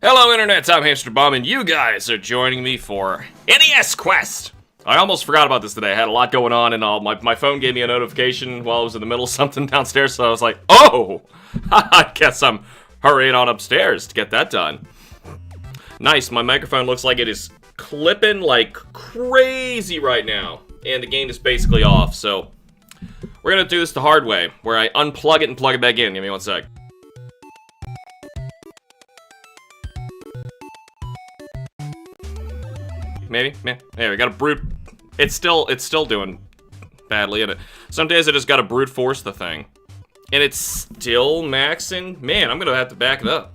Hello Internet, I'm HamsterBomb, and you guys are joining me for NES Quest! I almost forgot about this today. I had a lot going on, and my phone gave me a notification while I was in the middle of something downstairs, so I was like, oh! I guess I'm hurrying on upstairs to get that done. Nice, my microphone looks like it is clipping like crazy right now, and the gain is basically off, so we're gonna do this the hard way, where I unplug it and plug it back in. Give me one sec. Maybe? There, we got a brute. It's still doing badly, isn't it? Some days I just gotta brute force the thing. And it's still maxing? Man, I'm gonna have to back it up.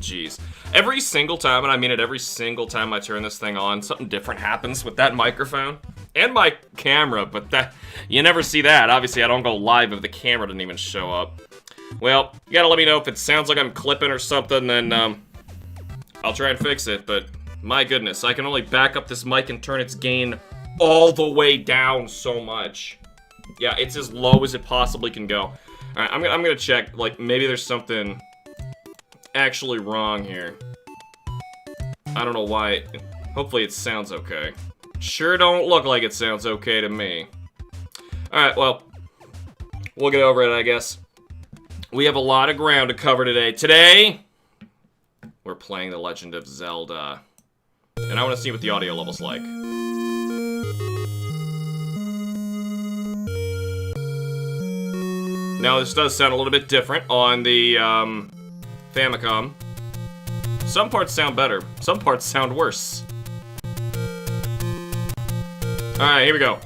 Jeez. Every single time, and I mean it every single time I turn this thing on, something different happens with that microphone. And my camera, but that, you never see that. Obviously, I don't go live if the camera doesn't even show up. Well, you gotta let me know if it sounds like I'm clipping or something, then, I'll try and fix it, but my goodness, I can only back up this mic and turn its gain all the way down so much. Yeah, it's as low as it possibly can go. Alright, I'm gonna check, like, maybe there's something actually wrong here. I don't know why. Hopefully it sounds okay. Sure don't look like it sounds okay to me. Alright, well, we'll get over it, I guess. We have a lot of ground to cover today. Today, we're playing The Legend of Zelda. And I want to see what the audio level's like. Now, this does sound a little bit different on the, Famicom. Some parts sound better. Some parts sound worse. Alright, here we go.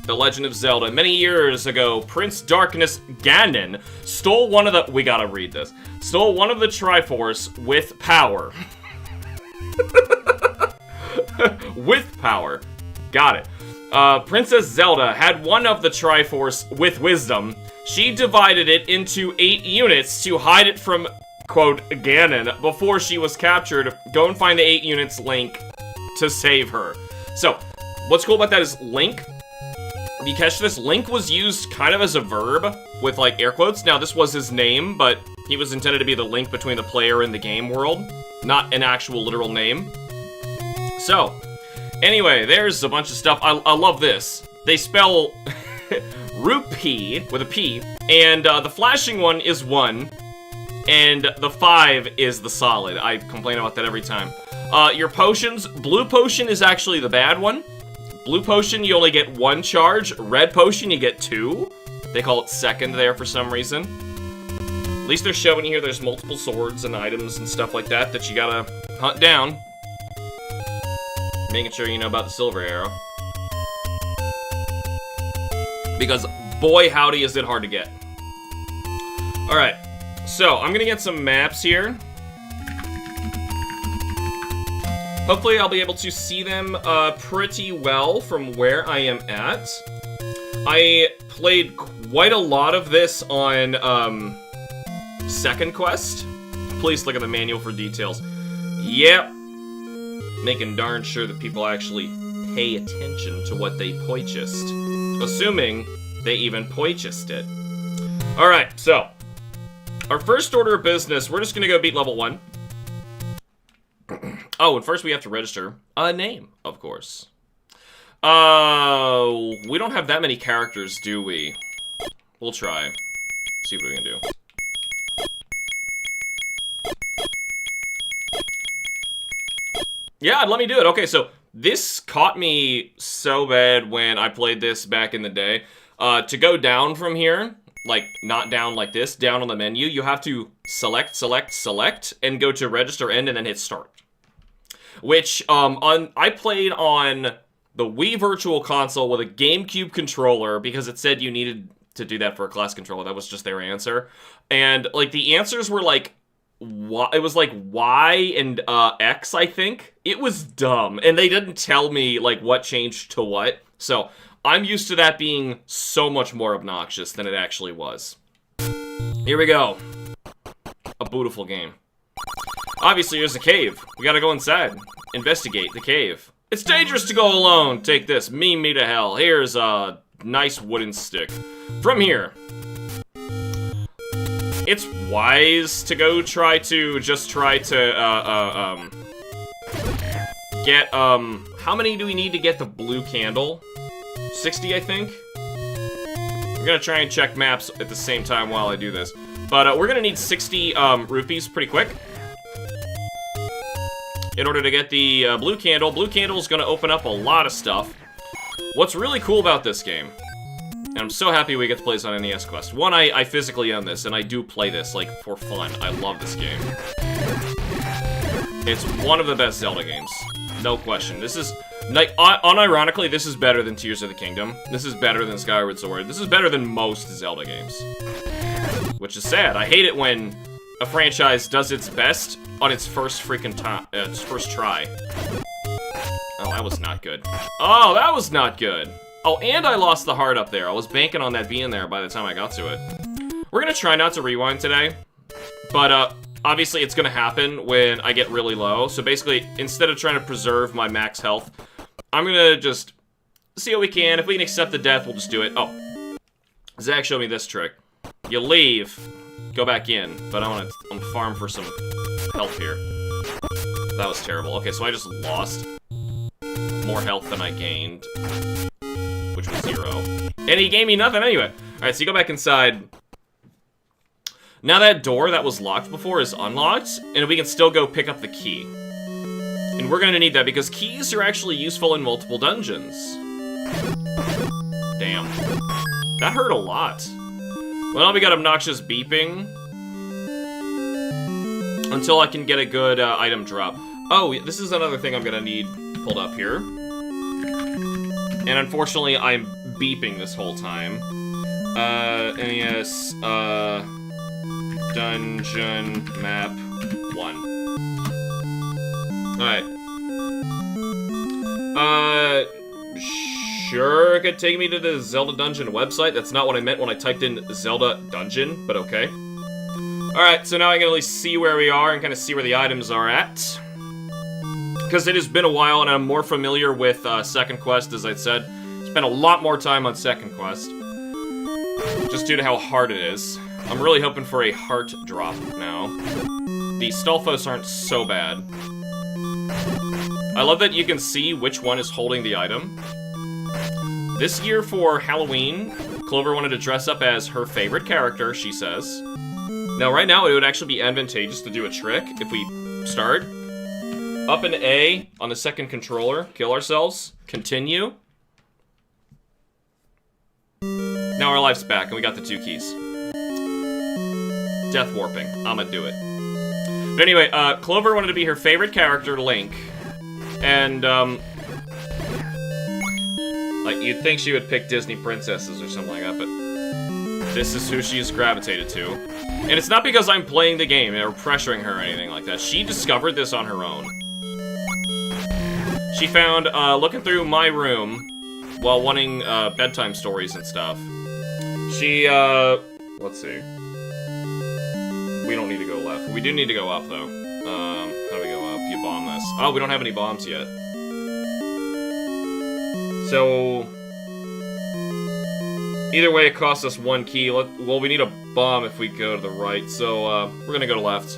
The Legend of Zelda. Many years ago, Prince Darkness Ganon stole one of the... We gotta read this. Stole one of the Triforce with power. With power. Got it. Princess Zelda had one of the Triforce with wisdom. She divided it into 8 units to hide it from, quote, Ganon before she was captured. Go and find the 8 units Link to save her. So, what's cool about that is Link. If you catch this, Link was used kind of as a verb with, like, air quotes. Now, this was his name, but he was intended to be the link between the player and the game world, not an actual literal name. So, anyway, there's a bunch of stuff. I love this. They spell rupee with a P, and the flashing one is 1, and the 5 is the solid. I complain about that every time. Your potions, blue potion is actually the bad one. Blue potion, you only get 1 charge. Red potion, you get 2. They call it second there for some reason. At least they're showing you here there's multiple swords and items and stuff like that that you gotta hunt down. Making sure you know about the silver arrow. Because, boy howdy is it hard to get. Alright, so I'm gonna get some maps here. Hopefully I'll be able to see them pretty well from where I am at. I played quite a lot of this on second quest. Please look at the manual for details. Yep. Making darn sure that people actually pay attention to what they purchased. Assuming they even purchased it. Alright, so. Our first order of business, we're just gonna go beat level 1. Oh, and first we have to register a name, of course. We don't have that many characters, do we? We'll try. See what we can do. Yeah, let me do it. Okay, so this caught me so bad when I played this back in the day. To go down from here, like, not down like this, down on the menu, you have to select, and go to register end and then hit start. Which, I played on the Wii Virtual Console with a GameCube controller because it said you needed to do that for a class controller. That was just their answer. And, like, the answers were, like, it was, like, Y and, X, I think. It was dumb. And they didn't tell me, like, what changed to what. So, I'm used to that being so much more obnoxious than it actually was. Here we go. A beautiful game. Obviously, there's a cave. We gotta go inside. Investigate the cave. It's dangerous to go alone. Take this. Meme me to hell. Here's a nice wooden stick. From here. it's wise to go try to get, how many do we need to get the blue candle? 60, I think? I'm gonna try and check maps at the same time while I do this. But, we're gonna need 60, rupees pretty quick. In order to get the, blue candle. Blue candle is gonna open up a lot of stuff. What's really cool about this game, and I'm so happy we get to play this on NES Quest. One, I physically own this, and I do play this, like, for fun. I love this game. It's one of the best Zelda games. No question. This is, like, unironically, this is better than Tears of the Kingdom. This is better than Skyward Sword. This is better than most Zelda games. Which is sad. I hate it when a franchise does its best on its first freaking time, its first try. Oh, that was not good. Oh, that was not good. Oh, and I lost the heart up there. I was banking on that being there by the time I got to it. We're gonna try not to rewind today. But, obviously it's gonna happen when I get really low. So basically, instead of trying to preserve my max health, I'm gonna just see what we can. If we can accept the death, we'll just do it. Oh. Zach showed me this trick. You leave, go back in. But I'm gonna farm for some health here. That was terrible. Okay, so I just lost more health than I gained, which was 0. And he gave me nothing anyway. Alright, so you go back inside. Now that door that was locked before is unlocked, and we can still go pick up the key. And we're gonna need that because keys are actually useful in multiple dungeons. Damn. That hurt a lot. Well, now we got obnoxious beeping. Until I can get a good item drop. Oh, this is another thing I'm gonna need pulled up here. And unfortunately, I'm beeping this whole time. NES, Dungeon Map 1. Alright. Sure, it could take me to the Zelda Dungeon website. That's not what I meant when I typed in Zelda Dungeon, but okay. Alright, so now I can at least see where we are and kind of see where the items are at. Because it has been a while and I'm more familiar with Second Quest, as I said. Spent a lot more time on Second Quest. Just due to how hard it is. I'm really hoping for a heart drop now. The Stolfos aren't so bad. I love that you can see which one is holding the item. This year for Halloween, Clover wanted to dress up as her favorite character, she says. Now, right now, it would actually be advantageous to do a trick if we start. Up in A on the second controller, kill ourselves, continue. Now our life's back, and we got the 2 keys. Death warping. I'ma do it. But anyway, Clover wanted to be her favorite character, Link. And, like, you'd think she would pick Disney princesses or something like that, but this is who she's gravitated to. And it's not because I'm playing the game or pressuring her or anything like that. She discovered this on her own. She found, looking through my room while wanting, bedtime stories and stuff. She, let's see. We don't need to go left. We do need to go up, though. How do we go up? You bomb this. Oh, we don't have any bombs yet. So, either way, it costs us 1 key. Well, we need a bomb if we go to the right, so, we're gonna go to left.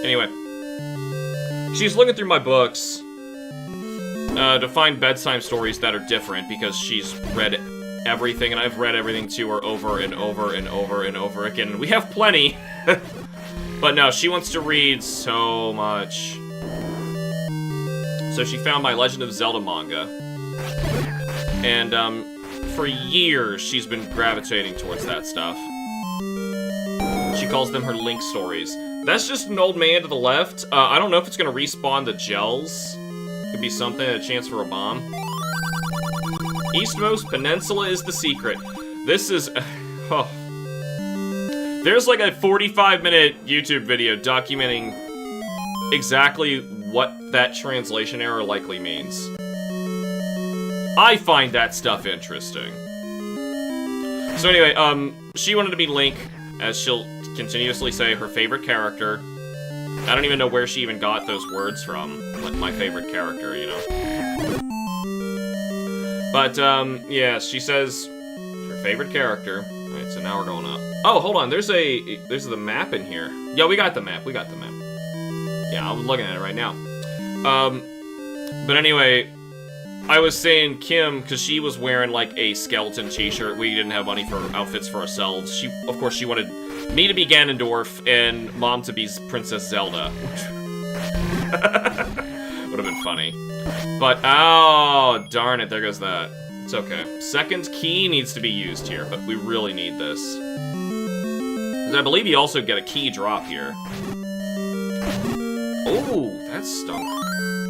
Anyway. She's looking through my books, to find bedtime stories that are different, because she's read everything, and I've read everything to her over and over and over and over again, and we have plenty. But no, she wants to read so much. So she found my Legend of Zelda manga. And, for years, she's been gravitating towards that stuff. She calls them her Link stories. That's just an old man to the left. I don't know if it's gonna respawn the gels. Could be something, a chance for a bomb. Eastmost Peninsula is the secret. This is... oh. There's like a 45-minute YouTube video documenting exactly what that translation error likely means. I find that stuff interesting. So anyway, she wanted to be Link, as she'll continuously say, her favorite character. I don't even know where she even got those words from, like my favorite character, you know. But, yeah, she says her favorite character. Alright, so now we're going up. Oh, hold on, there's the map in here. Yeah, we got the map, Yeah, I'm looking at it right now. But anyway, I was saying Kim, because she was wearing, like, a skeleton t-shirt. We didn't have money for outfits for ourselves. Of course, she wanted me to be Ganondorf and Mom to be Princess Zelda. Would have been funny. But, oh, darn it, there goes that. It's okay. Second key needs to be used here, but we really need this. Because I believe you also get a key drop here. Oh, that stunk.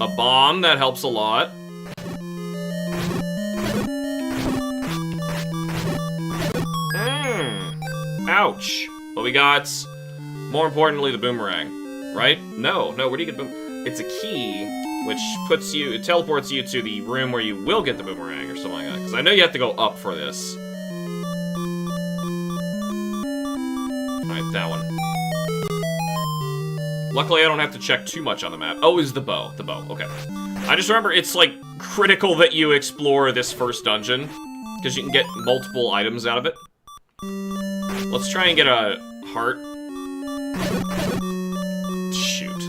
A bomb, that helps a lot. Ouch. But we got, more importantly, the boomerang. Right? No, where do you get the boomerang? It's a key, which it teleports you to the room where you will get the boomerang or something like that. Because I know you have to go up for this. Alright, that one. Luckily, I don't have to check too much on the map. Oh, is the bow. The bow, okay. I just remember it's, like, critical that you explore this first dungeon. Because you can get multiple items out of it. Let's try and get a heart. Shoot.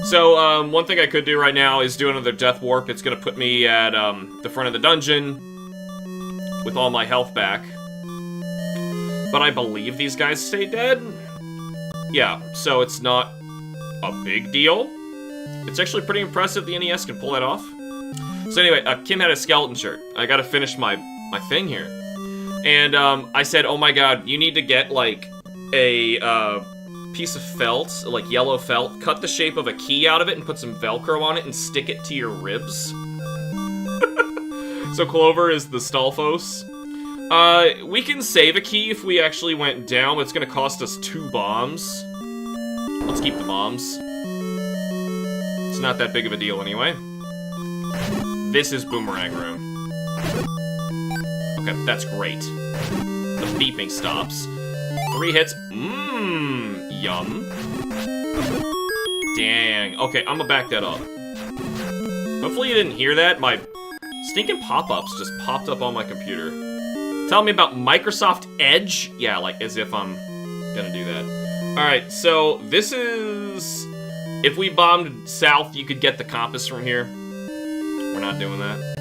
So, one thing I could do right now is do another death warp. It's gonna put me at, the front of the dungeon with all my health back. But I believe these guys stay dead. Yeah, so it's not a big deal. It's actually pretty impressive the NES can pull that off. So anyway, Kim had a skeleton shirt. I gotta finish my thing here. And, I said, oh my god, you need to get, like, a, piece of felt, like yellow felt, cut the shape of a key out of it and put some Velcro on it and stick it to your ribs. So Clover is the Stalfos. We can save a key if we actually went down, but it's gonna cost us 2 bombs. Let's keep the bombs. It's not that big of a deal anyway. This is Boomerang Room. Okay, that's great. The beeping stops. 3 hits. Mmm, yum. Dang. Okay, I'm gonna back that up. Hopefully you didn't hear that. My stinking pop-ups just popped up on my computer. Tell me about Microsoft Edge? Yeah, like, as if I'm gonna do that. Alright, so this is... If we bombed south, you could get the compass from here. We're not doing that.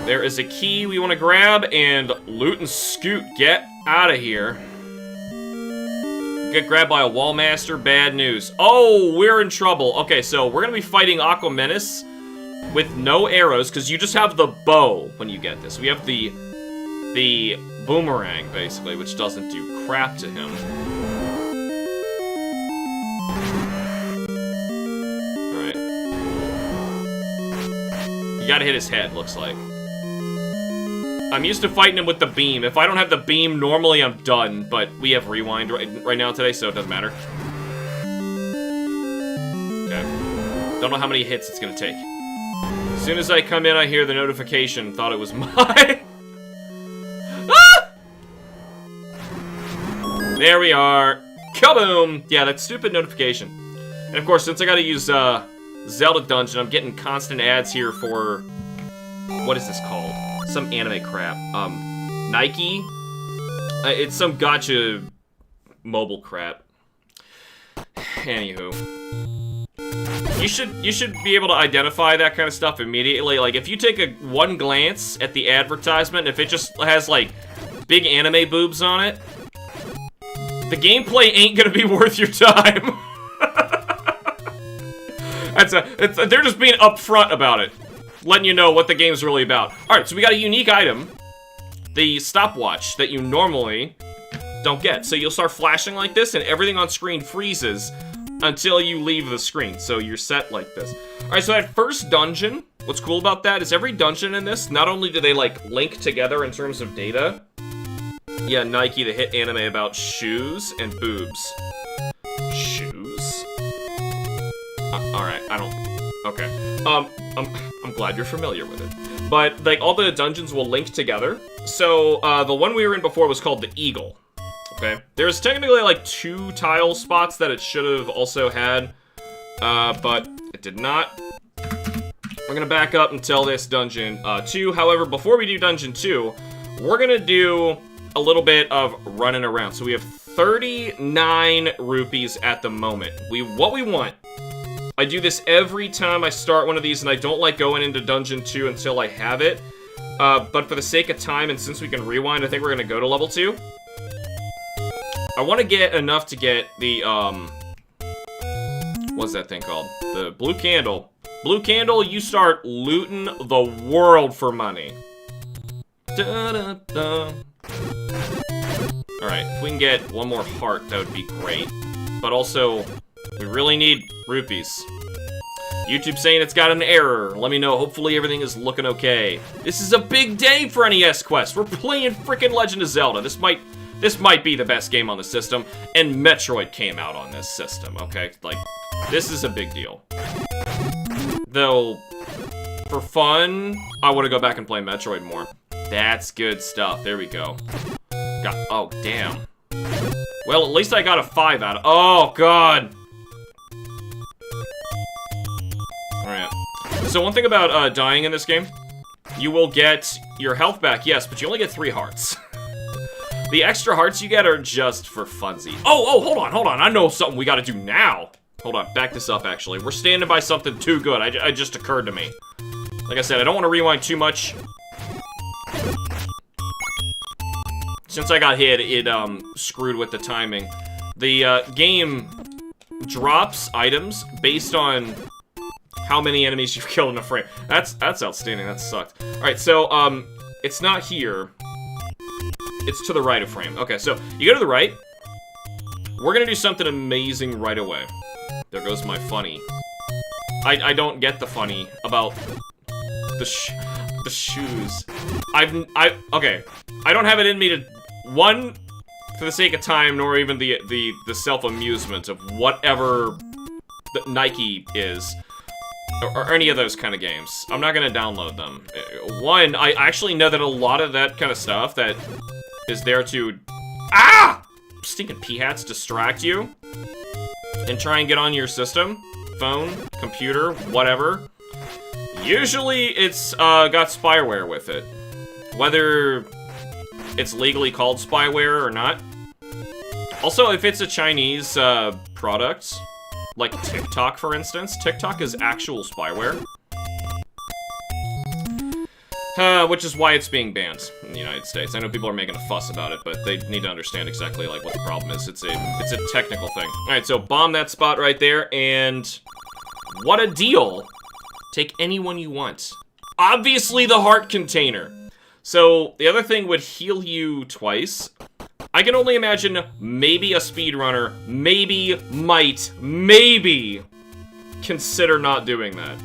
There is a key we want to grab, and loot and scoot. Get out of here. Get grabbed by a wall master. Bad news. Oh, we're in trouble. Okay, so we're going to be fighting Aqua Menace with no arrows, because you just have the bow when you get this. We have the boomerang, basically, which doesn't do crap to him. Alright. You gotta hit his head, looks like. I'm used to fighting him with the beam. If I don't have the beam, normally I'm done, but we have rewind right now today, so it doesn't matter. Okay. Don't know how many hits it's gonna take. As soon as I come in, I hear the notification. Thought it was mine. Ah! There we are. Kaboom! Yeah, that stupid notification. And of course, since I gotta use Zelda Dungeon, I'm getting constant ads here for... What is this called? Some anime crap. Nike? It's some gacha mobile crap. Anywho. You should be able to identify that kind of stuff immediately. Like, if you take one glance at the advertisement, if it just has, like, big anime boobs on it, the gameplay ain't gonna be worth your time. They're just being upfront about it. Letting you know what the game's really about. Alright, so we got a unique item. The stopwatch that you normally don't get. So you'll start flashing like this, and everything on screen freezes until you leave the screen. So you're set like this. Alright, so that first dungeon, what's cool about that is every dungeon in this, not only do they, like, link together in terms of data. Yeah, Nike, the hit anime about shoes and boobs. Shoes? Alright, I don't... Okay. I'm glad you're familiar with it. But, like, all the dungeons will link together. So, the one we were in before was called the Eagle. Okay? There's technically, like, 2 tile spots that it should have also had. But it did not. We're gonna back up until this dungeon 2. However, before we do dungeon 2, we're gonna do a little bit of running around. So we have 39 rupees at the moment. What we want, I do this every time I start one of these, and I don't like going into dungeon 2 until I have it. But for the sake of time, and since we can rewind, I think we're gonna go to level 2. I want to get enough to get the, what's that thing called? The blue candle. Blue candle, you start looting the world for money. Da-da-da. Alright, if we can get one more heart, that would be great. But also, we really need rupees. YouTube saying it's got an error. Let me know. Hopefully everything is looking okay. This is a big day for NES Quest. We're playing freaking Legend of Zelda. This might be the best game on the system, and Metroid came out on this system, okay? Like, this is a big deal. Though, for fun, I want to go back and play Metroid more. That's good stuff. There we go. Oh, damn. Well, at least I got a 5 out of... Oh, God! Alright. So one thing about dying in this game, you will get your health back, yes, but you only get 3 hearts. The extra hearts you get are just for funsy. Oh, hold on. I know something we gotta do now. Hold on, back this up, actually. We're standing by something too good. It just occurred to me. Like I said, I don't want to rewind too much. Since I got hit, it screwed with the timing. The game drops items based on how many enemies you've killed in a frame. That's outstanding. That sucked. Alright, so, it's not here. It's to the right of frame. Okay, so you go to the right. We're gonna do something amazing right away. There goes my funny. I don't get the funny about the shoes. Okay. I don't have it in me to, one, for the sake of time, nor even the self-amusement of whatever the Nike is. Or any of those kind of games. I'm not gonna download them. One, I actually know that a lot of that kind of stuff that is there to... Ah! Stinking pea-hats distract you. And try and get on your system. Phone, computer, whatever. Usually it's got spyware with it. Whether it's legally called spyware or not. Also, if it's a Chinese product, like TikTok, for instance, TikTok is actual spyware. Which is why it's being banned in the United States. I know people are making a fuss about it, but they need to understand exactly, like, what the problem is. It's a technical thing. Alright, so bomb that spot right there, and... what a deal! Take anyone you want. Obviously the heart container! So, the other thing would heal you twice. I can only imagine maybe a speedrunner, maybe consider not doing that.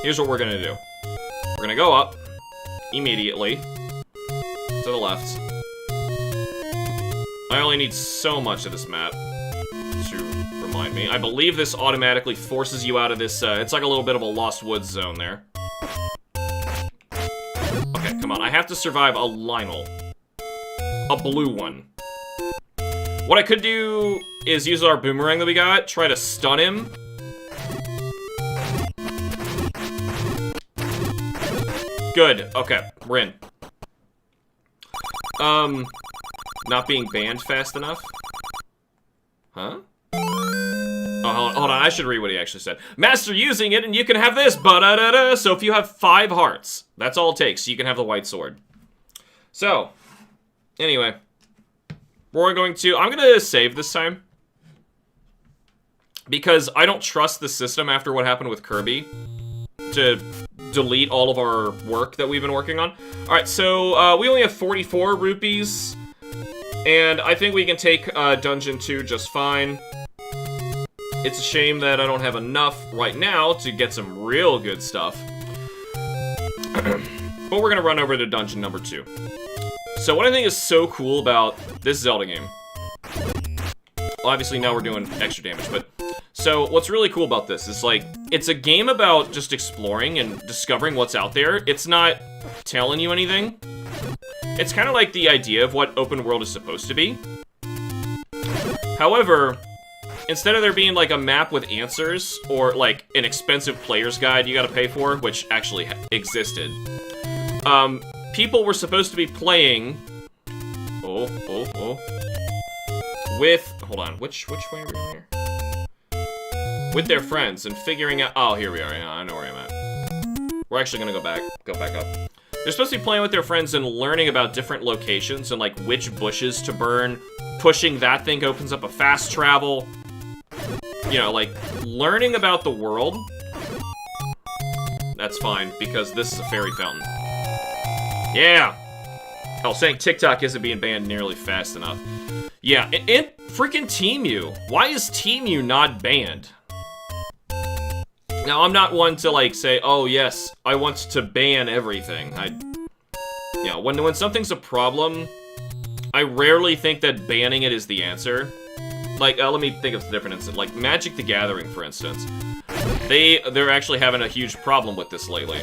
Here's what we're gonna do. We're gonna go up immediately to the left. I only need so much of this map to remind me. I believe this automatically forces you out of this, it's like a little bit of a Lost Woods zone there. Okay, come on. I have to survive a Lionel. A blue one. What I could do is use our boomerang that we got, try to stun him. Good. Okay, we're in. Not being banned fast enough? Huh? Oh, hold on, I should read what he actually said. Master using it, and you can have this, ba-da-da-da. So if you have 5 hearts, that's all it takes. You can have the white sword. So, anyway. I'm gonna save this time. Because I don't trust the system after what happened with Kirby to delete all of our work that we've been working on. Alright, so we only have 44 rupees. And I think we can take Dungeon 2 just fine. It's a shame that I don't have enough right now to get some real good stuff. But we're gonna run over to Dungeon number 2. So what I think is so cool about this Zelda game... well, obviously now we're doing extra damage, but... so what's really cool about this is, like, it's a game about just exploring and discovering what's out there. It's not telling you anything. It's kind of like the idea of what open world is supposed to be. However, instead of there being, like, a map with answers, or, like, an expensive player's guide you gotta pay for, which actually existed, people were supposed to be playing... with... Hold on, which way are we on here? With their friends, and figuring out... Oh, here we are, yeah, I know where I'm at. We're actually gonna go back up. They're supposed to be playing with their friends and learning about different locations, and, like, which bushes to burn. Pushing that thing opens up a fast travel. You know, like, learning about the world. That's fine, because this is a fairy fountain. Yeah! Oh, saying TikTok isn't being banned nearly fast enough. Yeah, and freaking Temu. Why is Temu not banned? Now, I'm not one to, like, say, oh, yes, I want to ban everything. Yeah, when something's a problem, I rarely think that banning it is the answer. Like, let me think of a different instance. Like, Magic the Gathering, for instance. They're actually having a huge problem with this lately.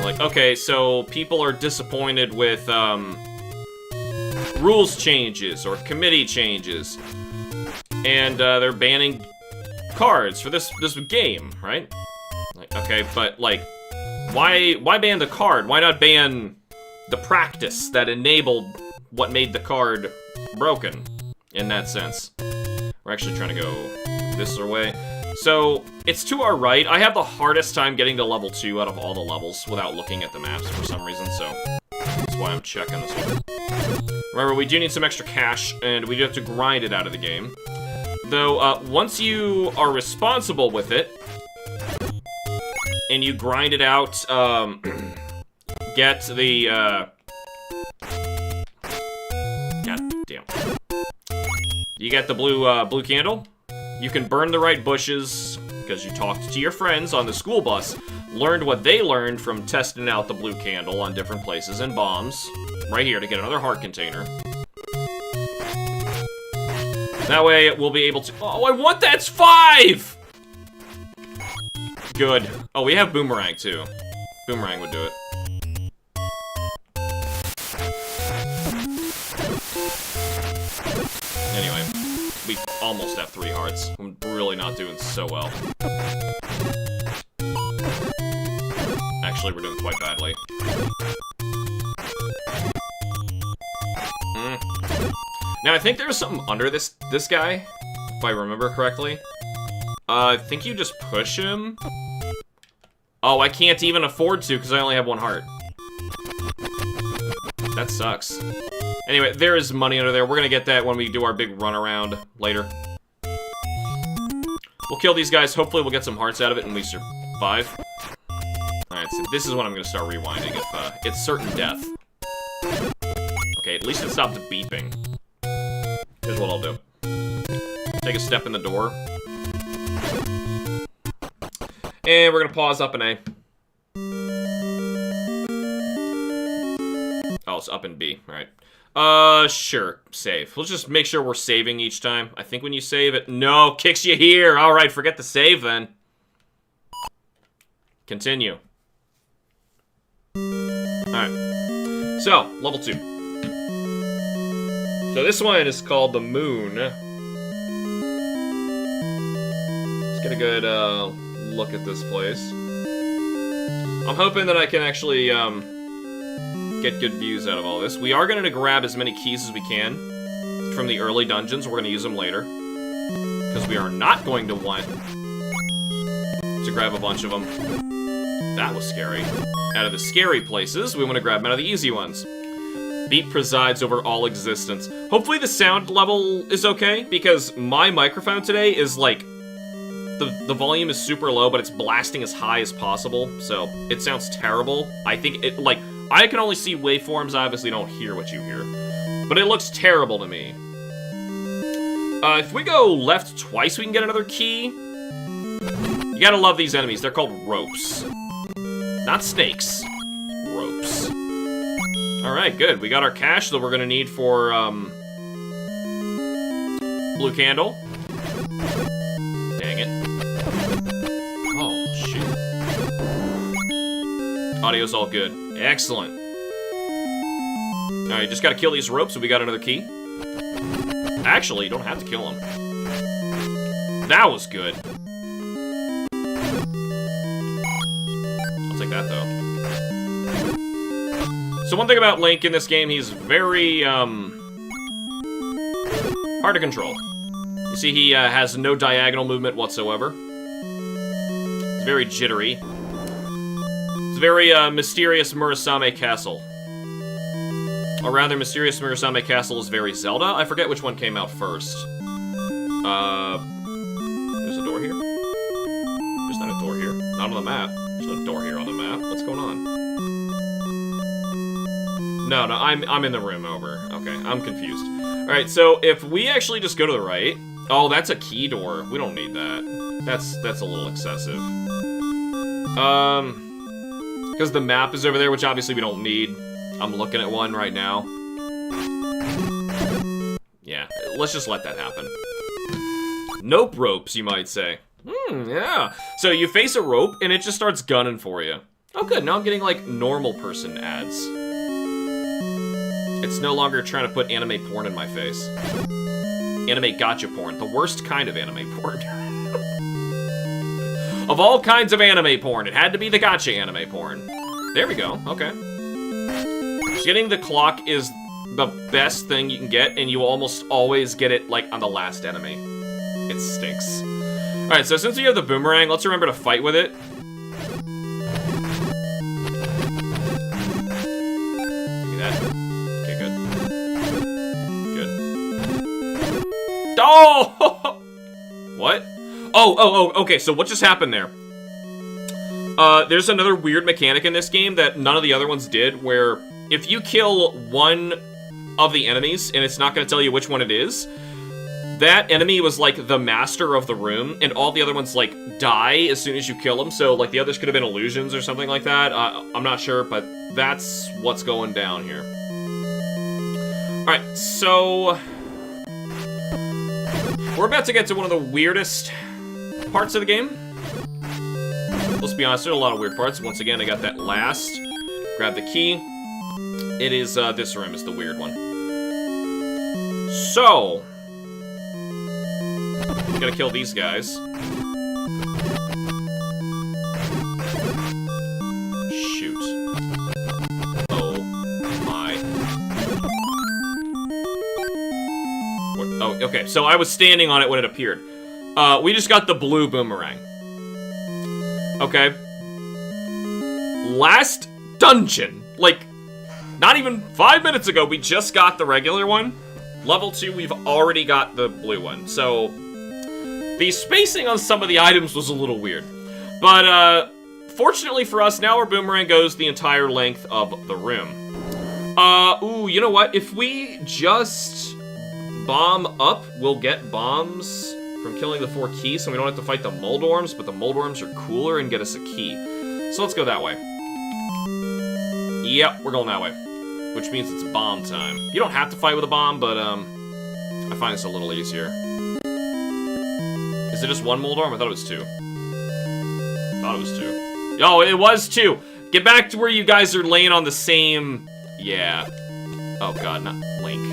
Like, okay, so people are disappointed with, rules changes or committee changes. And, they're banning cards for this game, right? Like, okay, but, like, why ban the card? Why not ban the practice that enabled what made the card broken, in that sense? We're actually trying to go this way. So, it's to our right. I have the hardest time getting to level 2 out of all the levels without looking at the maps for some reason, so that's why I'm checking this one. Remember, we do need some extra cash, and we do have to grind it out of the game. Though, once you are responsible with it, and you grind it out, get the, God damn. You get the blue candle. You can burn the right bushes, because you talked to your friends on the school bus, learned what they learned from testing out the blue candle on different places and bombs. Right here to get another heart container. That way, we'll be able to... Oh, I want that's 5! Good. Oh, we have Boomerang, too. Boomerang would do it. Anyway, we almost have 3 hearts. I'm really not doing so well. Actually, we're doing quite badly. Now, I think there was something under this guy, if I remember correctly. I think you just push him. Oh, I can't even afford to, because I only have 1 heart. That sucks. Anyway, there is money under there. We're gonna get that when we do our big run around later. We'll kill these guys. Hopefully we'll get some hearts out of it and we survive. Alright, so this is when I'm gonna start rewinding if it's certain death. Okay, at least it stopped beeping. Here's what I'll do. Take a step in the door. And we're gonna pause up in A. Oh, it's up in B, right. Sure, save. Let's just make sure we're saving each time. I think when you save it... No, kicks you here! Alright, forget the save then. Continue. Alright. So, level 2. So this one is called the Moon. Let's get a good, look at this place. I'm hoping that I can actually, get good views out of all this. We are going to grab as many keys as we can from the early dungeons. We're going to use them later. Because we are not going to want to grab a bunch of them. That was scary. Out of the scary places, we want to grab them out of the easy ones. Beat presides over all existence. Hopefully the sound level is okay, because my microphone today is like... The volume is super low, but it's blasting as high as possible, so it sounds terrible. I think it, like... I can only see waveforms, I obviously don't hear what you hear. But it looks terrible to me. If we go left twice, we can get another key. You gotta love these enemies, they're called ropes. Not snakes. Ropes. Alright, good. We got our cash that we're gonna need for, blue candle. Dang it. Oh, shoot. Audio's all good. Excellent. Alright, just gotta kill these ropes and we got another key. Actually, you don't have to kill them. That was good. I'll take that, though. So one thing about Link in this game, he's very, hard to control. You see, he has no diagonal movement whatsoever. It's very jittery. It's very, mysterious Murasame Castle. Or rather, Mysterious Murasame Castle is very Zelda. I forget which one came out first. There's a door here? There's not a door here. Not on the map. There's no door here on the map. What's going on? No, I'm in the room over. Okay, I'm confused. Alright, so if we actually just go to the right... Oh, that's a key door. We don't need that. That's a little excessive. Because the map is over there, which obviously we don't need. I'm looking at one right now. Yeah, let's just let that happen. Nope ropes, you might say. Yeah. So you face a rope, and it just starts gunning for you. Oh, good. Now I'm getting, like, normal person ads. It's no longer trying to put anime porn in my face. Anime gotcha porn. The worst kind of anime porn. Of all kinds of anime porn, it had to be the gotcha anime porn. There we go. Okay. Getting the clock is the best thing you can get, and you almost always get it, like, on the last enemy. It stinks. Alright, so since we have the boomerang, let's remember to fight with it. Give me that. Okay, good. Good. Oh! What? Oh, okay, so what just happened there? There's another weird mechanic in this game that none of the other ones did, where if you kill one of the enemies, and it's not going to tell you which one it is, that enemy was, like, the master of the room, and all the other ones, like, die as soon as you kill them, so, like, the others could have been illusions or something like that. I'm not sure, but that's what's going down here. Alright, so... we're about to get to one of the weirdest parts of the game. Let's be honest, there are a lot of weird parts. Once again, I got that last. Grab the key. It is, this room is the weird one. So... gotta kill these guys. Shoot. Oh my. What? Oh, okay, so I was standing on it when it appeared. We just got the blue boomerang. Okay. Last dungeon. Like, not even 5 minutes ago, we just got the regular one. Level 2, we've already got the blue one. So, the spacing on some of the items was a little weird. But, fortunately for us, now our boomerang goes the entire length of the room. Ooh, you know what? If we just bomb up, we'll get bombs from killing the 4 keys, so we don't have to fight the Moldorms, but the Moldorms are cooler and get us a key. So let's go that way. Yep, we're going that way. Which means it's bomb time. You don't have to fight with a bomb, but, I find this a little easier. Is it just one Moldorm? I thought it was 2. Thought it was 2. Oh, it was 2! Get back to where you guys are laying on the same... yeah. Oh god, not Link.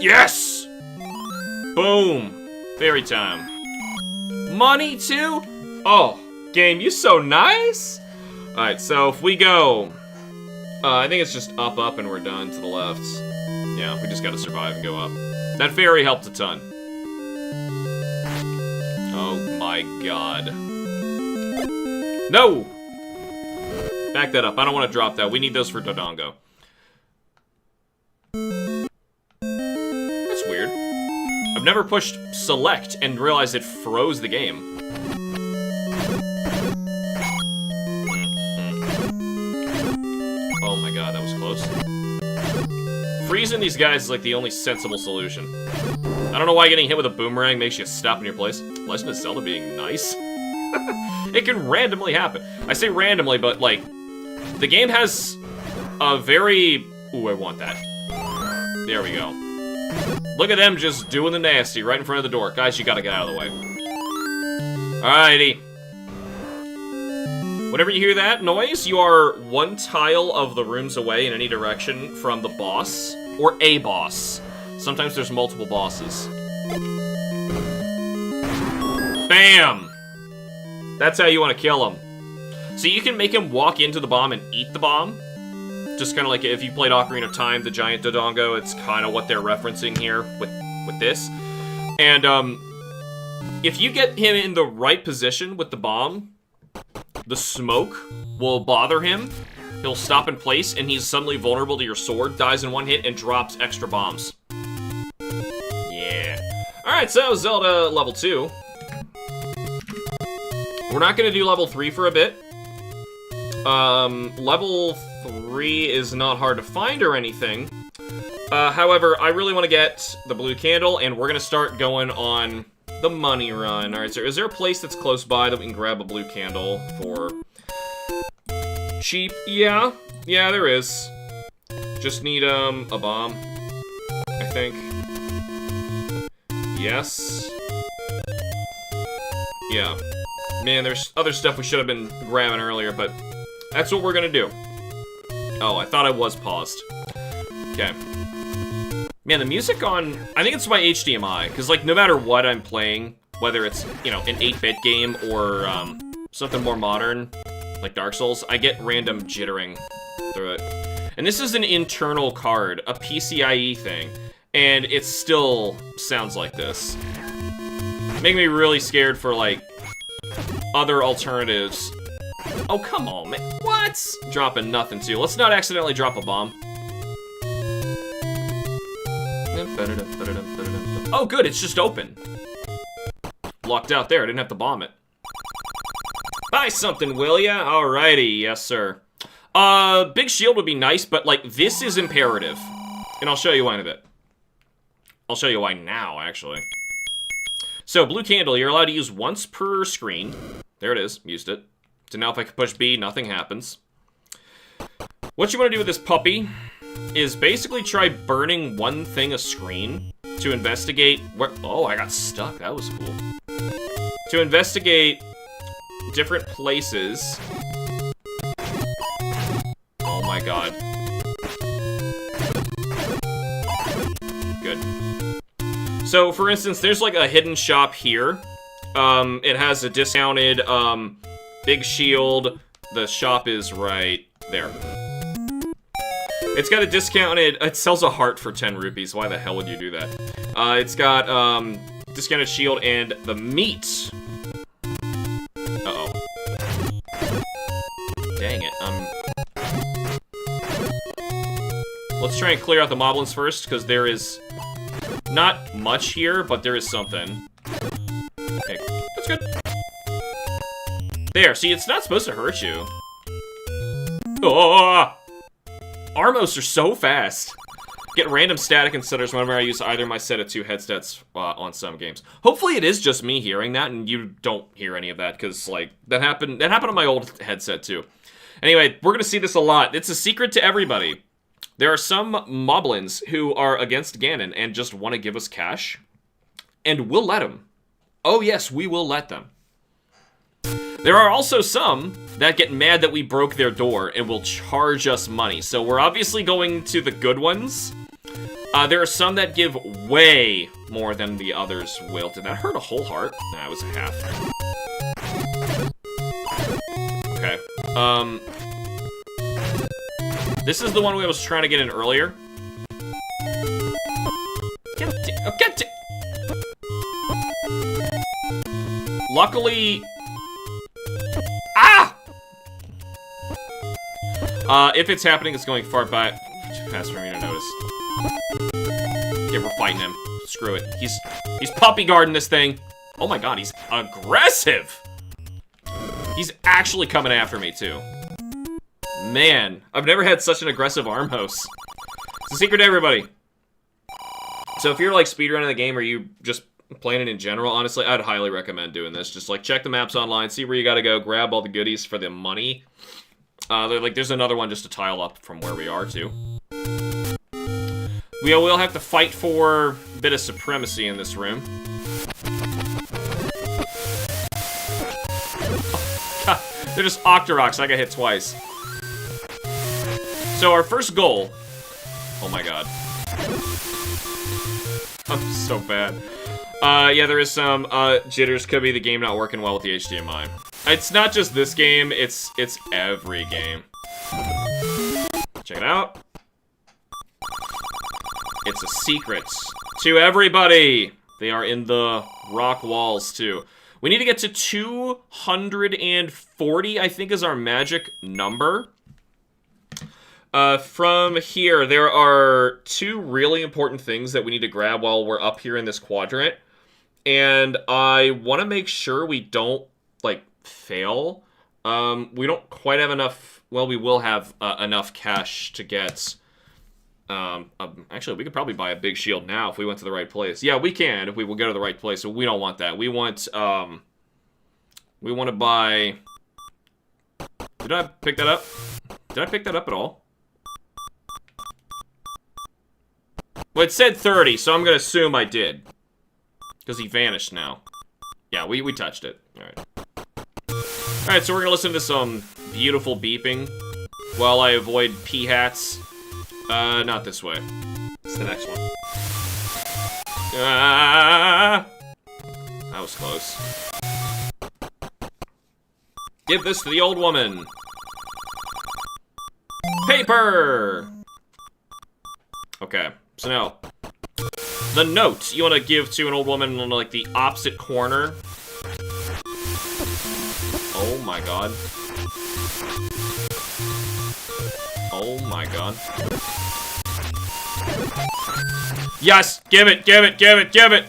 Yes! Boom! Fairy time. Money, too? Oh, game, you so nice! Alright, so if we go... I think it's just up, up, and we're done to the left. Yeah, we just gotta survive and go up. That fairy helped a ton. Oh my god. No! Back that up. I don't want to drop that. We need those for Dodongo. That's weird. I've never pushed select and realized it froze the game. Oh my god, that was close. Freezing these guys is like the only sensible solution. I don't know why getting hit with a boomerang makes you stop in your place. Legend of Zelda being nice. It can randomly happen. I say randomly, but like, the game has a very... ooh, I want that. There we go. Look at them just doing the nasty right in front of the door. Guys, you gotta get out of the way. Alrighty. Whenever you hear that noise, you are one tile of the rooms away in any direction from the boss. Or a boss. Sometimes there's multiple bosses. Bam! That's how you want to kill him. So you can make him walk into the bomb and eat the bomb. Just kind of like if you played Ocarina of Time, the giant Dodongo, it's kind of what they're referencing here with this. And if you get him in the right position with the bomb, the smoke will bother him. He'll stop in place, and he's suddenly vulnerable to your sword, dies in one hit, and drops extra bombs. Yeah. Alright, so Zelda level 2. We're not going to do level 3 for a bit. Level 3 is not hard to find or anything. However, I really want to get the blue candle, and we're going to start going on the money run. Alright, so is there a place that's close by that we can grab a blue candle for cheap? Yeah, there is. Just need, a bomb, I think. Yes. Yeah. Man, there's other stuff we should have been grabbing earlier, but that's what we're gonna do. Oh, I thought I was paused. Okay. Man, the music on... I think it's my HDMI, because, like, no matter what I'm playing, whether it's, you know, an 8-bit game or, something more modern, like Dark Souls, I get random jittering through it. And this is an internal card, a PCIe thing, and it still sounds like this. Making me really scared for, like, other alternatives. Oh, come on, man. What? Dropping nothing, too. Let's not accidentally drop a bomb. Oh, good, it's just open. Locked out there, I didn't have to bomb it. Buy something, will ya? Alrighty, yes, sir. Big shield would be nice, but, like, this is imperative. And I'll show you why in a bit. I'll show you why now, actually. So, blue candle, you're allowed to use once per screen. There it is, used it. So now if I can push B, nothing happens. What you want to do with this puppy is basically try burning one thing a screen to investigate where... Oh, I got stuck. That was cool. To investigate different places. Oh my god. Good. So, for instance, there's like a hidden shop here. It has a discounted, big shield. The shop is right there. It's got a discounted... It sells a heart for 10 rupees. Why the hell would you do that? It's got, discounted shield and the meat. Uh-oh. Dang it, Let's try and clear out the moblins first, because there is not much here, but there is something. Okay, that's good. There, see, it's not supposed to hurt you. Oh! Armos are so fast. Get random static insteaders whenever I use either my set of 2 headsets on some games. Hopefully it is just me hearing that and you don't hear any of that, because, like, that happened on my old headset, too. Anyway, we're gonna see this a lot. It's a secret to everybody. There are some moblins who are against Ganon and just want to give us cash. And we'll let them. Oh yes, we will let them. There are also some that get mad that we broke their door and will charge us money. So we're obviously going to the good ones. There are some that give way more than the others will. Did that hurt a whole heart? Nah, it was a half. Okay. This is the one we was trying to get in earlier. Luckily... Ah! If it's happening, it's going far back. Too fast for me to notice. Okay, we're fighting him. Screw it. He's puppy guarding this thing. Oh my god, he's aggressive! He's actually coming after me, too. Man, I've never had such an aggressive arm host. It's a secret to everybody. So if you're, like, speedrunning the game or you just playing it in general, honestly, I'd highly recommend doing this. Just, like, check the maps online, see where you gotta go, grab all the goodies for the money. There's another one just a tile up from where we are, too. We will have to fight for a bit of supremacy in this room. Oh, God, they're just Octoroks. I got hit twice. So our first goal... Oh my god. I'm so bad. Yeah, there is some jitters. Could be the game not working well with the HDMI. It's not just this game, it's every game. Check it out. It's a secret to everybody. They are in the rock walls, too. We need to get to 240, I think, is our magic number. From here, there are 2 really important things that we need to grab while we're up here in this quadrant. And I want to make sure we don't, like, fail. We don't quite have enough... Well, we will have enough cash to get... actually, we could probably buy a big shield now if we went to the right place. Yeah, we can if we will go to the right place, but we don't want that. We want to buy... Did I pick that up? Did I pick that up at all? Well, it said 30, so I'm gonna assume I did. Because he vanished now. Yeah, we touched it. Alright. Alright, so we're gonna listen to some beautiful beeping while I avoid pea-hats. Not this way. It's the next one. That was close. Give this to the old woman. Paper! Okay, so now, the note you want to give to an old woman on, like, the opposite corner. Oh my god. Oh my god. Yes! Give it! Give it! Give it! Give it!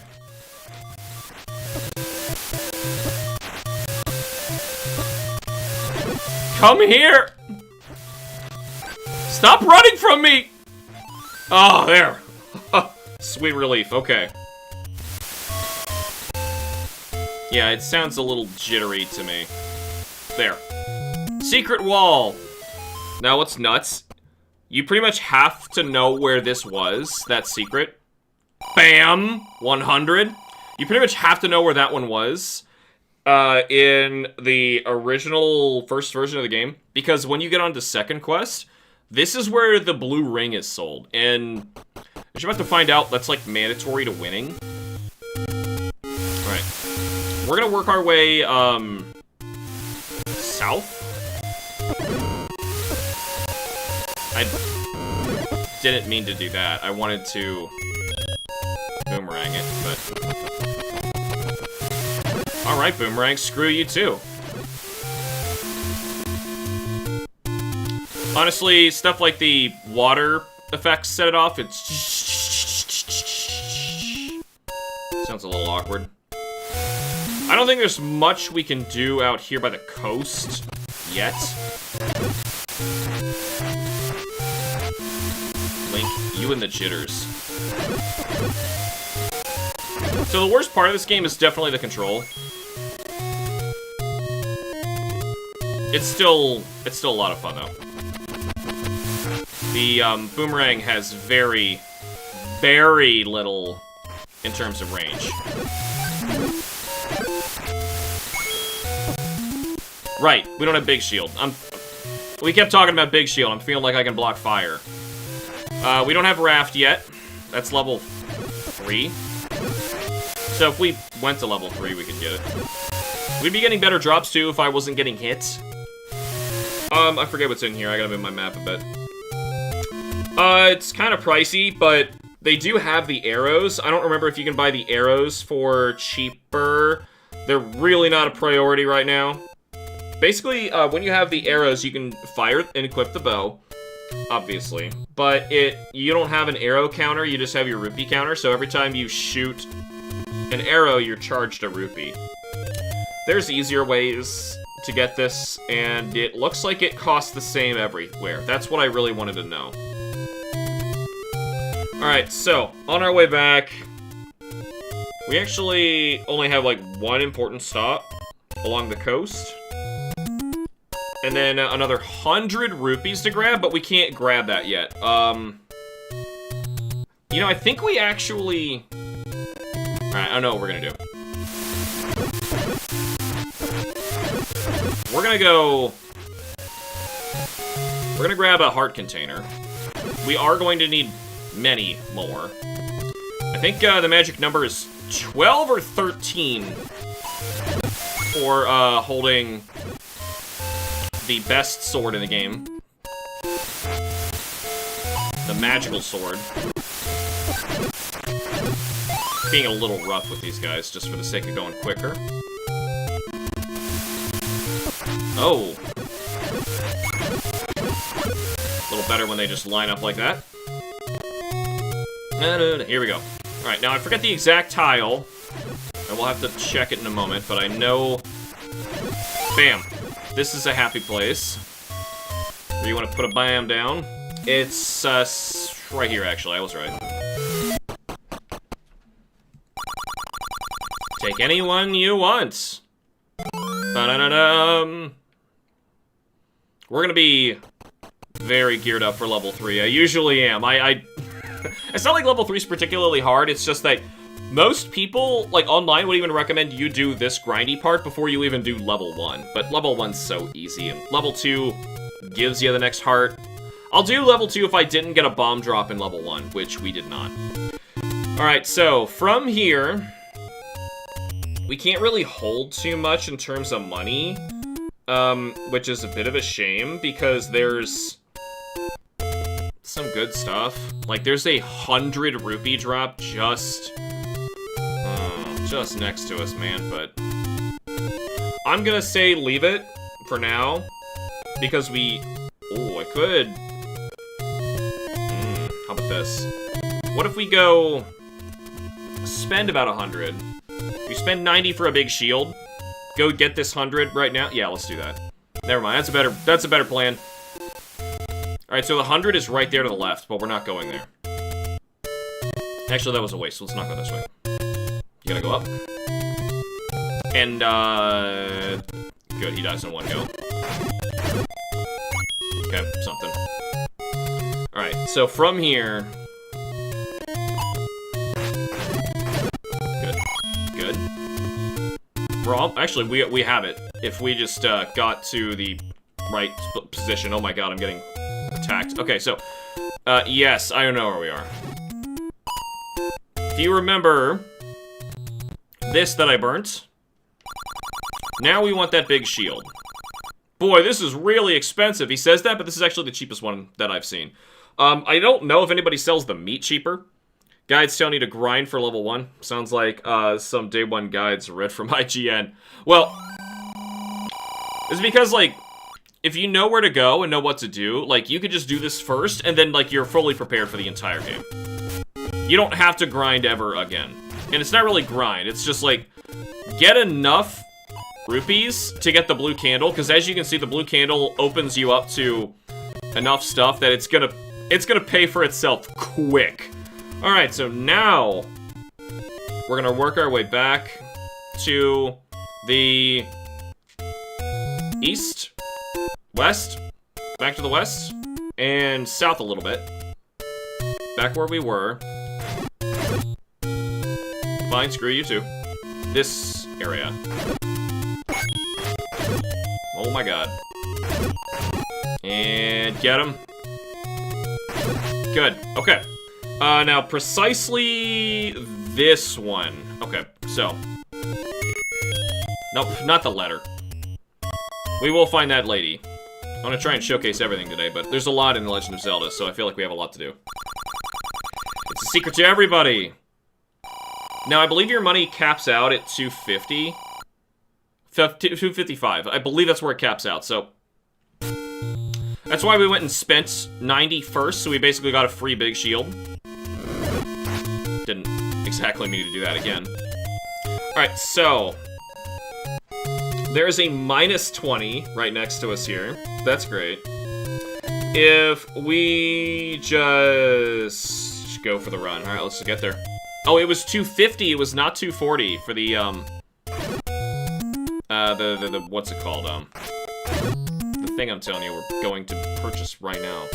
Come here! Stop running from me! Oh, there. Sweet relief. Okay. Yeah, it sounds a little jittery to me. There. Secret wall. Now, what's nuts? You pretty much have to know where this was, that secret. Bam! 100. You pretty much have to know where that one was in the original first version of the game. Because when you get onto second quest, this is where the blue ring is sold. And as you're about to find out, that's like mandatory to winning. Alright. We're gonna work our way, south. I didn't mean to do that. I wanted to boomerang it, but... Alright, boomerang, screw you too. Honestly, stuff like the water effects set it off. It's... Sounds a little awkward. I don't think there's much we can do out here by the coast yet. Link, you and the jitters. So the worst part of this game is definitely the control. It's still a lot of fun though. The boomerang has very, very little in terms of range. Right, we don't have big shield. We kept talking about big shield. I'm feeling like I can block fire. We don't have raft yet. That's level 3. So if we went to level 3, we could get it. We'd be getting better drops too if I wasn't getting hit. I forget what's in here. I gotta move my map a bit. It's kind of pricey, but they do have the arrows. I don't remember if you can buy the arrows for cheaper. They're really not a priority right now. Basically, when you have the arrows, you can fire and equip the bow, obviously. But you don't have an arrow counter, you just have your rupee counter, so every time you shoot an arrow, you're charged a rupee. There's easier ways to get this, and it looks like it costs the same everywhere. That's what I really wanted to know. Alright, so, on our way back, we actually only have, like, one important stop along the coast. And then another 100 rupees to grab, but we can't grab that yet. You know, I think we actually... Alright, I know what we're gonna do. We're gonna go... We're gonna grab a heart container. We are going to need many more. I think the magic number is 12 or 13 for holding the best sword in the game. The magical sword. Being a little rough with these guys, just for the sake of going quicker. Oh. A little better when they just line up like that. Here we go. Alright, now I forget the exact tile, and we'll have to check it in a moment, but I know... Bam. This is a happy place. Where you want to put a bam down. It's, right here, actually. I was right. Take anyone you want. Ba-da-da-dum. We're gonna be very geared up for level 3. I usually am. It's not like level 3 is particularly hard, it's just that most people, like, online would even recommend you do this grindy part before you even do level 1. But level 1's so easy, and level 2 gives you the next heart. I'll do level 2 if I didn't get a bomb drop in level 1, which we did not. Alright, so, from here, we can't really hold too much in terms of money, which is a bit of a shame, because there's some good stuff. Like, there's a 100 rupee drop just next to us, man, but I'm gonna say leave it for now, because we... Oh, I could... how about this? What if we go... spend about 100? We spend 90 for a big shield. Go get this 100 right now. Yeah, let's do that. Never mind. That's a better plan. Alright, so the 100 is right there to the left, but we're not going there. Actually, that was a waste, so let's not go this way. You gotta go up. And, good, he dies in one go. Okay, something. Alright, so from here... Good. Actually, we have it. If we just got to the right position. Oh my god, I'm getting attacked. Okay, so, yes, I know where we are. If you remember this that I burnt, now we want that big shield. Boy, this is really expensive. He says that, but this is actually the cheapest one that I've seen. I don't know if anybody sells the meat cheaper. Guides telling you to grind for level 1. Sounds like some day 1 guides read from IGN. Well, it's because, like, if you know where to go and know what to do, like, you could just do this first, and then, like, you're fully prepared for the entire game. You don't have to grind ever again. And it's not really grind, it's just, like, get enough rupees to get the blue candle, because as you can see, the blue candle opens you up to enough stuff that it's gonna pay for itself quick. Alright, so now we're gonna work our way back to the east, west, back to the west, and south a little bit. Back where we were. Fine, screw you too. This area. Oh my god. And get him. Good, okay. Now, precisely this one. Okay, so. Nope, not the letter. We will find that lady. I'm gonna try and showcase everything today, but there's a lot in The Legend of Zelda, so I feel like we have a lot to do. It's a secret to everybody! Now, I believe your money caps out at 250. 255. I believe that's where it caps out, so... That's why we went and spent 90 first, so we basically got a free big shield. Didn't exactly mean to do that again. Alright, so... There's a minus 20 right next to us here. That's great. If we just go for the run. Alright, let's just get there. Oh, it was 250, it was not 240 for the, what's it called, the thing I'm telling you we're going to purchase right now.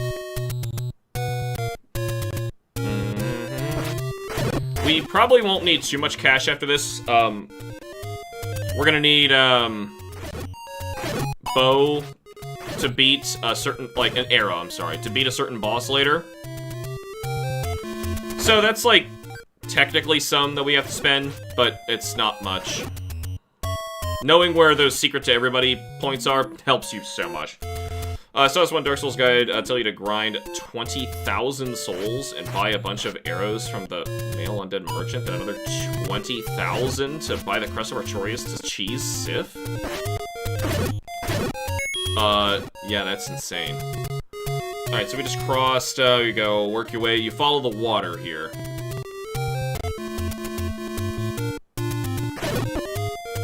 We probably won't need too much cash after this. We're gonna need, bow to beat a certain, like, an arrow, I'm sorry, to beat a certain boss later. So that's, like, technically some that we have to spend, but it's not much. Knowing where those secret to everybody points are helps you so much. So that's one Dark Souls guide. Tell you to grind 20,000 souls and buy a bunch of arrows from the male undead merchant. Then another 20,000 to buy the Crest of Artorias to cheese Sif. Yeah, that's insane. Alright, so we just crossed, you go, work your way, you follow the water here.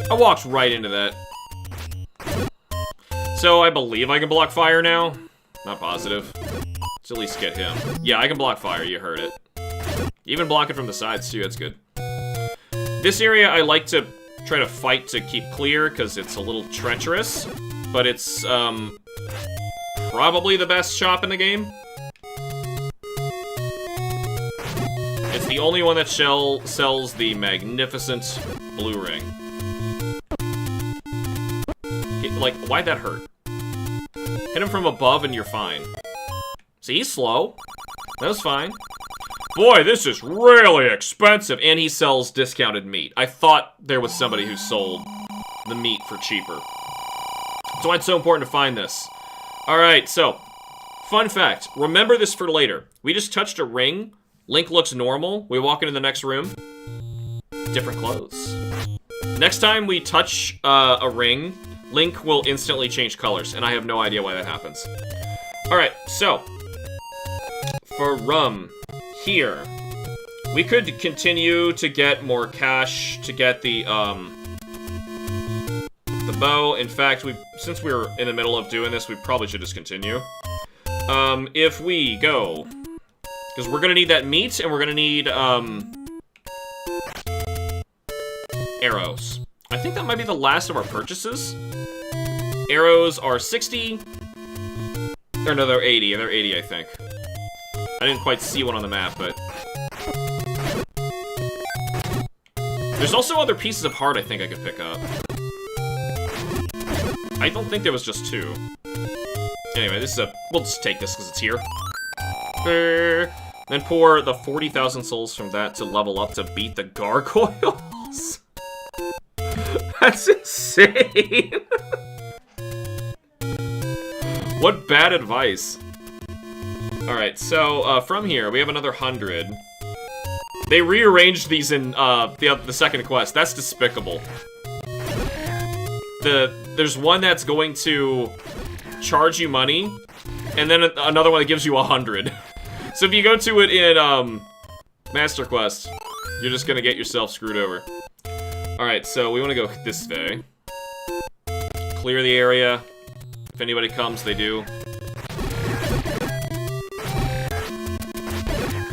I walked right into that. So I believe I can block fire now. Not positive. Let's at least get him. Yeah, I can block fire, you heard it. Even block it from the sides too, that's good. This area I like to try to fight to keep clear, because it's a little treacherous. But it's, probably the best shop in the game. It's the only one that sells the magnificent blue ring. Like, why'd that hurt? Hit him from above and you're fine. See, he's slow. That was fine. Boy, this is really expensive. And he sells discounted meat. I thought there was somebody who sold the meat for cheaper. That's why it's so important to find this. Alright, so, fun fact. Remember this for later. We just touched a ring. Link looks normal. We walk into the next room. Different clothes. Next time we touch a ring, Link will instantly change colors, and I have no idea why that happens. Alright, so, from here, we could continue to get more cash to get the bow. In fact, since we were in the middle of doing this, we probably should just continue. If we go, because we're gonna need that meat, and we're gonna need, arrows. I think that might be the last of our purchases. Arrows are 60. Or no, they're 80. They're 80, I think. I didn't quite see one on the map, but... There's also other pieces of heart I think I could pick up. I don't think there was just 2. Anyway, this is a... We'll just take this because it's here. Then pour the 40,000 souls from that to level up to beat the gargoyles. That's insane. What bad advice. Alright, so, from here, we have another 100. They rearranged these in, the second quest. That's despicable. There's one that's going to charge you money, and then another one that gives you 100. So if you go to it in, Master Quest, you're just gonna get yourself screwed over. Alright, so we want to go this way. Clear the area. If anybody comes, they do.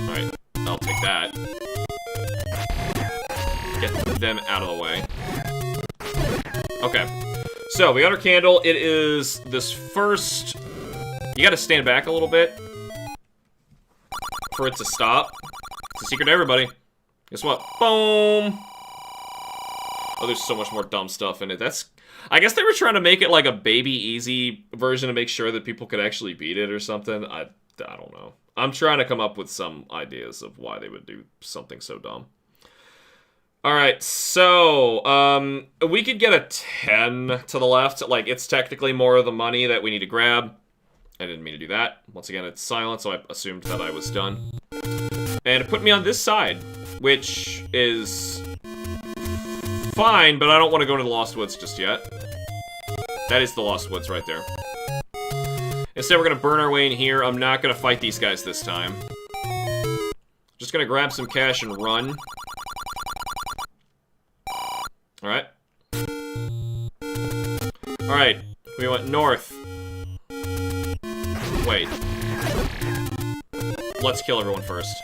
Alright, I'll take that. Get them out of the way. Okay. So, we got our candle. It is this first... You gotta stand back a little bit for it to stop. It's a secret to everybody. Guess what? Boom! Oh, there's so much more dumb stuff in it. That's... I guess they were trying to make it like a baby easy version to make sure that people could actually beat it or something. I don't know. I'm trying to come up with some ideas of why they would do something so dumb. Alright, so, we could get a 10 to the left. Like, it's technically more of the money that we need to grab. I didn't mean to do that. Once again, it's silent, so I assumed that I was done. And it put me on this side, which is... fine, but I don't want to go to the Lost Woods just yet. That is the Lost Woods right there. Instead, we're going to burn our way in here. I'm not going to fight these guys this time. Just going to grab some cash and run. Alright. Alright, we went north. Wait. Let's kill everyone first.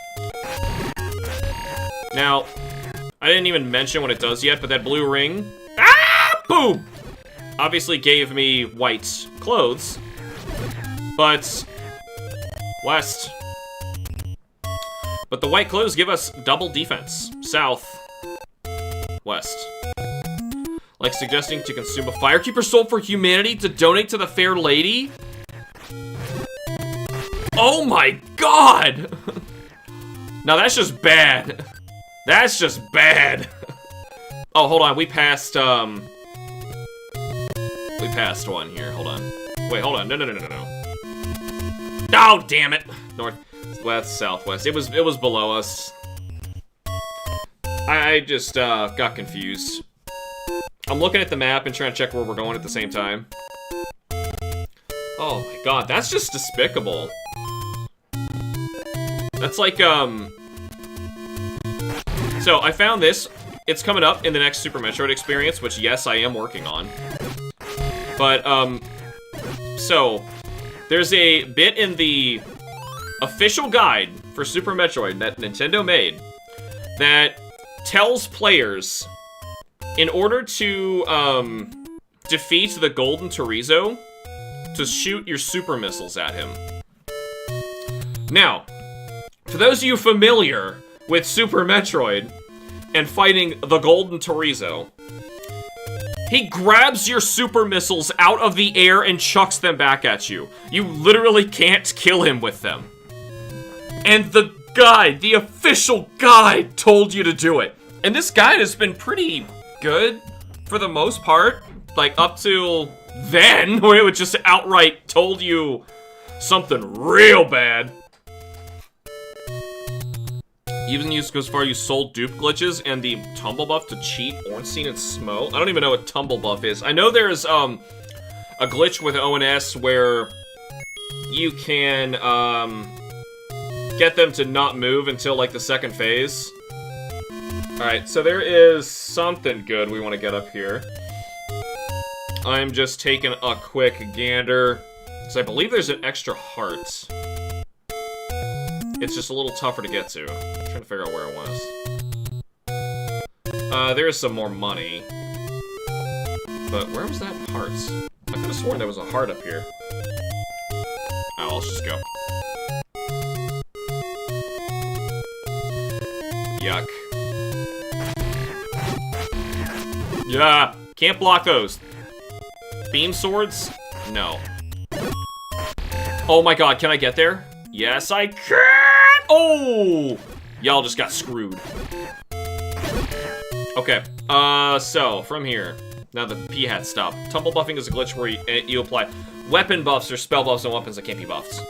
Now... I didn't even mention what it does yet, but that blue ring... Ah! Boom! Obviously gave me white clothes. But... West. But the white clothes give us double defense. South. West. Like suggesting to consume a Firekeeper soul for humanity to donate to the Fair Lady? Oh my god! Now that's just bad. That's just bad. Oh, hold on. We passed one here. Hold on. Wait, hold on. No. Oh, damn it. North, west, southwest. It was below us. I just got confused. I'm looking at the map and trying to check where we're going at the same time. Oh my god, that's just despicable. That's like, So, I found this. It's coming up in the next Super Metroid experience, which, yes, I am working on. But, so, there's a bit in the official guide for Super Metroid that Nintendo made that tells players, in order to, defeat the Golden Chorizo, to shoot your super missiles at him. Now, for those of you familiar with Super Metroid and fighting the Golden Chorizo, he grabs your super missiles out of the air and chucks them back at you. You literally can't kill him with them. And the guide, the official guide, told you to do it. And this guide has been pretty good for the most part. Like, up till then, where it just outright told you something real bad. Even used goes far, you sold dupe glitches and the tumble buff to cheat Ornstein and Smo. I don't even know what tumble buff is. I know there's a glitch with ONS where you can get them to not move until like the second phase. Alright, so there is something good we want to get up here. I'm just taking a quick gander, because I believe there's an extra heart. It's just a little tougher to get to. I'm trying to figure out where it was. There is some more money. But where was that heart? I could have sworn there was a heart up here. Oh, let's just go. Yuck. Yeah, can't block those. Beam swords? No. Oh my god, can I get there? Yes, I can! Oh! Y'all just got screwed. Okay, so, from here. Now the P-hat stop. Tumble buffing is a glitch where you apply weapon buffs or spell buffs on weapons that can't be buffed.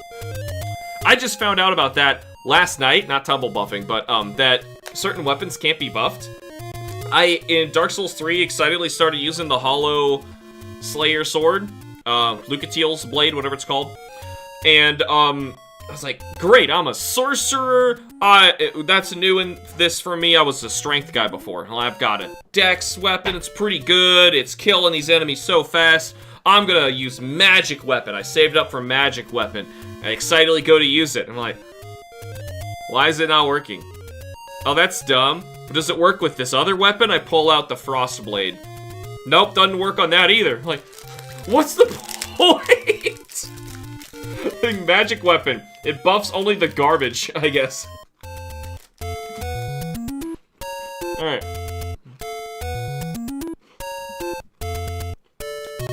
I just found out about that last night, not tumble buffing, but, that certain weapons can't be buffed. In Dark Souls 3, excitedly started using the Hollow Slayer sword, Lucatiel's blade, whatever it's called, and, I was like, great, I'm a sorcerer, that's new in this for me. I was a strength guy before. Well, I've got a dex weapon, it's pretty good, it's killing these enemies so fast, I'm gonna use magic weapon. I saved up for magic weapon. I excitedly go to use it, I'm like, why is it not working? Oh, that's dumb. Does it work with this other weapon? I pull out the frost blade. Nope, doesn't work on that either. Like, what's the point? The magic weapon. It buffs only the garbage, I guess. Alright.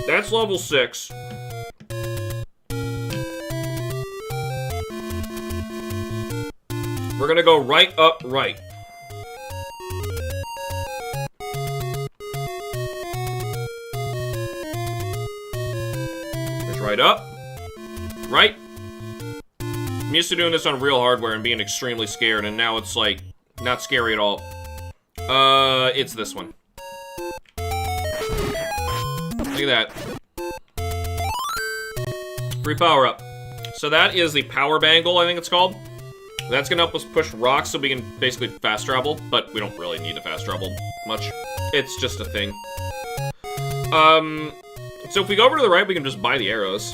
That's level 6. We're gonna go right up, right. Right up. Right. I'm used to doing this on real hardware and being extremely scared, and now it's like, not scary at all. It's this one. Look at that. Free power up. So that is the power bangle, I think it's called. That's gonna help us push rocks so we can basically fast travel, but we don't really need to fast travel much. It's just a thing. So if we go over to the right, we can just buy the arrows.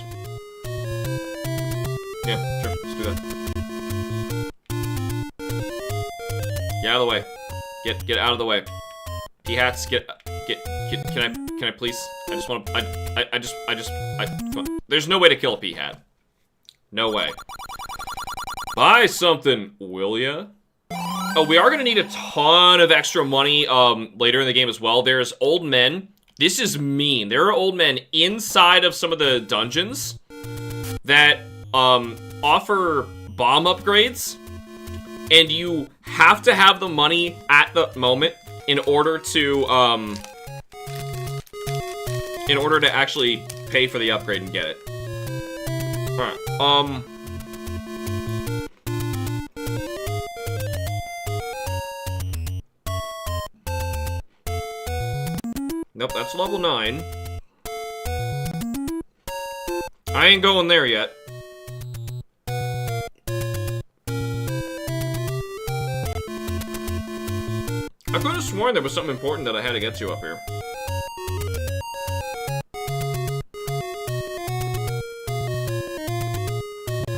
Yeah, sure, let's do that. Get out of the way. Get out of the way. P-hats, can I please? I just want to, come on. There's no way to kill a P-hat. No way. Buy something, will ya? Oh, we are gonna need a ton of extra money, later in the game as well. There's old men. This is mean. There are old men inside of some of the dungeons that, offer bomb upgrades. and you have to have the money at the moment in order to actually pay for the upgrade and get it. Alright, nope, that's level 9. I ain't going there yet. I could have sworn there was something important that I had to get to up here.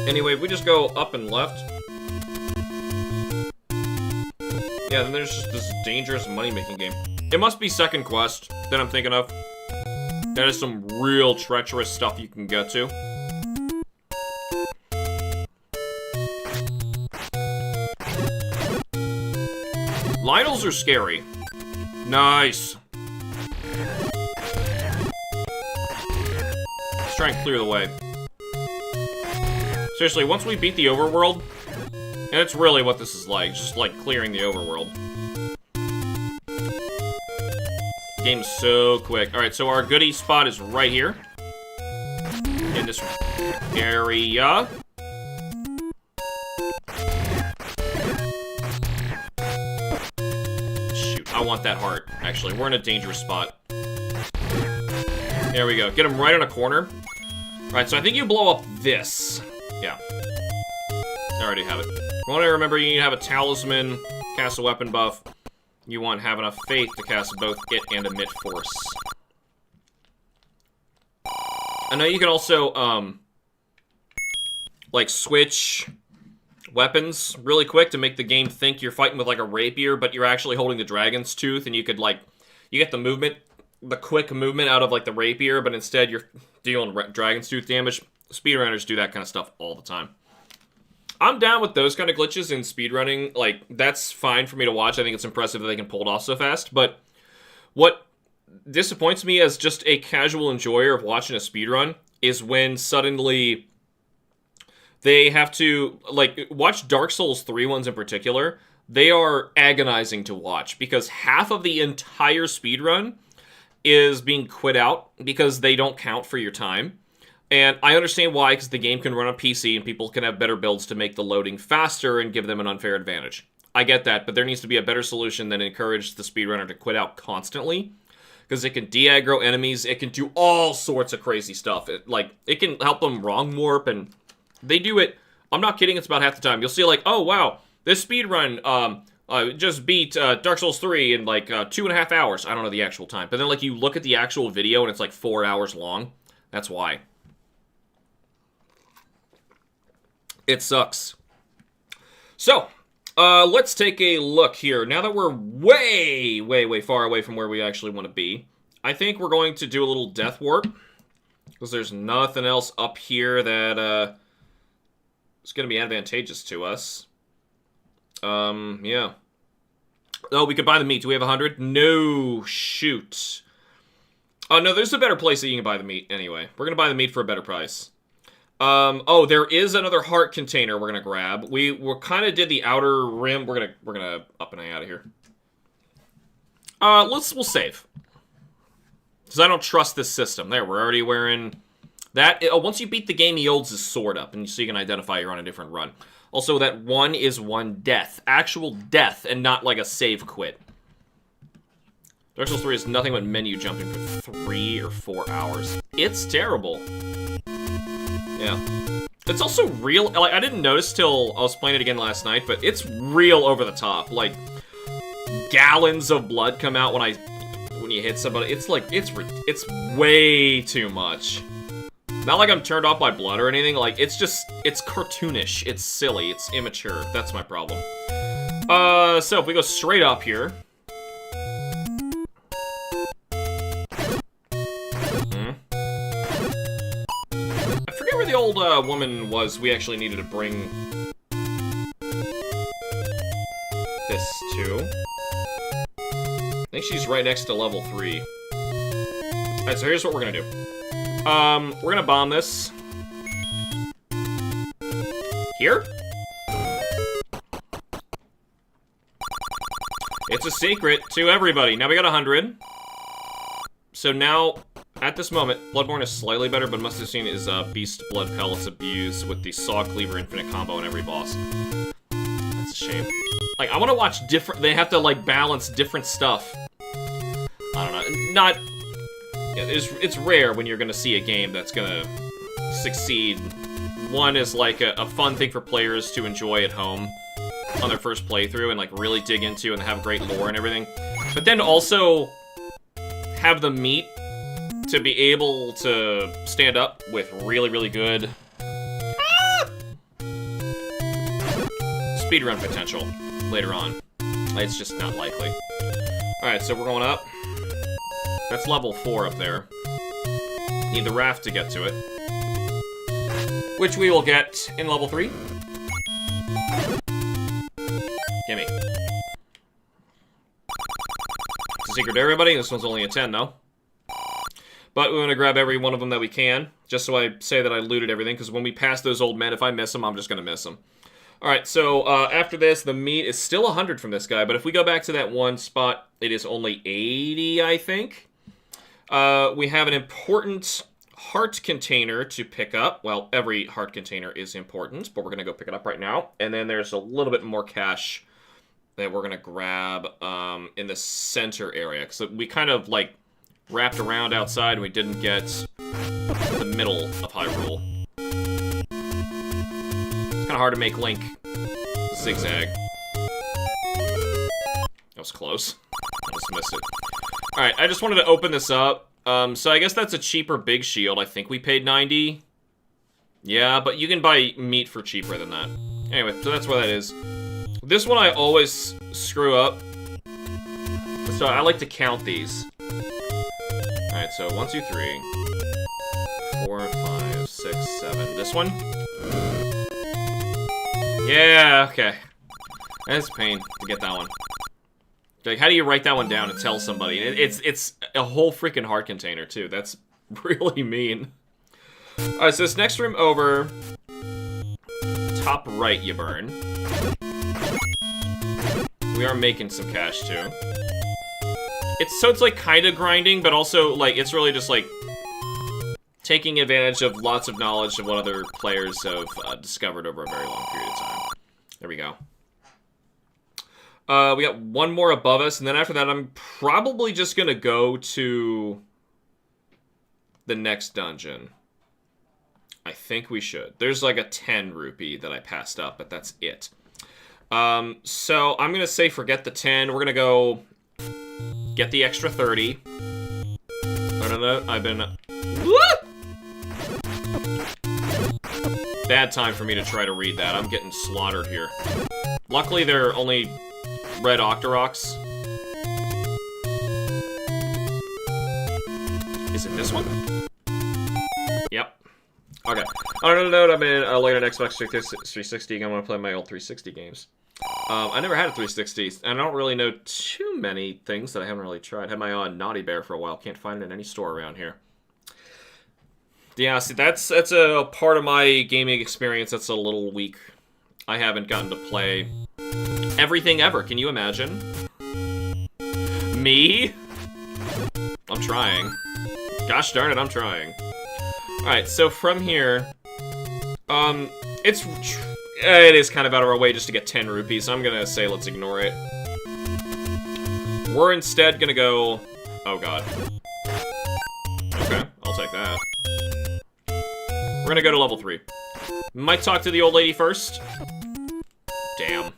Anyway, if we just go up and left. Yeah, then there's just this dangerous money-making game. It must be second quest that I'm thinking of. That is some real treacherous stuff you can get to. Lionels are scary. Nice. Let's try and clear the way. Seriously, once we beat the overworld, and it's really what this is like, just like clearing the overworld. Game's so quick. Alright, so our goodie spot is right here. In this area. Shoot, I want that heart, actually. We're in a dangerous spot. There we go. Get him right in a corner. Alright, so I think you blow up this. Yeah. I already have it. You want to remember you need to have a talisman, cast a weapon buff. You want to have enough faith to cast both it and emit force. I know you can also, like, switch weapons really quick to make the game think you're fighting with, like, a rapier, but you're actually holding the dragon's tooth, and you could, like, you get the movement, the quick movement out of, like, the rapier, but instead you're dealing dragon's tooth damage. Speedrunners do that kind of stuff all the time. I'm down with those kind of glitches in speedrunning. Like, that's fine for me to watch. I think it's impressive that they can pull it off so fast. But what disappoints me as just a casual enjoyer of watching a speedrun is when suddenly they have to, like, watch Dark Souls 3 ones in particular. They are agonizing to watch because half of the entire speedrun is being quit out because they don't count for your time. And I understand why, because the game can run on PC and people can have better builds to make the loading faster and give them an unfair advantage. I get that, but there needs to be a better solution than encourage the speedrunner to quit out constantly. Because it can de-aggro enemies, it can do all sorts of crazy stuff. It can help them wrong warp, and they do it, I'm not kidding, it's about half the time. You'll see like, oh wow, this speedrun just beat Dark Souls 3 in like 2.5 hours. I don't know the actual time. But then like you look at the actual video and it's like 4 hours long. That's why. It sucks. So, let's take a look here. Now that we're way, way, way far away from where we actually want to be, I think we're going to do a little death warp. Because there's nothing else up here that is going to be advantageous to us. Yeah. Oh, we could buy the meat. Do we have 100? No, shoot. Oh, no, there's a better place that you can buy the meat anyway. We're going to buy the meat for a better price. Oh, there is another heart container we're gonna grab. We kind of did the outer rim. We're gonna up and out of here. We'll save. Because I don't trust this system. There, we're already wearing that. Once you beat the game, he holds his sword up, and so you can identify you're on a different run. Also, that 1 is 1 death. Actual death, and not like a save quit. Dark Souls 3 is nothing but menu jumping for 3 or 4 hours. It's terrible. Yeah. It's also real, like, I didn't notice till I was playing it again last night, but it's real over the top. Like, gallons of blood come out when you hit somebody. It's like, it's way too much. Not like I'm turned off by blood or anything, like, it's just, it's cartoonish, it's silly, it's immature. That's my problem. So if we go straight up here. The old woman was we actually needed to bring this to. I think she's right next to level 3. Alright, so here's what we're gonna do. We're gonna bomb this. Here? It's a secret to everybody. Now we got 100. So now, at this moment, Bloodborne is slightly better, but must have seen is Beast Blood Pellets abused with the Saw Cleaver Infinite combo in every boss. That's a shame. Like, I want to watch different... They have to, like, balance different stuff. I don't know. Not... It's rare when you're going to see a game that's going to succeed. One is, like, a fun thing for players to enjoy at home on their first playthrough and, like, really dig into and have great lore and everything. But then also have the meat to be able to stand up with really, really good speedrun potential later on. It's just not likely. Alright, so we're going up. That's level 4 up there. Need the raft to get to it. Which we will get in level 3. Gimme. It's a secret to everybody. This one's only a 10, though. But we want to grab every one of them that we can, just so I say that I looted everything, because when we pass those old men, if I miss them, I'm just going to miss them. Alright, so after this, the meat is still 100 from this guy, but if we go back to that one spot, it is only 80, I think. We have an important heart container to pick up. Well, every heart container is important, but we're going to go pick it up right now. And then there's a little bit more cash that we're going to grab in the center area. So we kind of, like, wrapped around outside and we didn't get the middle of Hyrule. It's kind of hard to make Link zigzag. That was close. I just missed it. Alright, I just wanted to open this up. So I guess that's a cheaper big shield. I think we paid 90. Yeah, but you can buy meat for cheaper than that. Anyway, so that's what that is. This one I always screw up. So I like to count these. Alright, so 1, 2, 3, 4, 5, 6, 7. This one? Yeah, okay. That's a pain to get that one. Like, how do you write that one down and tell somebody? It's a whole freaking heart container, too. That's really mean. Alright, so this next room over... Top right, you burn. We are making some cash, too. It's like kind of grinding, but also like it's really just like taking advantage of lots of knowledge of what other players have discovered over a very long period of time. There we go. We got one more above us, and then after that, I'm probably just gonna go to the next dungeon. I think we should. There's like a 10 rupee that I passed up, but that's it. So I'm gonna say forget the 10. We're gonna go. Get the extra 30. No, I've been... Bad time for me to try to read that. I'm getting slaughtered here. Luckily, they're only red Octoroks. Is it this one? Yep. Okay. On another note, I'm in later on Xbox 360. I'm going to play my old 360 games. I never had a 360, and I don't really know too many things that I haven't really tried. Had my Naughty Bear for a while. Can't find it in any store around here. Yeah, see, that's a part of my gaming experience that's a little weak. I haven't gotten to play everything ever. Can you imagine? Me? I'm trying. Gosh darn it, I'm trying. Alright, so from here, it is kind of out of our way just to get 10 rupees, so I'm gonna say let's ignore it. We're instead gonna go... Oh god. Okay, I'll take that. We're gonna go to level 3. Might talk to the old lady first. Damn.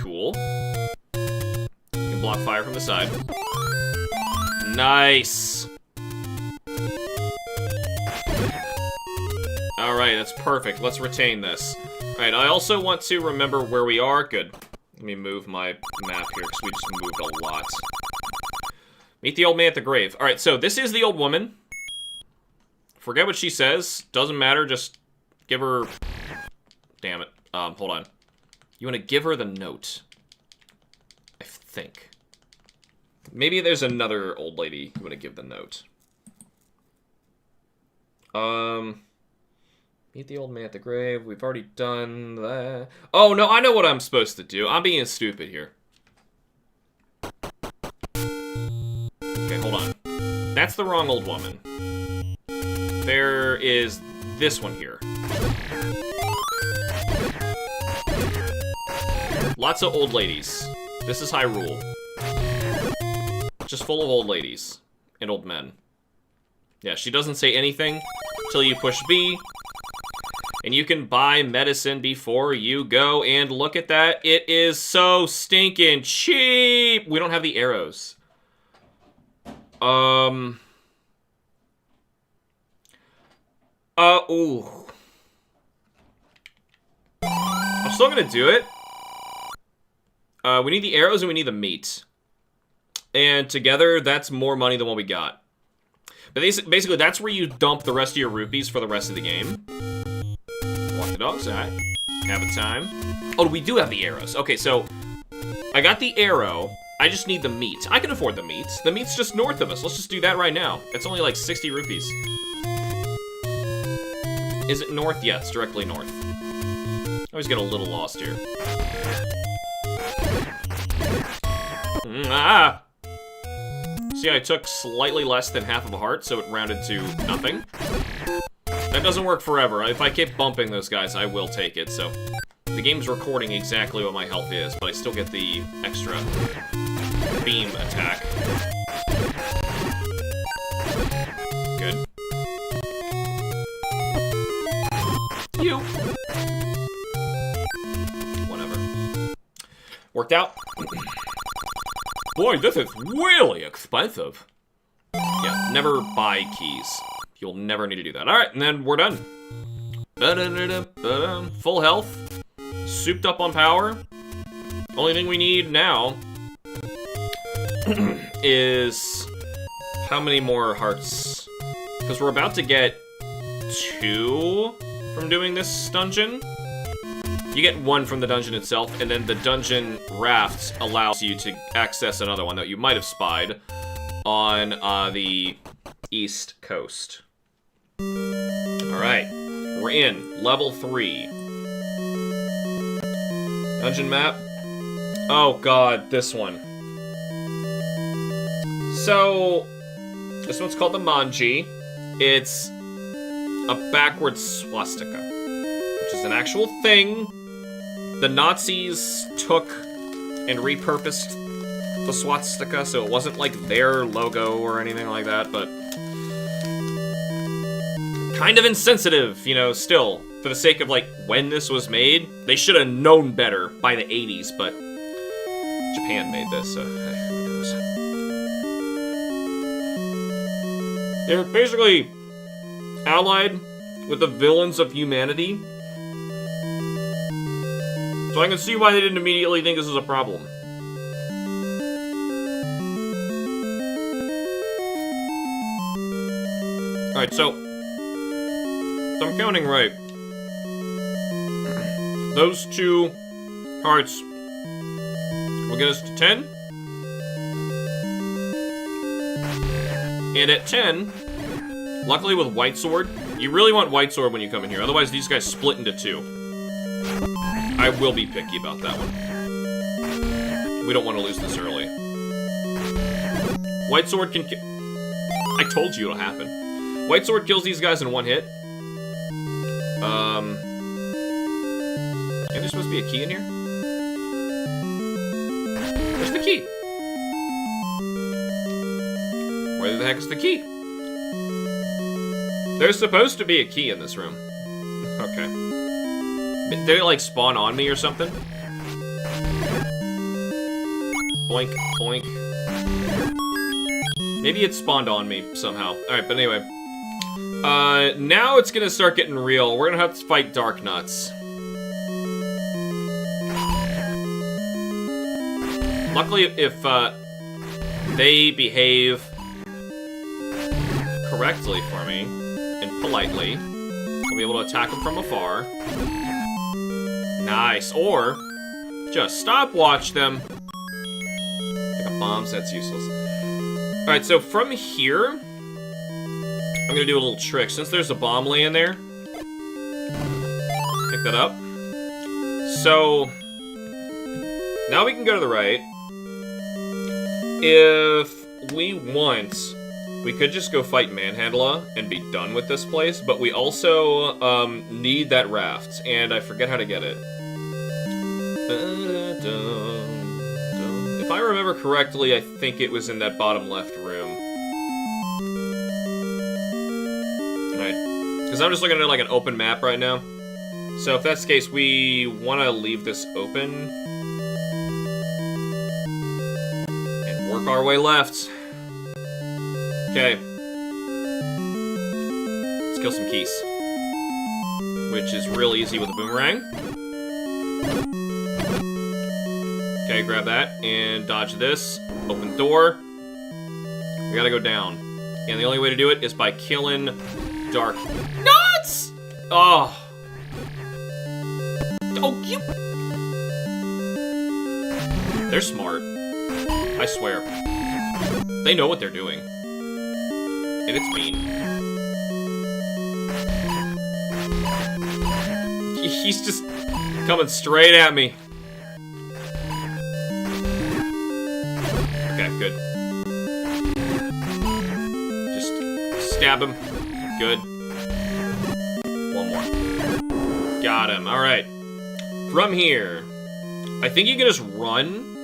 Cool. You can block fire from the side. Nice! Alright, that's perfect. Let's retain this. Alright, I also want to remember where we are. Good. Let me move my map here, because we just moved a lot. Meet the old man at the grave. Alright, so this is the old woman. Forget what she says. Doesn't matter, just give her... Damn it. Hold on. You want to give her the note. I think. Maybe there's another old lady you want to give the note. Meet the old man at the grave. We've already done that. Oh, no, I know what I'm supposed to do. I'm being stupid here. Okay, hold on. That's the wrong old woman. There is this one here. Lots of old ladies. This is Hyrule. Just full of old ladies. And old men. Yeah, she doesn't say anything until you push B. And you can buy medicine before you go. And look at that. It is so stinking cheap. We don't have the arrows. Ooh. I'm still gonna do it. We need the arrows and we need the meat. And together, that's more money than what we got. But basically, that's where you dump the rest of your rupees for the rest of the game. Walk the dogs, alright. Have a time. Oh, we do have the arrows. Okay, so I got the arrow. I just need the meat. I can afford the meat. The meat's just north of us. Let's just do that right now. It's only like 60 rupees. Is it north? Yeah, it's directly north. I always get a little lost here. See, I took slightly less than half of a heart, so it rounded to nothing. That doesn't work forever. If I keep bumping those guys, I will take it, so... The game's recording exactly what my health is, but I still get the extra beam attack. Good. You. Whatever. Worked out. Boy, this is really expensive. Yeah, never buy keys. You'll never need to do that. Alright, and then we're done. Full health. Souped up on power. Only thing we need now is how many more hearts? Because we're about to get 2 from doing this dungeon. You get 1 from the dungeon itself, and then the dungeon raft allows you to access another one that you might have spied on the east coast. Alright, we're in. Level 3. Dungeon map. Oh god, this one. So, this one's called the Manji. It's a backwards swastika, which is an actual thing. The Nazis took and repurposed the swastika, so it wasn't like their logo or anything like that, but kind of insensitive, you know, still, for the sake of, like, when this was made. They should have known better by the 80s, but Japan made this, so who knows. They're basically allied with the villains of humanity. So I can see why they didn't immediately think this was a problem. Alright, so if I'm counting right, those 2 hearts will get us to 10. And at 10, luckily with White Sword, you really want White Sword when you come in here, otherwise these guys split into 2. I will be picky about that one. We don't want to lose this early. White Sword can I told you it'll happen. White Sword kills these guys in 1 hit. And there's supposed to be a key in here? Where's the key? Where the heck is the key? There's supposed to be a key in this room. Okay. Did they, like, spawn on me or something? Boink, boink. Maybe it spawned on me somehow. Alright, but anyway. Now it's gonna start getting real. We're gonna have to fight Dark Nuts. Luckily, if, they behave correctly for me, and politely, I'll be able to attack them from afar. Nice. Or, just stopwatch them. Pick up bombs, that's useless. Alright, so from here, I'm gonna do a little trick. Since there's a bomb laying there, pick that up. So, now we can go to the right. If we want, we could just go fight Manhandla and be done with this place, but we also need that raft, and I forget how to get it. If I remember correctly, I think it was in that bottom left room. Alright, because I'm just looking at like an open map right now. So if that's the case, we want to leave this open. And work our way left. Okay. Let's kill some keys. Which is real easy with a boomerang. Okay, grab that and dodge this. Open door. We gotta go down. And the only way to do it is by killing Dark Nuts! Oh. Oh, you... They're smart. I swear. They know what they're doing. And it's mean. He's just coming straight at me. Okay, good. Just stab him. Good. One more. Got him. Alright. From here, I think you can just run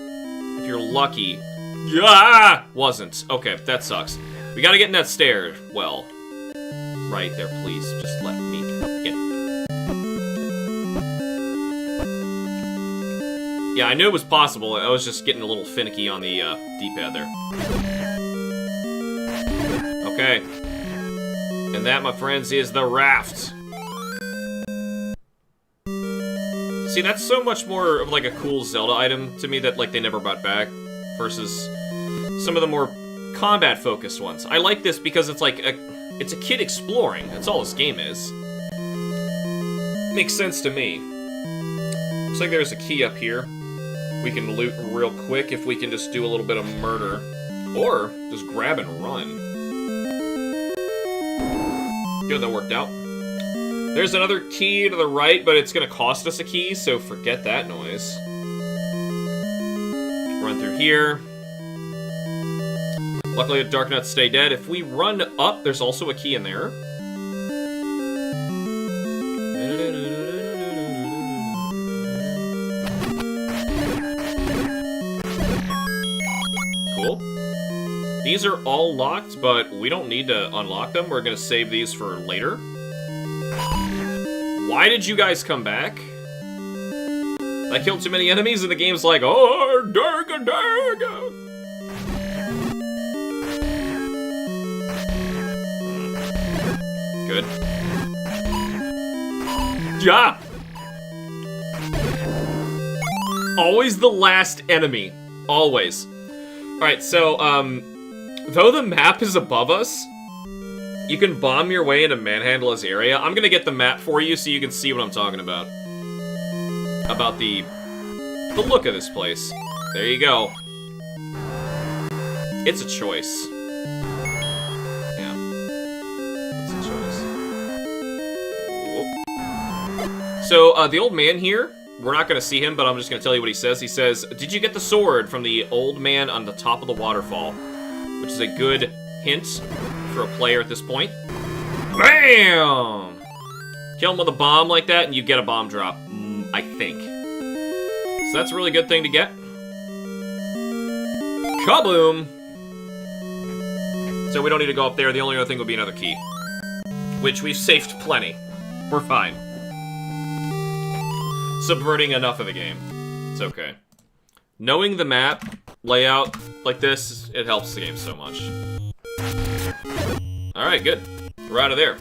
if you're lucky. Yeah! Wasn't. Okay, that sucks. We gotta get in that stair. Well, right there, please. Just let me in. Yeah, I knew it was possible. I was just getting a little finicky on the D-pad there. Okay. And that, my friends, is the raft. See, that's so much more of like a cool Zelda item to me that like they never brought back versus some of the more combat-focused ones. I like this because it's like it's a kid exploring. That's all this game is. Makes sense to me. Looks like there's a key up here. We can loot real quick if we can just do a little bit of murder. Or just grab and run. Good, that worked out. There's another key to the right, but it's gonna cost us a key, so forget that noise. Run through here. Luckily, the Dark Nuts stay dead. If we run up, there's also a key in there. Cool. These are all locked, but we don't need to unlock them. We're gonna save these for later. Why did you guys come back? I killed too many enemies and the game's like, oh, Darga, Darga. Good. Yeah! Always the last enemy. Always. Alright, so, though the map is above us, you can bomb your way into Manhandla's area. I'm gonna get the map for you so you can see what I'm talking about. About the look of this place. There you go. It's a choice. Yeah. It's a choice. Whoop. So, the old man here, we're not gonna see him, but I'm just gonna tell you what he says. He says, "Did you get the sword from the old man on the top of the waterfall?" Which is a good hint for a player at this point. Bam! Kill him with a bomb like that, and you get a bomb drop, I think. So that's a really good thing to get. Kaboom! So we don't need to go up there. The only other thing would be another key. Which we've saved plenty. We're fine. Subverting enough of the game. It's okay. Knowing the map layout like this, it helps the game so much. Alright, good. We're out of there.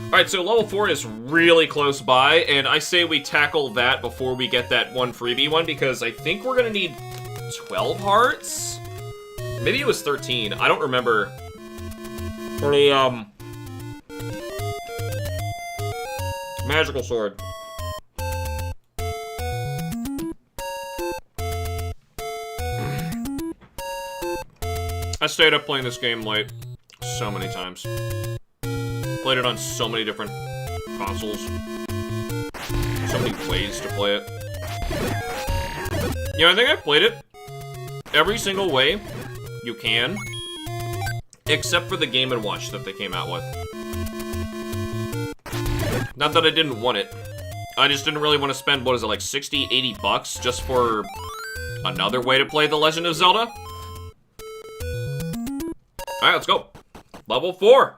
Alright, so level 4 is really close by, and I say we tackle that before we get that one freebie one, because I think we're gonna need 12 hearts? Maybe it was 13. I don't remember. For the, magical sword. I stayed up playing this game late so many times. Played it on so many different consoles. so many ways to play it. You know, I think I played it every single way you can, except for the Game & Watch that they came out with. Not that I didn't want it. I just didn't really want to spend, what is it, like 60, 80 bucks just for another way to play The Legend of Zelda? Alright, let's go. Level 4.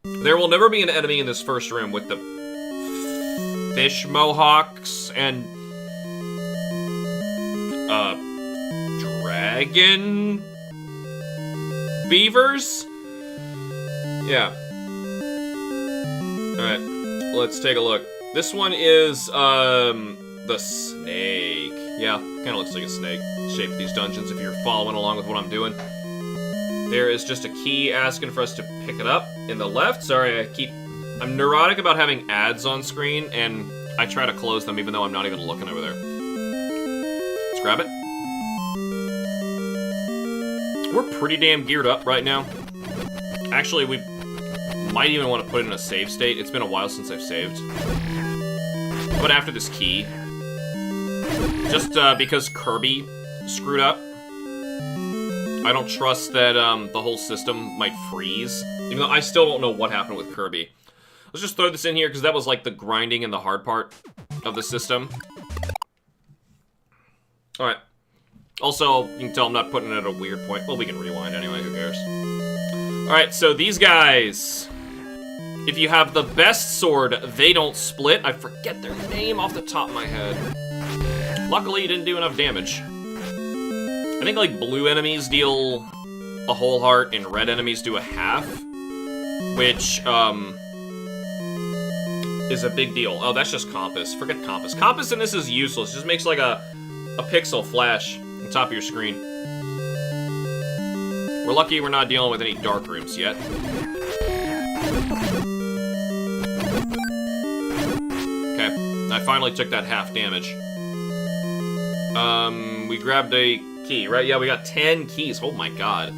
There will never be an enemy in this first room with the fish mohawks and dragon beavers? Yeah. Alright, let's take a look. This one is, the snake. Yeah, kinda looks like a snake shape of these dungeons if you're following along with what I'm doing. There is just a key asking for us to pick it up in the left. Sorry, I'm neurotic about having ads on screen, and I try to close them even though I'm not even looking over there. Let's grab it. We're pretty damn geared up right now. Actually, we might even want to put it in a save state. It's been a while since I've saved. But after this key, just because Kirby screwed up, I don't trust that the whole system might freeze. Even though I still don't know what happened with Kirby. Let's just throw this in here because that was like the grinding and the hard part of the system. Alright. Also, you can tell I'm not putting it at a weird point. Well, we can rewind anyway, who cares? Alright, so these guys, if you have the best sword, they don't split. I forget their name off the top of my head. Luckily, you didn't do enough damage. I think, like, blue enemies deal a whole heart, and red enemies do a half. Which, is a big deal. Oh, that's just compass. Forget compass. Compass in this is useless. It just makes, like, a pixel flash on top of your screen. We're lucky we're not dealing with any dark rooms yet. Okay, I finally took that half damage. We grabbed a key, right? Yeah, we got 10 keys. Oh my god.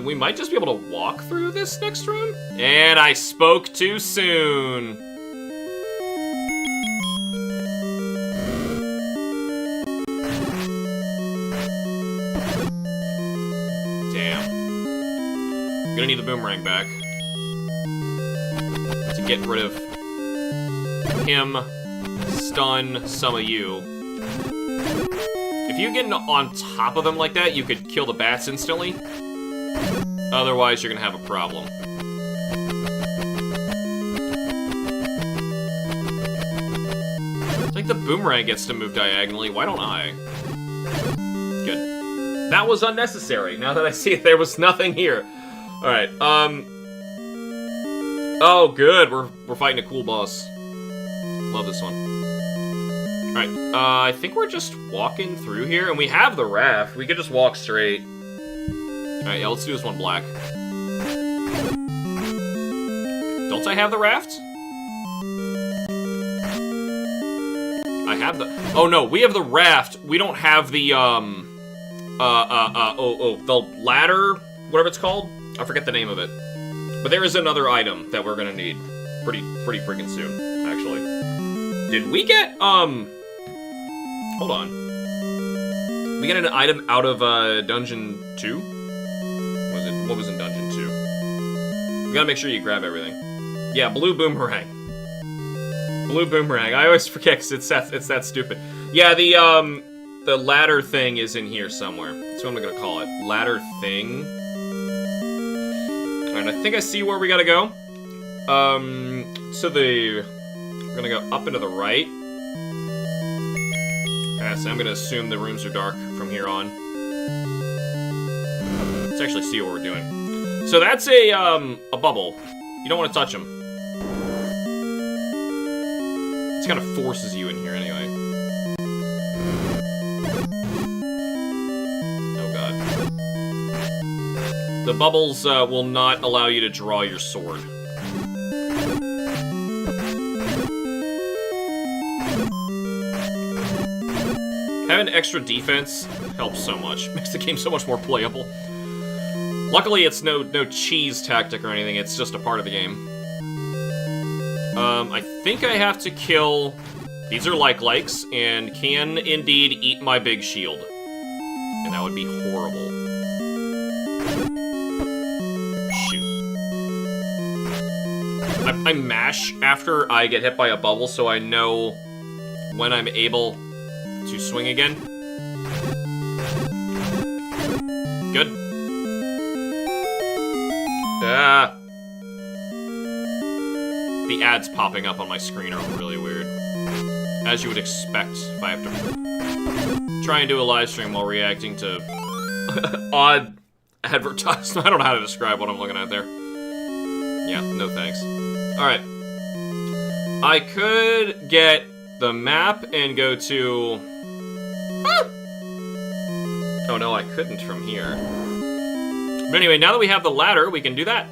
We might just be able to walk through this next room? And I spoke too soon. Damn. Gonna need the boomerang back to get rid of him, stun some of you. If you get on top of them like that, you could kill the bats instantly. Otherwise, you're gonna have a problem. It's like the boomerang gets to move diagonally. Why don't I? Good. That was unnecessary. Now that I see it, there was nothing here. Alright, oh, good. We're fighting a cool boss. Love this one. Alright, I think we're just walking through here, and we have the raft. We could just walk straight. Alright, yeah, let's do this one black. Don't I have the raft? I have the... Oh, no, we have the raft. We don't have the, the ladder, whatever it's called. I forget the name of it. But there is another item that we're gonna need pretty freaking soon, actually. Did we get, hold on. We get an item out of, Dungeon 2? What was in Dungeon 2? We gotta make sure you grab everything. Yeah, blue boomerang. Blue boomerang. I always forget because it's that stupid. Yeah, the ladder thing is in here somewhere. That's what I'm gonna call it. Ladder thing. Alright, I think I see where we gotta go. So we're gonna go up and to the right. So I'm gonna assume the rooms are dark from here on. Let's actually see what we're doing. So that's a bubble. You don't want to touch them. It kind of forces you in here anyway. Oh god. The bubbles will not allow you to draw your sword. Having extra defense helps so much. Makes the game so much more playable. Luckily, it's no cheese tactic or anything. It's just a part of the game. I think I have to kill... These are likes, and can indeed eat my big shield. And that would be horrible. Shoot. I mash after I get hit by a bubble, so I know when I'm able to swing again. Good. Ah. The ads popping up on my screen are really weird. As you would expect if I have to try and do a live stream while reacting to odd advertisements. I don't know how to describe what I'm looking at there. Yeah, no thanks. Alright. I could get the map and go to... Oh no, I couldn't from here. But anyway, now that we have the ladder, we can do that.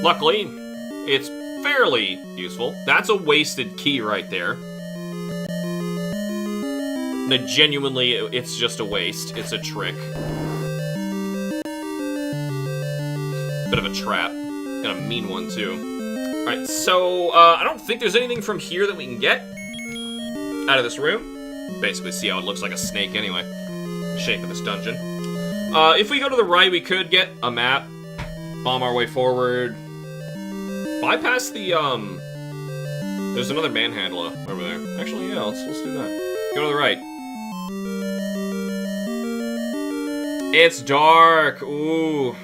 Luckily, it's fairly useful. That's a wasted key right there. No, genuinely, it's just a waste. It's a trick. Bit of a trap. And a mean one, too. Alright, so, I don't think there's anything from here that we can get out of this room. Basically, see how it looks like a snake anyway. The shape of this dungeon. If we go to the right, we could get a map. Bomb our way forward. Bypass the, there's another manhandler over there. Actually, yeah, let's do that. Go to the right. It's dark! Ooh.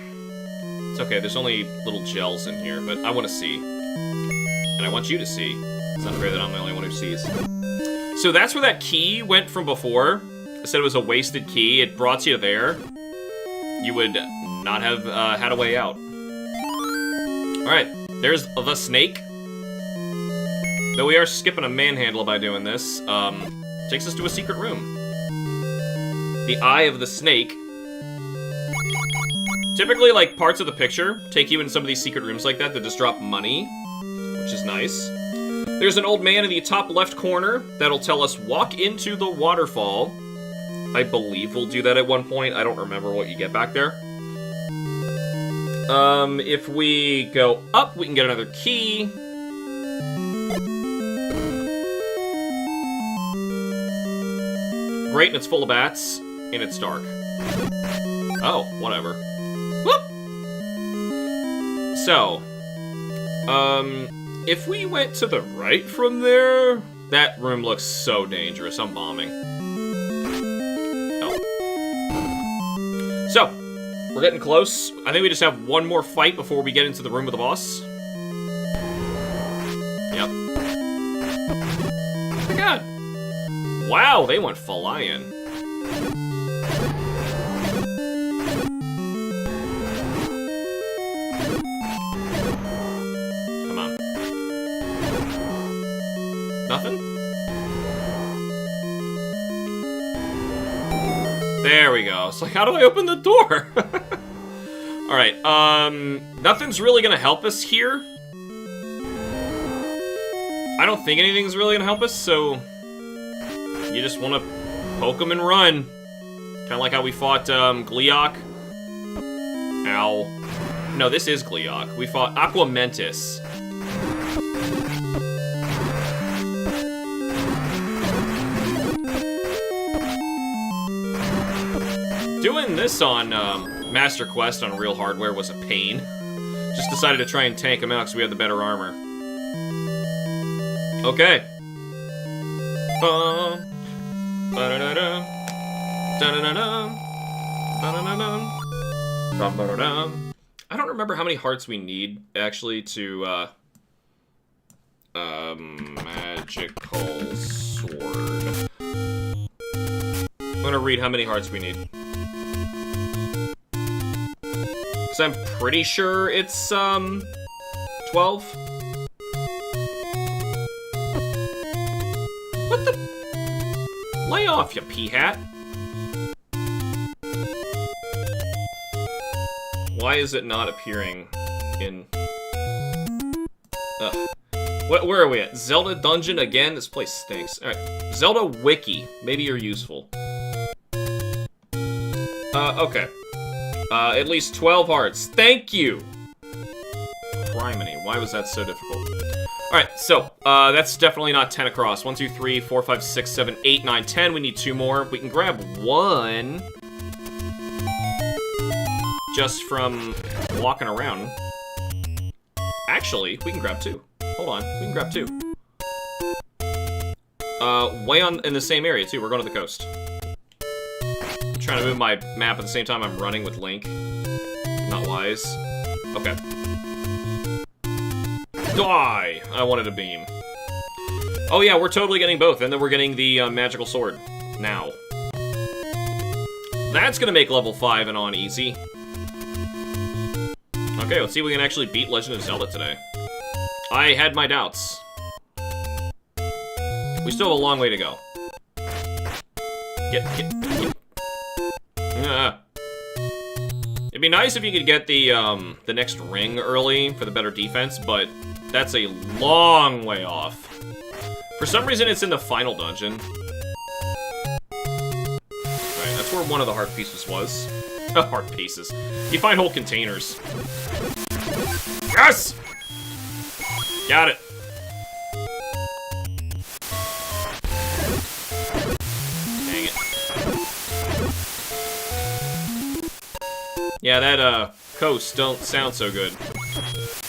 It's okay, there's only little gels in here, but I want to see. And I want you to see. It's not fair that I'm the only one who sees. So that's where that key went from before. I said it was a wasted key. It brought you there. You would not have had a way out. Alright. There's the snake. Though we are skipping a manhandle by doing this, takes us to a secret room. The eye of the snake. Typically, like, parts of the picture take you in some of these secret rooms like that just drop money, which is nice. There's an old man in the top left corner that'll tell us, walk into the waterfall. I believe we'll do that at one point. I don't remember what you get back there. If we go up, we can get another key. Great, and it's full of bats, and it's dark. Oh, whatever. Whoop! So, if we went to the right from there, that room looks so dangerous. I'm bombing. Oh. So, we're getting close. I think we just have one more fight before we get into the room with the boss. Yep. Oh my god. Wow, they went flying. Come on. Nothing? There we go. It's like, how do I open the door? Alright, nothing's really gonna help us here. I don't think anything's really gonna help us, so you just want to poke them and run. Kind of like how we fought, Gleeok. Ow. No, this is Gleeok. We fought Aquamentus. Doing this on, Master Quest on real hardware was a pain. Just decided to try and tank him out because we had the better armor. Okay. I don't remember how many hearts we need, actually, to, magical sword. I'm gonna read how many hearts we need. Because I'm pretty sure it's, 12? What the? Lay off, you pea-hat. Why is it not appearing in... Ugh. Where are we at? Zelda Dungeon again? This place stinks. Alright. Zelda Wiki. Maybe you're useful. Okay. At least 12 hearts. Thank you! Criminy, why was that so difficult? Alright, so, that's definitely not 10 across. 1, 2, 3, 4, 5, 6, 7, 8, 9, 10. We need 2 more. We can grab 1. Just from walking around. Actually, we can grab 2. Hold on, we can grab 2. Way in the same area, too. We're going to the coast. I'm trying to move my map at the same time I'm running with Link. Not wise. Okay. Die! I wanted a beam. Oh yeah, we're totally getting both, and then we're getting the magical sword. Now. That's gonna make level 5 and on easy. Okay, let's see if we can actually beat Legend of Zelda today. I had my doubts. We still have a long way to go. Get. It'd be nice if you could get the next ring early for the better defense, but that's a long way off. For some reason, it's in the final dungeon. Alright, that's where one of the heart pieces was. Heart pieces. You find whole containers. Yes! Got it. Dang it. Yeah, that, coast don't sound so good.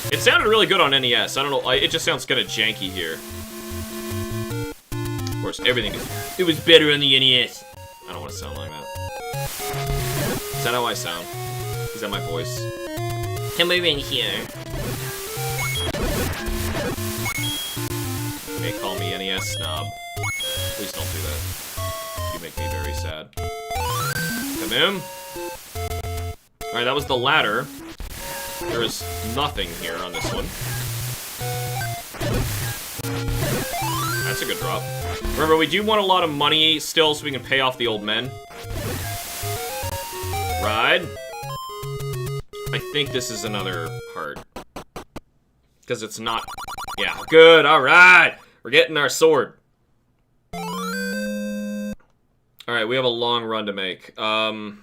It sounded really good on NES. I don't know, it just sounds kind of janky here. Of course, everything is... It was better on the NES. I don't want to sound like that. Is that how I sound? Is that my voice? Come over in here. You may call me NES snob. Please don't do that. You make me very sad. Come in. Alright, that was the ladder. There is nothing here on this one. That's a good drop. Remember, we do want a lot of money still so we can pay off the old men. Ride. I think this is another heart. Because it's not... Yeah, good, alright! We're getting our sword. Alright, we have a long run to make. And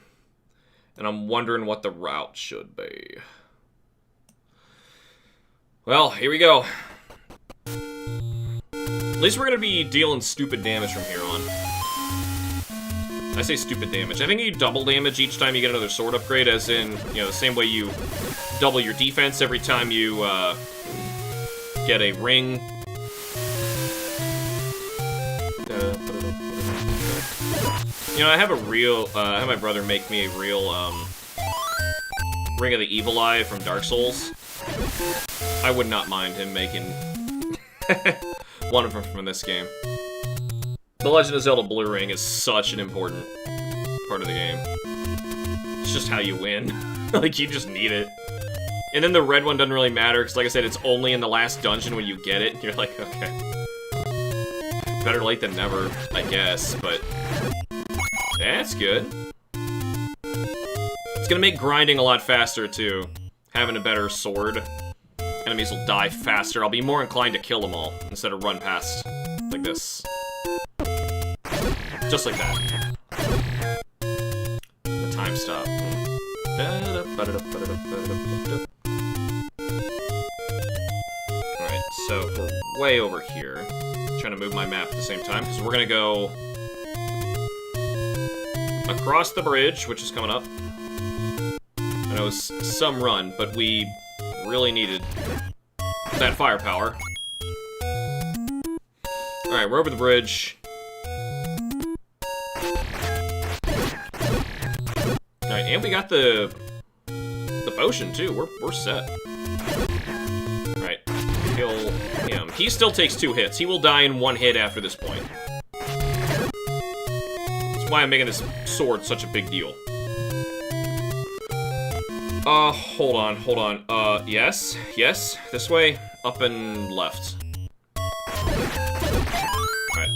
I'm wondering what the route should be. Well, here we go. At least we're gonna be dealing stupid damage from here on. I say stupid damage. I think you double damage each time you get another sword upgrade, as in, you know, the same way you double your defense every time you, get a ring. You know, I have my brother make me a real, Ring of the Evil Eye from Dark Souls. I would not mind him making one of them from this game. The Legend of Zelda Blue Ring is such an important part of the game. It's just how you win. Like, you just need it. And then the red one doesn't really matter, because like I said, it's only in the last dungeon when you get it. You're like, okay. Better late than never, I guess, but... That's good. It's gonna make grinding a lot faster, too. Having a better sword. Enemies will die faster. I'll be more inclined to kill them all, instead of run past. Like this. Just like that. The time stop. Alright, so we're way over here. Trying to move my map at the same time, because we're gonna go across the bridge, which is coming up. I know it's some run, but we really needed that firepower. Alright, we're over the bridge. Alright, and we got the potion too. We're set. Alright, kill him. He still takes 2 hits. He will die in 1 hit after this point. That's why I'm making this sword such a big deal. Hold on. Yes, this way, up and left. Alright.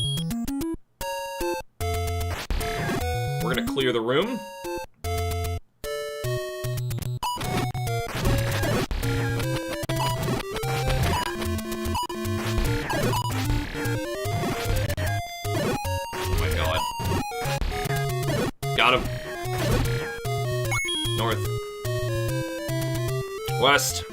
We're gonna clear the room. Oh my god. Got him. West.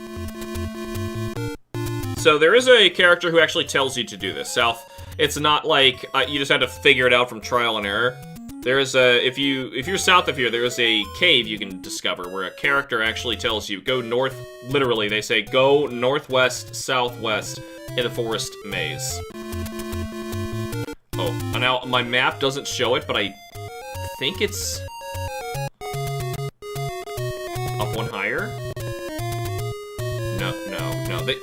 So there is a character who actually tells you to do this. South. It's not like you just had to figure it out from trial and error. There is a if you're south of here, there is a cave you can discover where a character actually tells you go north. Literally, they say go northwest, southwest in the forest maze. Oh, and now my map doesn't show it, but I think it's up one higher. No.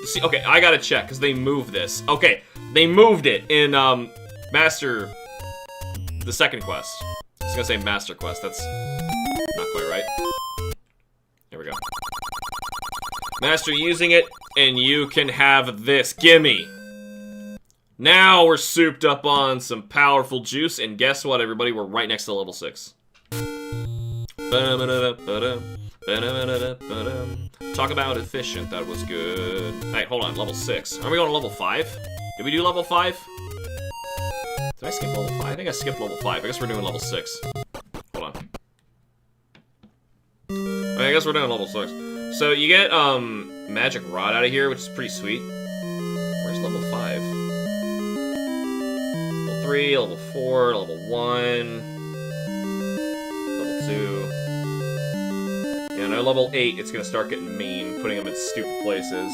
See, okay, I gotta check because they moved this. Okay, they moved it in the second quest. I was gonna say Master Quest. That's not quite right. There we go. Master using it, and you can have this. Gimme. Now we're souped up on some powerful juice, and guess what, everybody? We're right next to level 6. Talk about efficient, that was good. Hey, hold on, level 6. Are we going to level 5? Did we do level 5? Did I skip level 5? I think I skipped level 5. I guess we're doing level 6. Hold on. Okay, I guess we're doing level 6. So you get, magic rod out of here, which is pretty sweet. Where's level 5? Level 3, level 4, level 1, level 2. Yeah, now level 8, it's gonna start getting mean, putting them in stupid places.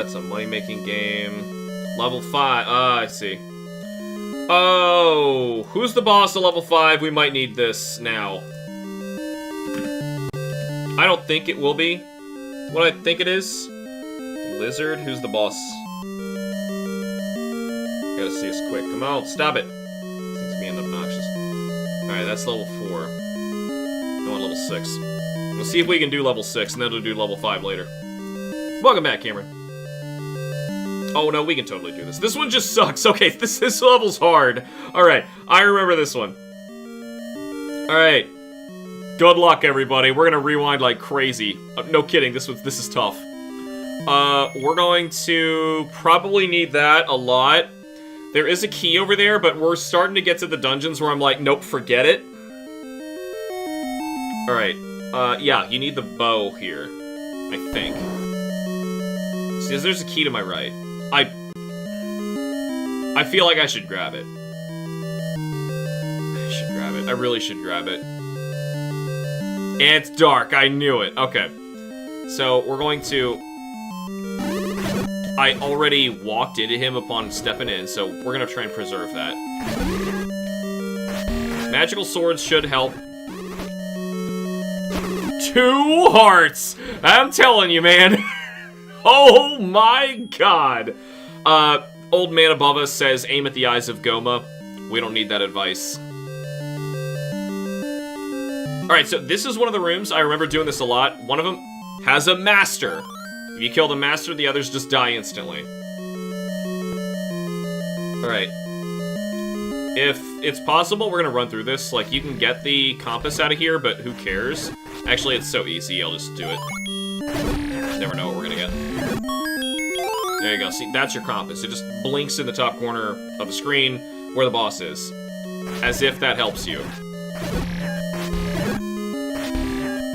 It's a money-making game. Level 5, I see. Oh, who's the boss at level 5? We might need this now. I don't think it will be what I think it is. Lizard, who's the boss? Gotta see us quick. Come on, stop it. Seems being obnoxious. Alright, that's level 4. Go on level 6. We'll see if we can do level 6, and then we'll do level 5 later. Welcome back, Cameron. Oh, no, we can totally do this. This one just sucks. Okay, this level's hard. Alright, I remember this one. Alright. Good luck, everybody. We're gonna rewind like crazy. No kidding, this is tough. We're going to probably need that a lot. There is a key over there, but we're starting to get to the dungeons where I'm like, nope, forget it. Alright, yeah, you need the bow here, I think. See, there's a key to my right. I feel like I should grab it. I should grab it. I really should grab it. It's dark, I knew it. Okay. So, we're going to... I already walked into him upon stepping in, so we're gonna try and preserve that. Magical swords should help. 2 hearts! I'm telling you, man. Oh my god. Old man above us says, aim at the eyes of Goma. We don't need that advice. Alright, so this is one of the rooms. I remember doing this a lot. One of them has a master. If you kill the master, the others just die instantly. Alright. If it's possible, we're gonna run through this. Like, you can get the compass out of here, but who cares? Actually, it's so easy, I'll just do it. Never know what we're gonna get. There you go, see, that's your compass. It just blinks in the top corner of the screen where the boss is. As if that helps you.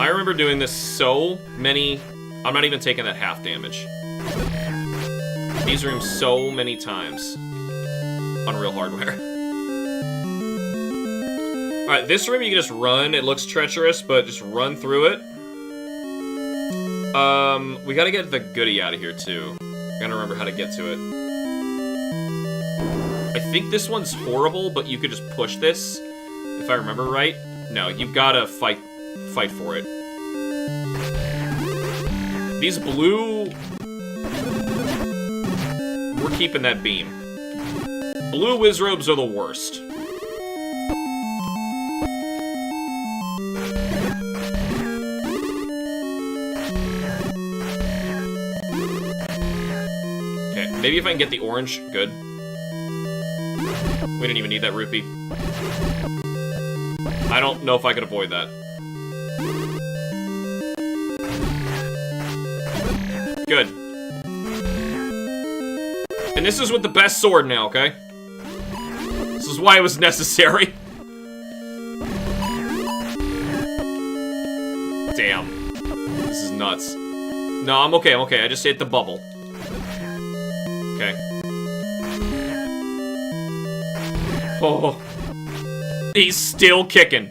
I remember doing this so many... I'm not even taking that half damage. These rooms so many times. Unreal hardware. Alright, this room you can just run. It looks treacherous, but just run through it. We gotta get the goodie out of here, too. Gotta remember how to get to it. I think this one's horrible, but you could just push this, if I remember right. No, you've gotta fight for it. These blue... We're keeping that beam. Blue Wizrobes are the worst. Okay, maybe if I can get the orange, good. We didn't even need that rupee. I don't know if I could avoid that. Good. And this is with the best sword now, okay? This is why it was necessary. Damn. This is nuts. No, I'm okay, I just hit the bubble. Okay. Oh. He's still kicking.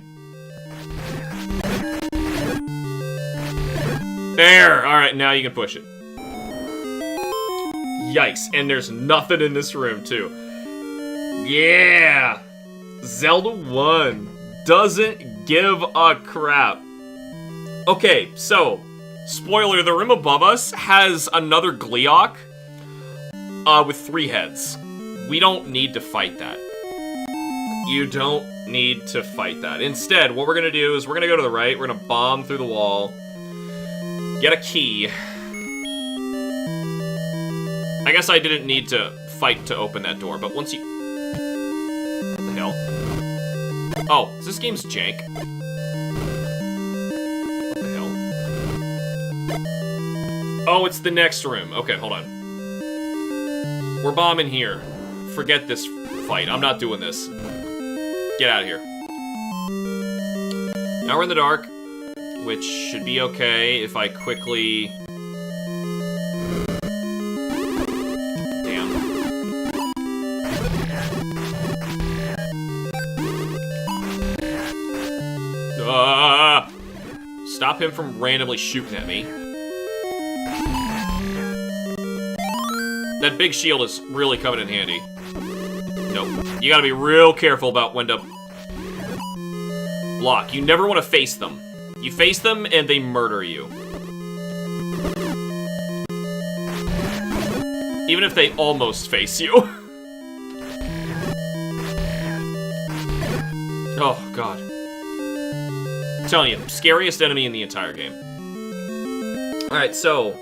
There! Alright, now you can push it. Yikes, and there's nothing in this room, too. Yeah! Zelda 1 doesn't give a crap. Okay, so, spoiler, the room above us has another Gleeok with 3 heads. We don't need to fight that. You don't need to fight that. Instead, what we're gonna do is we're gonna go to the right, we're gonna bomb through the wall, get a key. I guess I didn't need to fight to open that door, but once you... What the hell? Oh, this game's jank. What the hell? Oh, it's the next room. Okay, hold on. We're bombing here. Forget this fight. I'm not doing this. Get out of here. Now we're in the dark, which should be okay if I quickly... Damn. Stop him from randomly shooting at me. That big shield is really coming in handy. Nope. You gotta be real careful about when to block. You never want to face them. You face them and they murder you. Even if they almost face you. Oh, God. I'm telling you, scariest enemy in the entire game. Alright, so...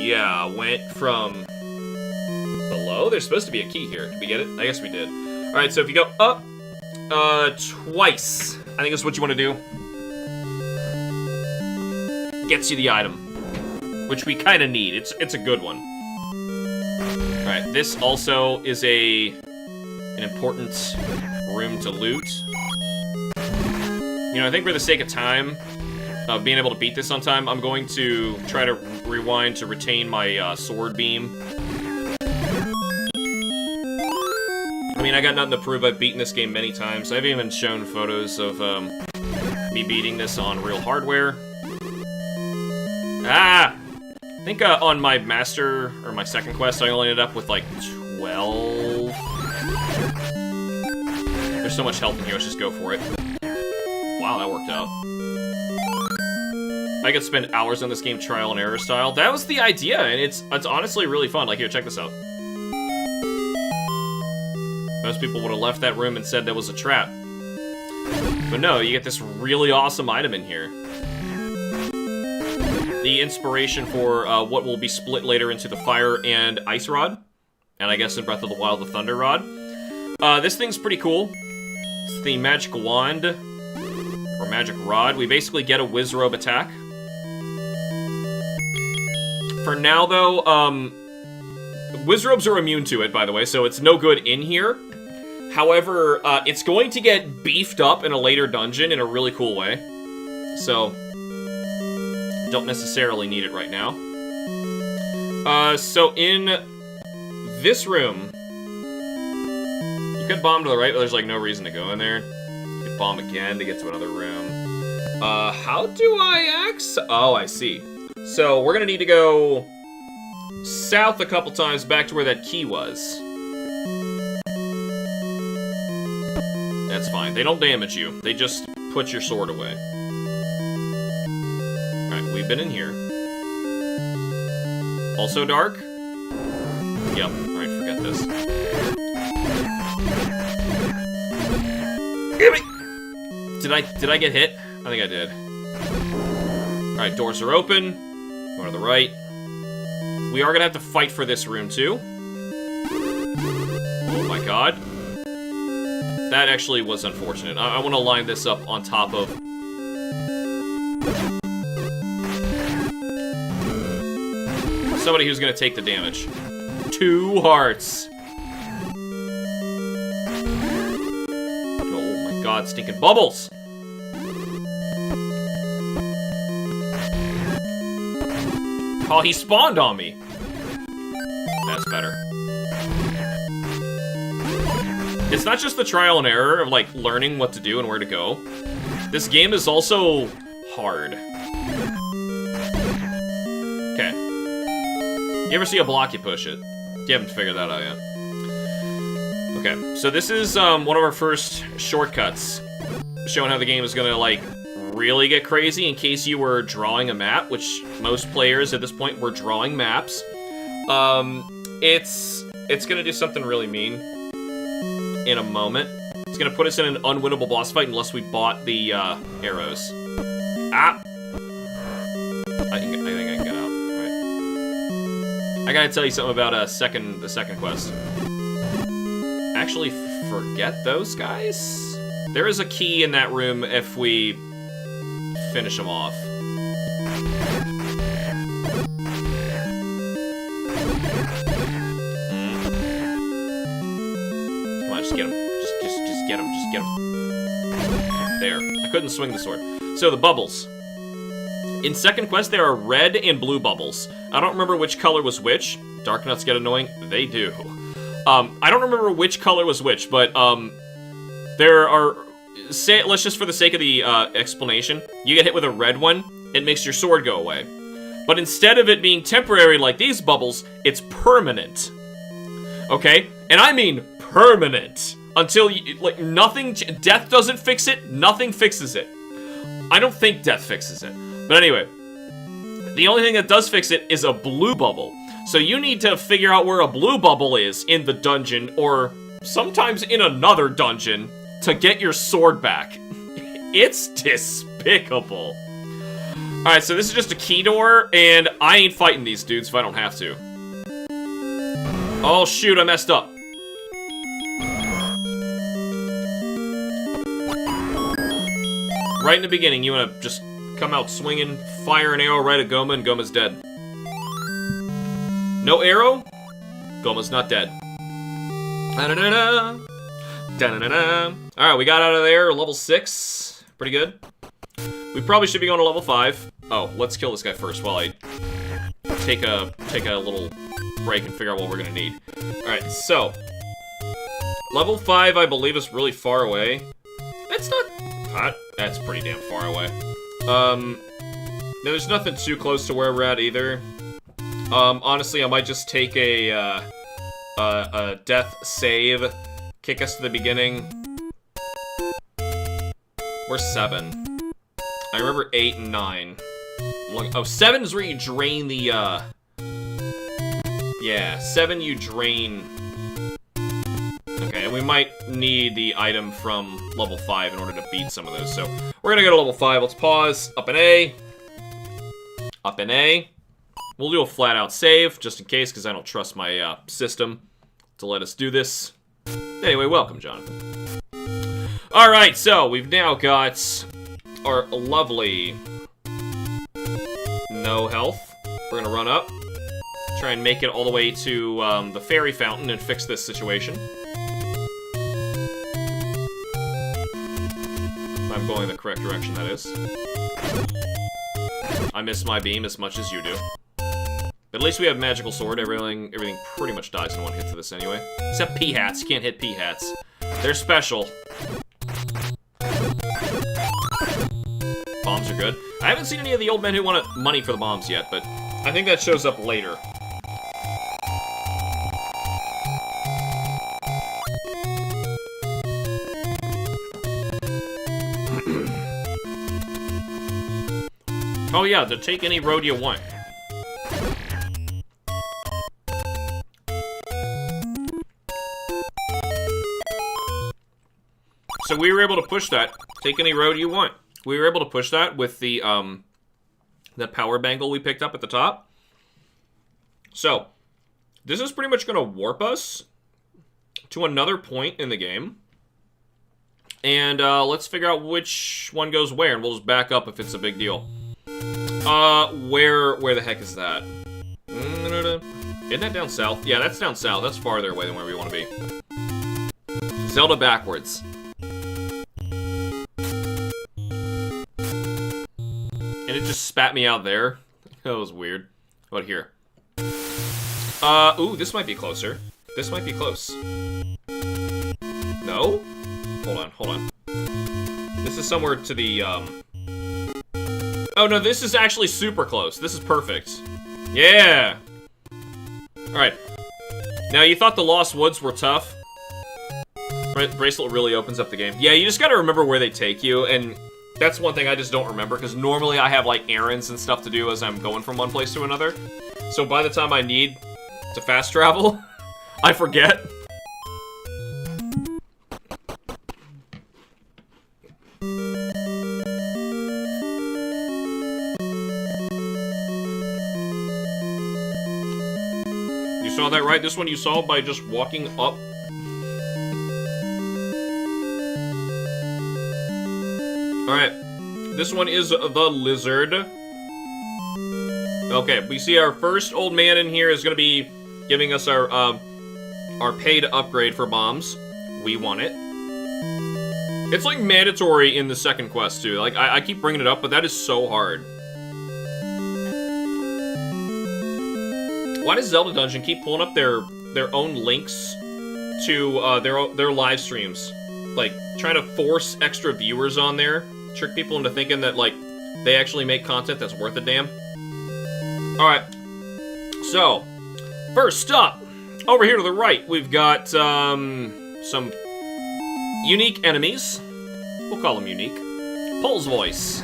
Yeah, went from... below? There's supposed to be a key here. Did we get it? I guess we did. Alright, so if you go up... twice. I think that's what you want to do. Gets you the item. Which we kind of need. It's a good one. Alright, this also is an important room to loot. You know, I think for the sake of time, of being able to beat this on time, I'm going to try to rewind to retain my sword beam. I mean, I got nothing to prove. I've beaten this game many times. I've even shown photos of me beating this on real hardware. Ah! I think on my master, or my second quest, I only ended up with like 12. There's so much health in here, let's just go for it. Wow, that worked out. I could spend hours on this game trial and error style. That was the idea, and it's honestly really fun. Like, here, check this out. Most people would have left that room and said that was a trap. But no, you get this really awesome item in here. The inspiration for what will be split later into the Fire and Ice Rod. And I guess in Breath of the Wild, the Thunder Rod. This thing's pretty cool. It's the Magic Wand, or Magic Rod. We basically get a Wizrobe attack. For now, though, Wizrobes are immune to it, by the way, so it's no good in here. However, it's going to get beefed up in a later dungeon in a really cool way. So, don't necessarily need it right now. So in this room, you could bomb to the right, but there's like no reason to go in there. You could bomb again to get to another room. How do I access? Oh, I see. So we're gonna need to go south a couple times back to where that key was. That's fine. They don't damage you. They just put your sword away. Alright, we've been in here. Also dark? Yep. Alright, forget this. Give me! Did I get hit? I think I did. Alright, doors are open. Go to the right. We are gonna have to fight for this room, too. Oh my god. That actually was unfortunate. I want to line this up on top of... somebody who's gonna take the damage. 2 hearts. Oh my god, stinking bubbles! Oh, he spawned on me. That's better. It's not just the trial and error of, like, learning what to do and where to go. This game is also hard. Okay. You ever see a block, you push it. You haven't figured that out yet. Okay, so this is one of our first shortcuts, showing how the game is gonna, like, really get crazy in case you were drawing a map, which most players at this point were drawing maps. It's gonna do something really mean in a moment. It's gonna put us in an unwinnable boss fight unless we bought the arrows. Ah! I think I can get out. Right. I gotta tell you something about the second quest. Actually, forget those guys. There is a key in that room if we finish them off. Come on, just get him. Just get him. Just get him. There. I couldn't swing the sword. So, the bubbles. In second quest, there are red and blue bubbles. I don't remember which color was which. Dark nuts get annoying. They do. I don't remember which color was which, but, there are... let's just for the sake of the, explanation, you get hit with a red one, it makes your sword go away. But instead of it being temporary like these bubbles, it's permanent. Okay? And I mean permanent. Until, like, nothing... Death doesn't fix it, nothing fixes it. I don't think death fixes it. But anyway, the only thing that does fix it is a blue bubble. So you need to figure out where a blue bubble is in the dungeon, or sometimes in another dungeon, to get your sword back. It's despicable. Alright, so this is just a key door, and I ain't fighting these dudes if I don't have to. Oh shoot, I messed up. Right in the beginning, you wanna just come out swinging, fire an arrow right at Goma, and Goma's dead. No arrow? Goma's not dead. Da-da-da-da. Da-da-da-da. Alright, we got out of there, level 6. Pretty good. We probably should be going to level 5. Oh, let's kill this guy first while I take a little break and figure out what we're gonna need. Alright, so level 5, I believe, is really far away. It's not hot. That's pretty damn far away. There's nothing too close to where we're at either. Honestly, I might just take a death save, kick us to the beginning. We're 7. I remember 8 and 9. Oh, 7 is where you drain the, yeah, 7 you drain. Okay, and we might need the item from level 5 in order to beat some of those, so we're gonna go to level 5. Let's pause. Up in A. Up in A. We'll do a flat-out save, just in case, because I don't trust my system to let us do this. Anyway, welcome, Jonathan. Alright, so we've now got our lovely no health. We're gonna run up, try and make it all the way to the fairy fountain and fix this situation. I'm going the correct direction, that is. I miss my beam as much as you do. But at least we have magical sword. Everything pretty much dies in one hit to this anyway. Except P-hats. You can't hit P-hats. They're special. Bombs are good. I haven't seen any of the old men who wanted money for the bombs yet, but I think that shows up later. Oh yeah, to take any road you want. So we were able to push that. Take any road you want. We were able to push that with the power bangle we picked up at the top. So, this is pretty much going to warp us to another point in the game. And let's figure out which one goes where, and we'll just back up if it's a big deal. Where the heck is that? Isn't that down south? Yeah, that's down south. That's farther away than where we want to be. Zelda backwards. just spat me out there. That was weird. What here? Ooh, this might be closer. This might be close. No? Hold on. This is somewhere to the, Oh, no, this is actually super close. This is perfect. Yeah! Alright. Now, you thought the Lost Woods were tough? Bracelet really opens up the game. Yeah, you just gotta remember where they take you, and that's one thing I just don't remember, because normally I have, like, errands and stuff to do as I'm going from one place to another. So by the time I need to fast travel, I forget. You saw that, right? This one you saw by just walking up. Alright, this one is the lizard. Okay, we see our first old man in here is going to be giving us our paid upgrade for bombs. We want it. It's like mandatory in the second quest too. Like, I keep bringing it up, but that is so hard. Why does Zelda Dungeon keep pulling up their own links to their live streams? Like, trying to force extra viewers on there, trick people into thinking that, like, they actually make content that's worth a damn. Alright, so, first up, over here to the right, we've got, some unique enemies. We'll call them unique. Pole's Voice.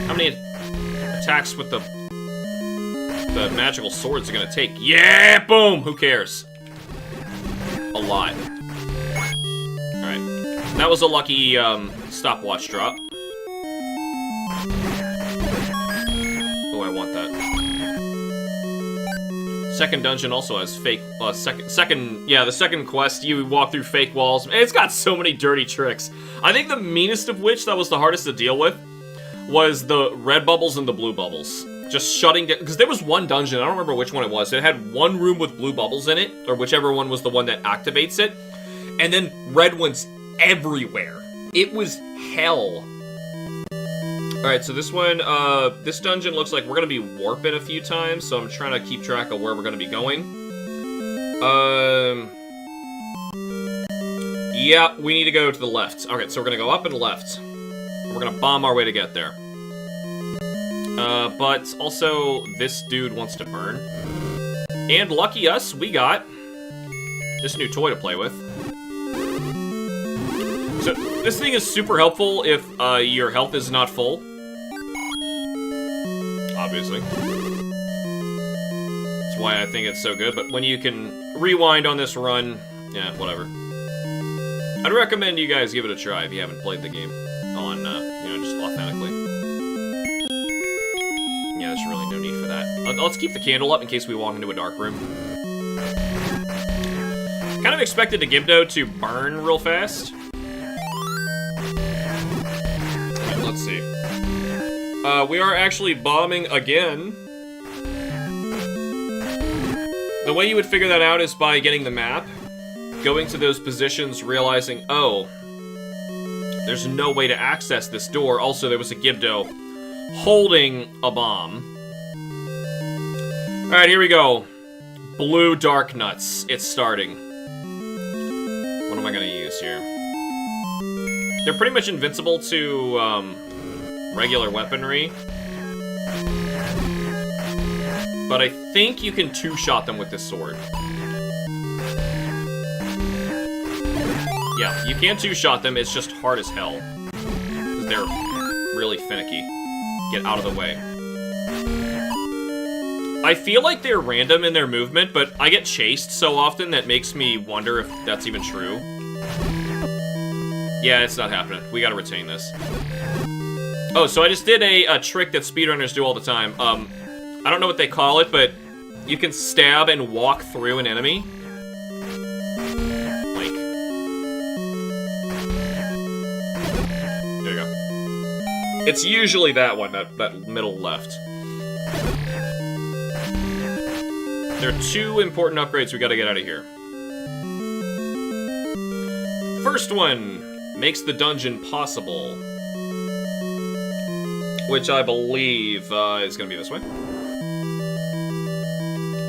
How many attacks with the magical swords are gonna take? Yeah, boom! Who cares? A lot. Alright. That was a lucky, stopwatch drop. Oh, I want that. Second dungeon also has fake, the second quest, you walk through fake walls. It's got so many dirty tricks. I think the meanest of which, that was the hardest to deal with, was the red bubbles and the blue bubbles. Just shutting down, because there was one dungeon, I don't remember which one it was, it had one room with blue bubbles in it, or whichever one was the one that activates it, and then red ones everywhere. It was hell. Alright, so this one, this dungeon looks like we're gonna be warping a few times, so I'm trying to keep track of where we're gonna be going. Yeah, we need to go to the left. Okay, so we're gonna go up and left. We're gonna bomb our way to get there. But also, this dude wants to burn. And lucky us, we got this new toy to play with. So, this thing is super helpful if, your health is not full. Obviously. That's why I think it's so good, but when you can rewind on this run, yeah, whatever. I'd recommend you guys give it a try if you haven't played the game on, just authentically. Yeah, there's really no need for that. Let's keep the candle up in case we walk into a dark room. Kind of expected the Gibdo to burn real fast. Alright, let's see. We are actually bombing again. The way you would figure that out is by getting the map, going to those positions, realizing, oh, there's no way to access this door. Also, there was a Gibdo holding a bomb. Alright, here we go. Blue Dark Nuts. It's starting. What am I gonna use here? They're pretty much invincible to, regular weaponry. But I think you can two-shot them with this sword. Yeah, you can two-shot them, it's just hard as hell. Because they're really finicky. Get out of the way. I feel like they're random in their movement, but I get chased so often that makes me wonder if that's even true. Yeah, it's not happening. We gotta retain this. Oh, so I just did a trick that speedrunners do all the time. I don't know what they call it, but you can stab and walk through an enemy. Like. There you go. It's usually that one, that middle left. There are two important upgrades we gotta get out of here. First one makes the dungeon possible. which I believe is going to be this way.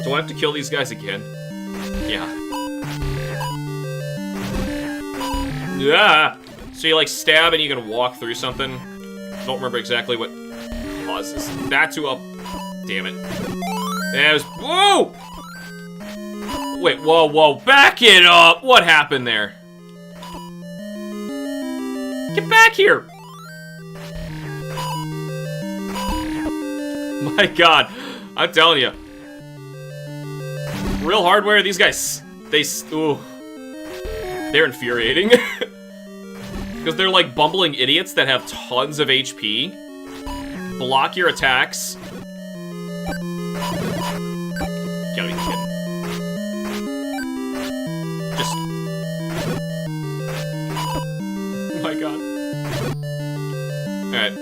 Do I have to kill these guys again? Yeah. Yeah. So you like stab and you can walk through something. Don't remember exactly what causes that to up. Damn it. Yeah, it was. Whoa! Wait, whoa, whoa. Back it up! What happened there? Get back here! My god. I'm telling you. Real hardware, these guys, ooh. They're infuriating. Because they're like bumbling idiots that have tons of HP. Block your attacks. Gotta be kidding. Just... Oh my god. Alright.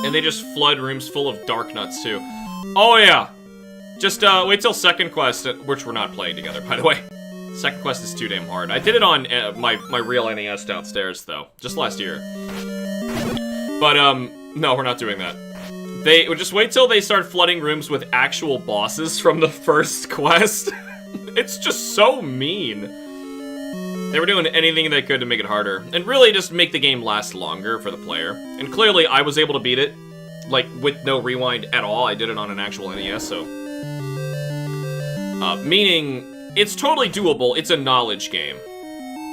And they just flood rooms full of dark nuts, too. Oh yeah! Just, wait till second quest, which we're not playing together, by the way. Second quest is too damn hard. I did it on my real NES downstairs, though. Just last year. But, no, we're not doing that. Just wait till they start flooding rooms with actual bosses from the first quest. It's just so mean. They were doing anything they could to make it harder. And really just make the game last longer for the player. And clearly, I was able to beat it. Like, with no rewind at all. I did it on an actual NES, so... meaning... It's totally doable. It's a knowledge game.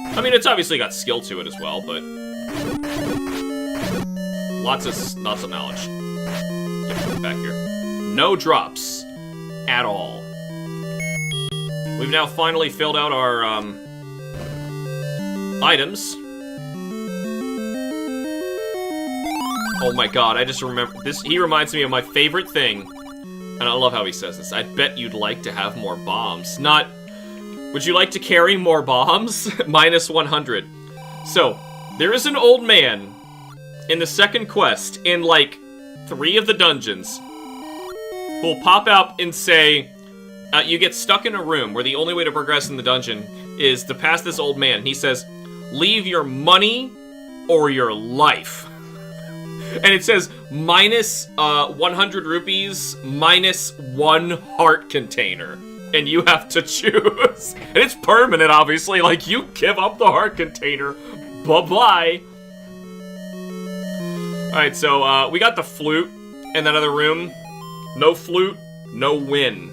I mean, it's obviously got skill to it as well, but lots of knowledge. Get back here. No drops at all. We've now finally filled out our items. Oh my god! I just remember this. He reminds me of my favorite thing, and I love how he says this. I bet you'd like to have more bombs. Not. Would you like to carry more bombs? Minus 100. So, there is an old man in the second quest, in like 3 of the dungeons, who will pop out and say, you get stuck in a room where the only way to progress in the dungeon is to pass this old man. He says, leave your money or your life. And it says, minus 100 rupees, minus 1 heart container. And you have to choose. And it's permanent, obviously. Like, you give up the heart container. Bye-bye. Alright, so, we got the flute in that other room. No flute, no win.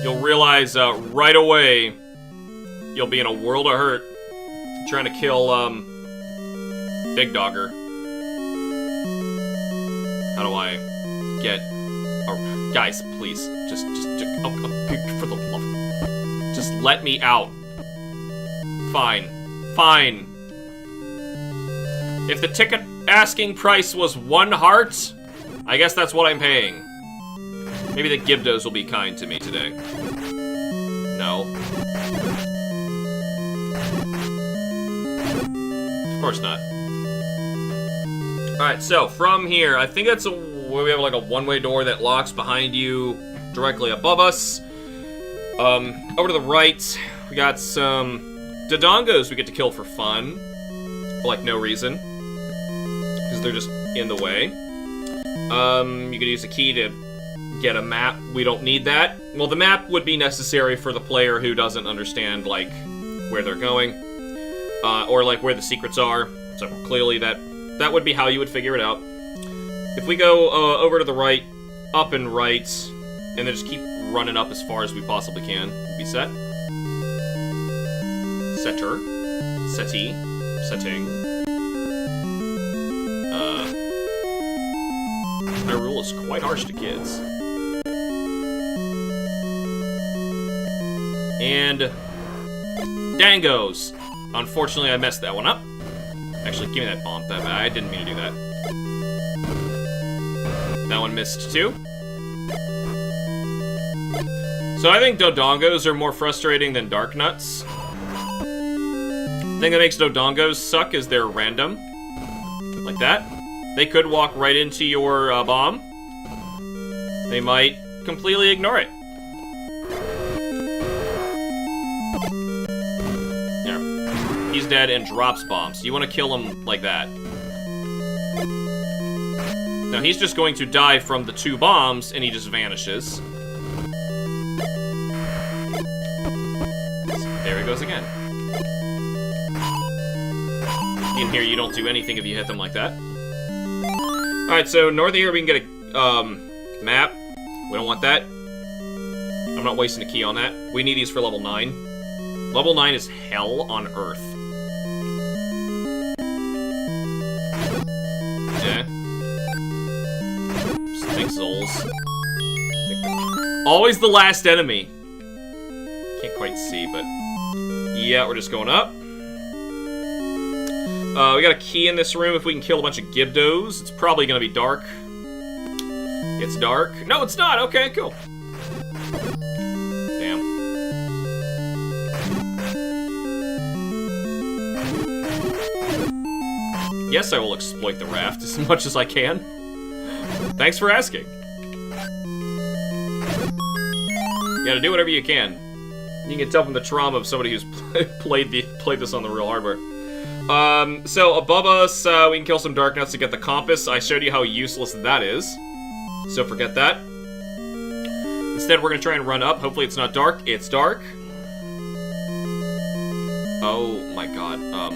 You'll realize, right away, you'll be in a world of hurt trying to kill, Big Dogger. How do I get... Oh, guys, please, just for the love, just let me out. Fine. If the ticket asking price was 1 heart, I guess that's what I'm paying. Maybe the Gibdos will be kind to me today. No. Of course not. Alright, so, from here, I think that's we have like a one-way door that locks behind you, directly above us. Over to the right, we got some Dodongos we get to kill for fun. For like no reason. Because they're just in the way. You could use a key to get a map. We don't need that. Well, the map would be necessary for the player who doesn't understand, like, where they're going. Or like where the secrets are. So clearly that would be how you would figure it out. If we go over to the right, up and right, and then just keep running up as far as we possibly can, we'll be set. Setter. Settee. Setting. My rule is quite harsh to kids. And... Dangos! Unfortunately, I messed that one up. Actually, give me that bomb. I didn't mean to do that. That one missed too. So I think Dodongos are more frustrating than Dark Nuts. The thing that makes Dodongos suck is they're random. Like that. They could walk right into your bomb. They might completely ignore it. There. He's dead and drops bombs. You want to kill him like that. Now, he's just going to die from the 2 bombs, and he just vanishes. There he goes again. In here, you don't do anything if you hit them like that. Alright, so north of here, we can get a map. We don't want that. I'm not wasting a key on that. We need these for level 9. Level 9 is hell on earth. Yeah. Snake souls. Always the last enemy. Can't quite see, but... yeah, we're just going up. We got a key in this room if we can kill a bunch of Gibdos. It's probably gonna be dark. It's dark. No, it's not! Okay, cool. Damn. Yes, I will exploit the raft as much as I can. Thanks for asking. You gotta do whatever you can. You can tell from the trauma of somebody who's played this on the real hardware. So above us, we can kill some dark nuts to get the compass. I showed you how useless that is. So forget that. Instead, we're gonna try and run up. Hopefully it's not dark. It's dark. Oh my god. Oh,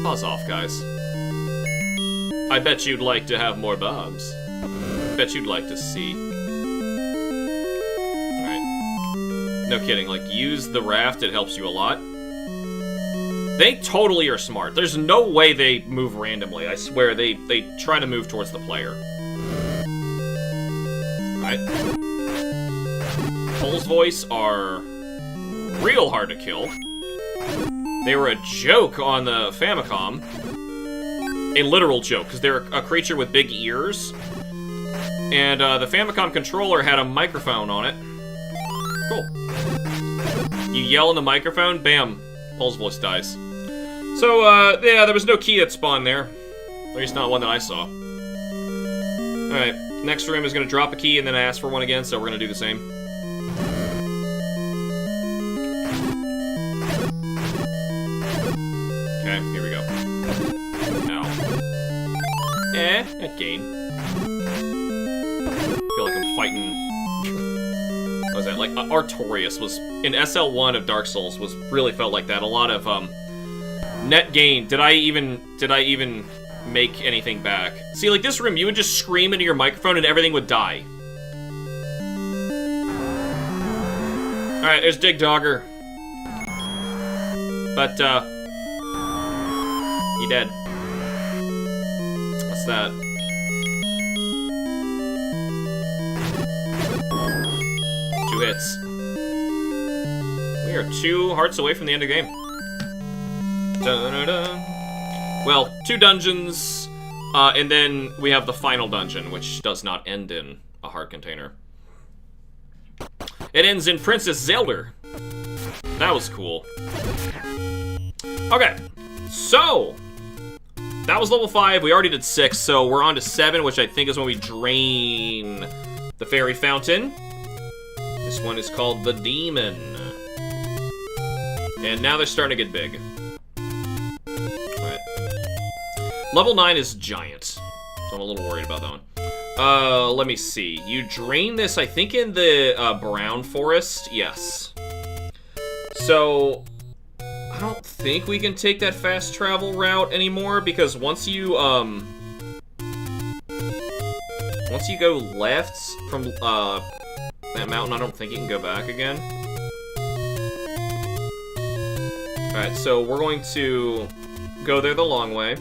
buzz off, guys. I bet you'd like to have more bombs. Bet you'd like to see. Alright. No kidding, like, use the raft, it helps you a lot. They totally are smart. There's no way they move randomly. I swear, they try to move towards the player. Alright. Cole's voice are real hard to kill. They were a joke on the Famicom. A literal joke, because they're a creature with big ears. And the Famicom controller had a microphone on it. Cool. You yell in the microphone, bam, Cole's voice dies. So, yeah, there was no key that spawned there. At least not one that I saw. Alright, next room is going to drop a key and then ask for one again, so we're going to do the same. Okay, here we go. Ow. At gain. I feel like I'm fighting... what was that? Like, Artorias was... in SL1 of Dark Souls was really felt like that. A lot of, net gain. Did I even make anything back? See, like this room, you would just scream into your microphone and everything would die. Alright, there's Dig Dogger. But, he dead. What's that? Two hits. We are 2 hearts away from the end of the game. Da-da-da. Well, 2 dungeons, and then we have the final dungeon, which does not end in a heart container. It ends in Princess Zelda. That was cool. Okay, so that was level 5. We already did 6, so we're on to 7, which I think is when we drain the fairy fountain. This one is called the Demon. And now they're starting to get big. Alright. Level 9 is giant, so I'm a little worried about that one. Let me see. You drain this, I think, in the brown forest. Yes. So, I don't think we can take that fast travel route anymore, because once you go left from that mountain, I don't think you can go back again. Alright, so we're going to go there the long way.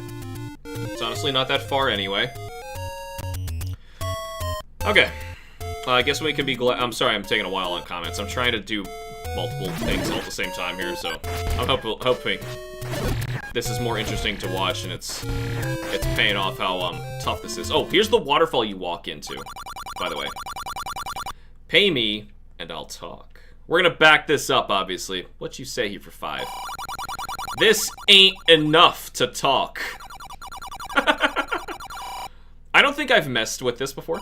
It's honestly not that far anyway. Okay. I guess we can be glad. I'm sorry, I'm taking a while on comments. I'm trying to do multiple things all at the same time here, so I'm hoping this is more interesting to watch, and it's paying off how tough this is. Oh, here's the waterfall you walk into, by the way. Pay me, and I'll talk. We're gonna back this up, obviously. What you say here for 5? This ain't enough to talk. I don't think I've messed with this before.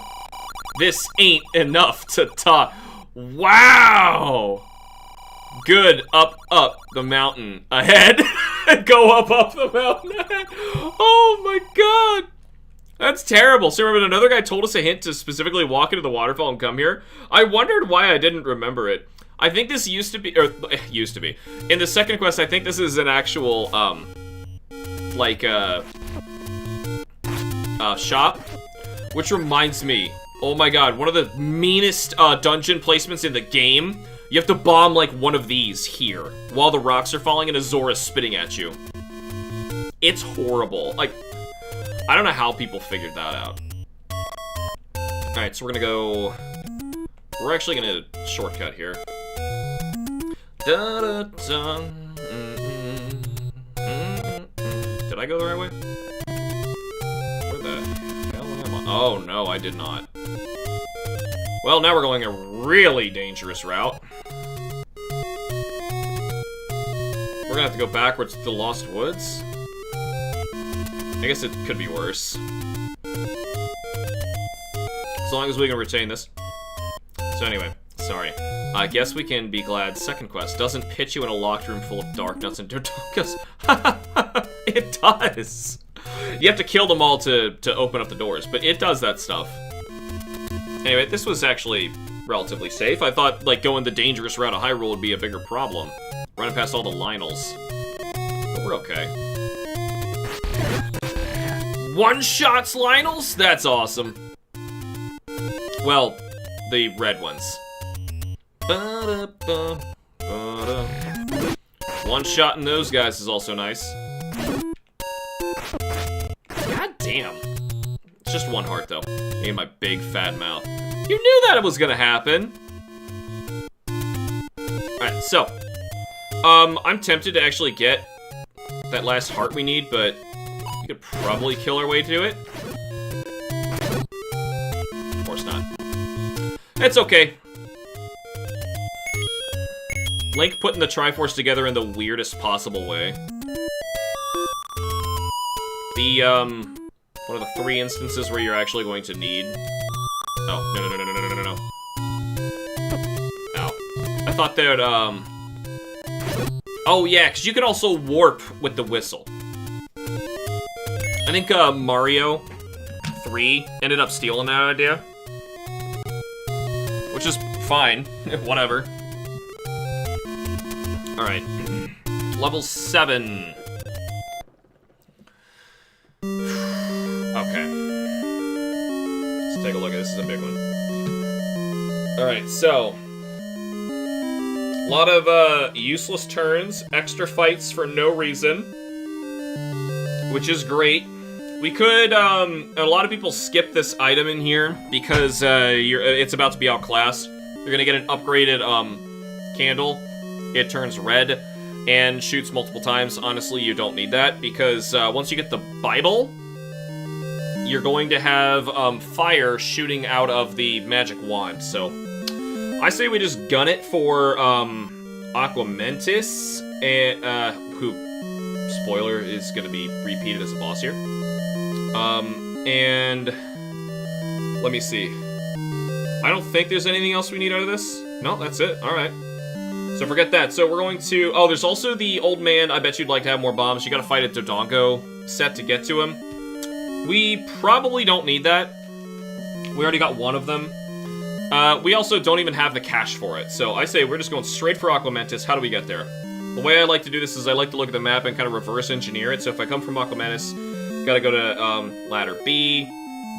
This ain't enough to talk. Wow! Good, up the mountain ahead. Go up the mountain ahead. Oh my god! That's terrible. So remember, another guy told us a hint to specifically walk into the waterfall and come here. I wondered why I didn't remember it. I think this used to be, or used to be. In the second quest, I think this is an actual, shop. Which reminds me, oh my god, one of the meanest dungeon placements in the game. You have to bomb like one of these here while the rocks are falling and Azora is spitting at you. It's horrible. Like, I don't know how people figured that out. Alright, so we're gonna go... We're actually gonna shortcut here. Da-da-da. Did I go the right way? Where the hell am I? Oh no, I did not. Well, now we're going a really dangerous route. We're gonna have to go backwards to the Lost Woods. I guess it could be worse. As long as we can retain this. So anyway, sorry. I guess we can be glad second quest doesn't pitch you in a locked room full of dark nuts and Dodonkas. It does! You have to kill them all to open up the doors, but it does that stuff. Anyway, this was actually relatively safe. I thought, like, going the dangerous route of Hyrule would be a bigger problem. Running past all the Lionels. But we're okay. One-shots Lionels? That's awesome. Well, the red ones. One-shotting those guys is also nice. God damn. It's just one heart, though. Me and my big fat mouth. You knew that it was gonna happen! Alright, so. I'm tempted to actually get that last heart we need, but we could probably kill our way to it. Of course not. It's okay. Link putting the Triforce together in the weirdest possible way. The, one of the 3 instances where you're actually going to need... Oh, no. Ow. I thought that, Oh, yeah, because you can also warp with the whistle. I think, Mario 3 ended up stealing that idea. Which is fine. Whatever. Alright. Level 7. Okay. Let's take a look at this. This is a big one. Alright, so... a lot of, useless turns, extra fights for no reason. Which is great. We could, a lot of people skip this item in here because, it's about to be outclassed. You're gonna get an upgraded, candle. It turns red and shoots multiple times. Honestly, you don't need that because, once you get the Bible, you're going to have, fire shooting out of the magic wand, so... I say we just gun it for, Aquamentus, and, who, spoiler, is gonna be repeated as a boss here. And... let me see. I don't think there's anything else we need out of this. No, that's it. Alright. So forget that. So we're going to... oh, there's also the old man. I bet you'd like to have more bombs. You gotta fight a Dodongo set to get to him. We probably don't need that. We already got one of them. We also don't even have the cash for it. So I say we're just going straight for Aquamentus. How do we get there? The way I like to do this is I like to look at the map and kind of reverse engineer it. So if I come from Aquamentus, gotta go to ladder B.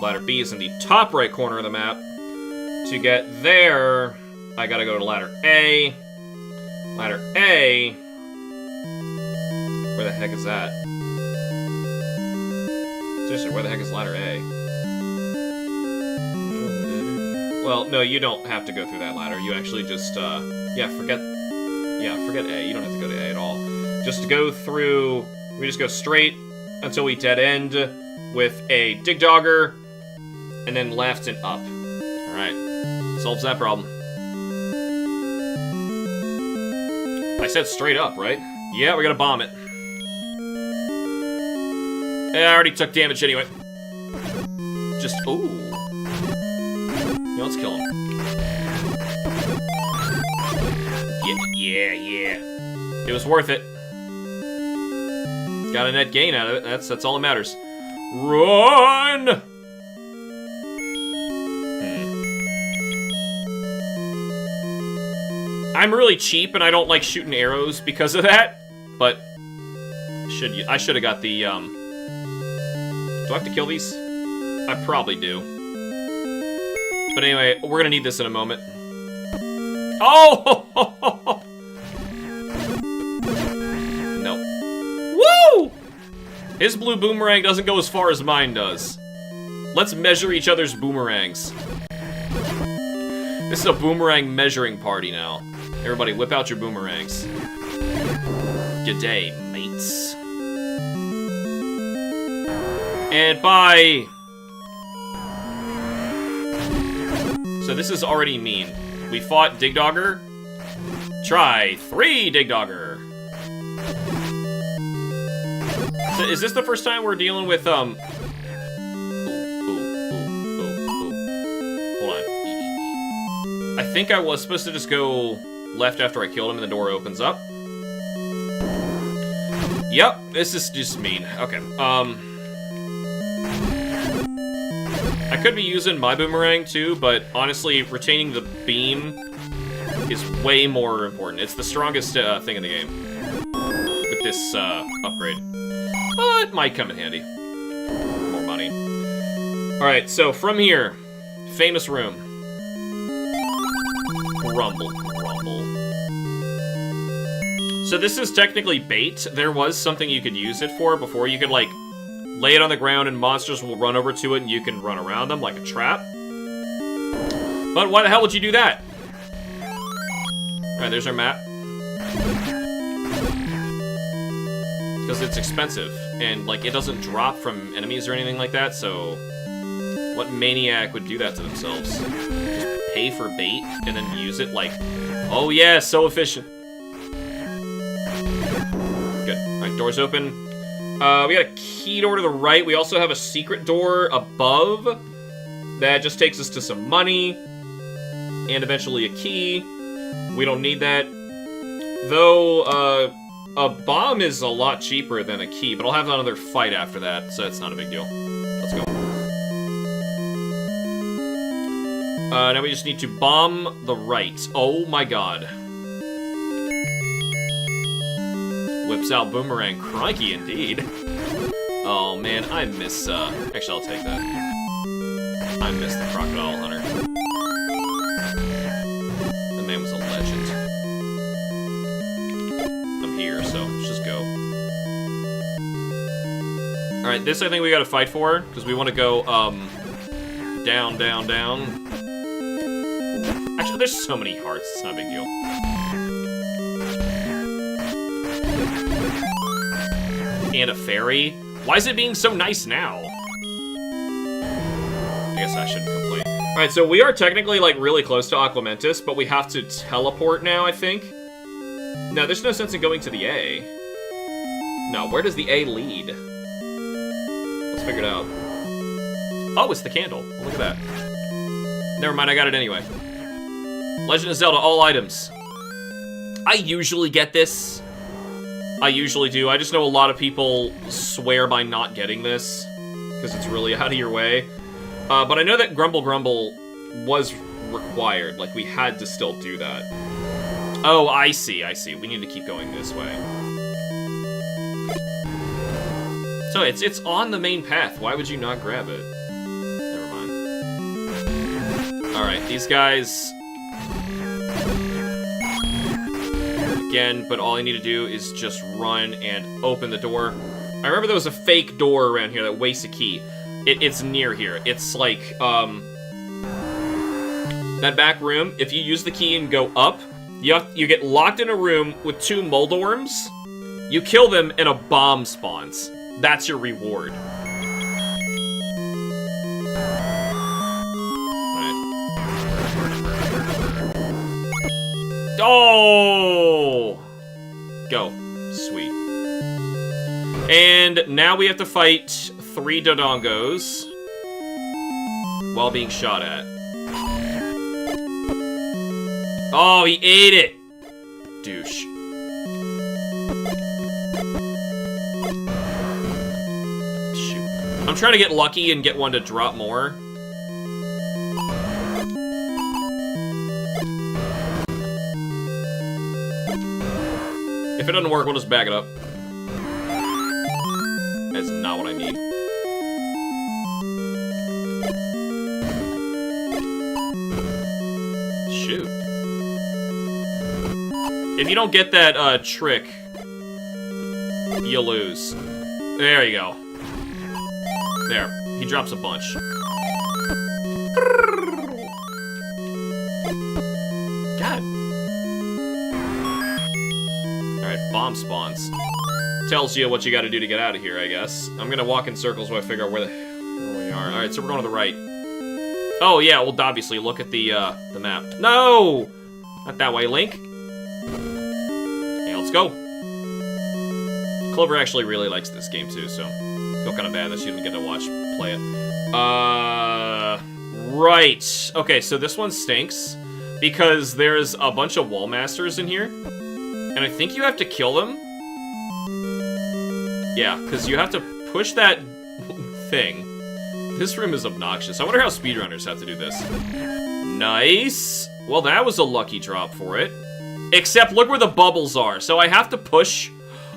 Ladder B is in the top right corner of the map. To get there, I gotta go to ladder A. Ladder A... where the heck is that? Seriously, where the heck is ladder A? Well, no, you don't have to go through that ladder. You actually just, forget A. You don't have to go to A at all. Just go through... we just go straight until we dead end with a Dig Dogger, and then left and up. Alright. Solves that problem. I said straight up, right? Yeah, we gotta bomb it. I already took damage anyway. Just, ooh. Yeah, let's kill him. Yeah. It was worth it. Got a net gain out of it. That's all that matters. Run! I'm really cheap and I don't like shooting arrows because of that, but I should have got the, do I have to kill these? I probably do. But anyway, we're gonna need this in a moment. Oh! No. Woo! His blue boomerang doesn't go as far as mine does. Let's measure each other's boomerangs. This is a boomerang measuring party now. Everybody, whip out your boomerangs. G'day, mates. And bye! So this is already mean. We fought Digdogger. Try 3 Digdogger. So is this the first time we're dealing with, Hold on. I think I was supposed to just go left after I killed him and the door opens up. Yep, this is just mean. Okay, I could be using my boomerang too, but honestly, retaining the beam is way more important. It's the strongest thing in the game with this upgrade. It might come in handy. More money. Alright, so from here, famous room. Grumble, grumble. So this is technically bait. There was something you could use it for before. You could, like, lay it on the ground and monsters will run over to it and you can run around them like a trap. But why the hell would you do that? Alright, there's our map. Because it's expensive, and, like, it doesn't drop from enemies or anything like that, so... What maniac would do that to themselves? Just pay for bait, and then use it like... Oh yeah, so efficient. Good. Alright, doors open. We got a key door to the right. We also have a secret door above. That just takes us to some money. And eventually a key. We don't need that. Though, a bomb is a lot cheaper than a key, but I'll have another fight after that, so it's not a big deal. Let's go. Now we just need to bomb the right. Oh my god. Whips out boomerang. Crikey, indeed. Oh man, I miss, actually I'll take that. I miss the crocodile hunter. The man was a legend. I'm here, so let's just go. Alright, this I think we gotta fight for, because we want to go, down, down, down. Actually, there's so many hearts, it's not a big deal. And a fairy? Why is it being so nice now? I guess I shouldn't complain. Alright, so we are technically, like, really close to Aquamentus, but we have to teleport now, I think. No, there's no sense in going to the A. No, where does the A lead? Let's figure it out. Oh, it's the candle. Well, look at that. Never mind, I got it anyway. Legend of Zelda, all items. I usually get this. I usually do. I just know a lot of people swear by not getting this, because it's really out of your way. But I know that Grumble Grumble was required. Like, we had to still do that. Oh, I see, I see. We need to keep going this way. So it's on the main path. Why would you not grab it? Never mind. Alright, these guys... Again, but all I need to do is just run and open the door. I remember there was a fake door around here that wastes a key. It's near here. It's like, that back room, if you use the key and go up, you get locked in a room with 2 Moldorms, you kill them and a bomb spawns. That's your reward. Oh! Go. Sweet. And now we have to fight 3 Dodongos while being shot at. Oh, he ate it! Douche. Shoot. I'm trying to get lucky and get one to drop more. If it doesn't work, we'll just back it up. That's not what I need. Shoot. If you don't get that trick, you lose. There you go. There. He drops a bunch. God. Alright, bomb spawns. Tells you what you gotta do to get out of here, I guess. I'm gonna walk in circles while I figure out where we are. Alright, so we're going to the right. Oh, yeah, well, obviously, look at the map. No! Not that way, Link. Okay, let's go. Clover actually really likes this game, too, so I feel kind of bad that she didn't get to play it. Right. Okay, so this one stinks because there's a bunch of wall masters in here, and I think you have to kill them. Yeah, because you have to push that thing. This room is obnoxious. I wonder how speedrunners have to do this. Nice. Well, that was a lucky drop for it. Except look where the bubbles are. So I have to push.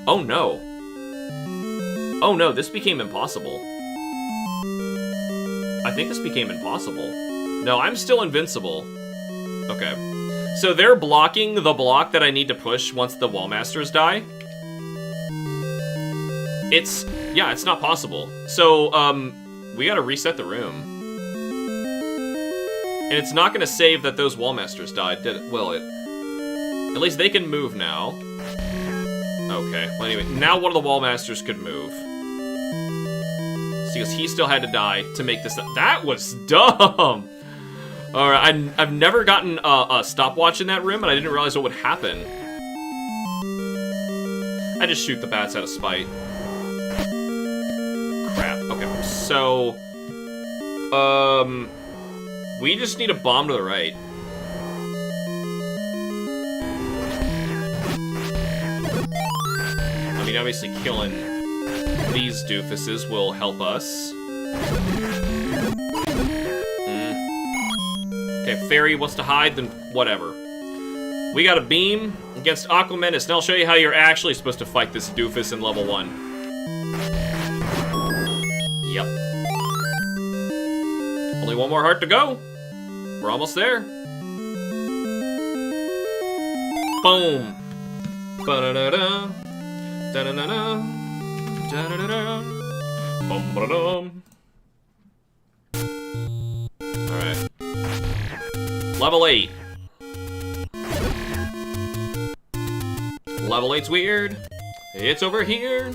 Oh, no. Oh, no. This became impossible. I think this became impossible. No, I'm still invincible. Okay. So they're blocking the block that I need to push once the wall masters die. Yeah, it's not possible. So, we gotta reset the room. And it's not gonna save that those wall masters died, will it? At least they can move now. Okay, well anyway, now one of the wall masters could move. See, because he still had to die to make this. That was dumb! Alright, I've never gotten a stopwatch in that room, and I didn't realize what would happen. I just shoot the bats out of spite. Crap. Okay, so... we just need a bomb to the right. I mean, obviously killing these doofuses will help us. Okay, Fairy wants to hide, then whatever. We got a beam against Aquamenace, and I'll show you how you're actually supposed to fight this doofus in level 1. Yep. Only one more heart to go. We're almost there. Boom. Ba-da-da-da. Da-da-da-da. Da-da-da-da. Bum-ba-da-dum. Alright. Level 8. Level 8's weird. It's over here.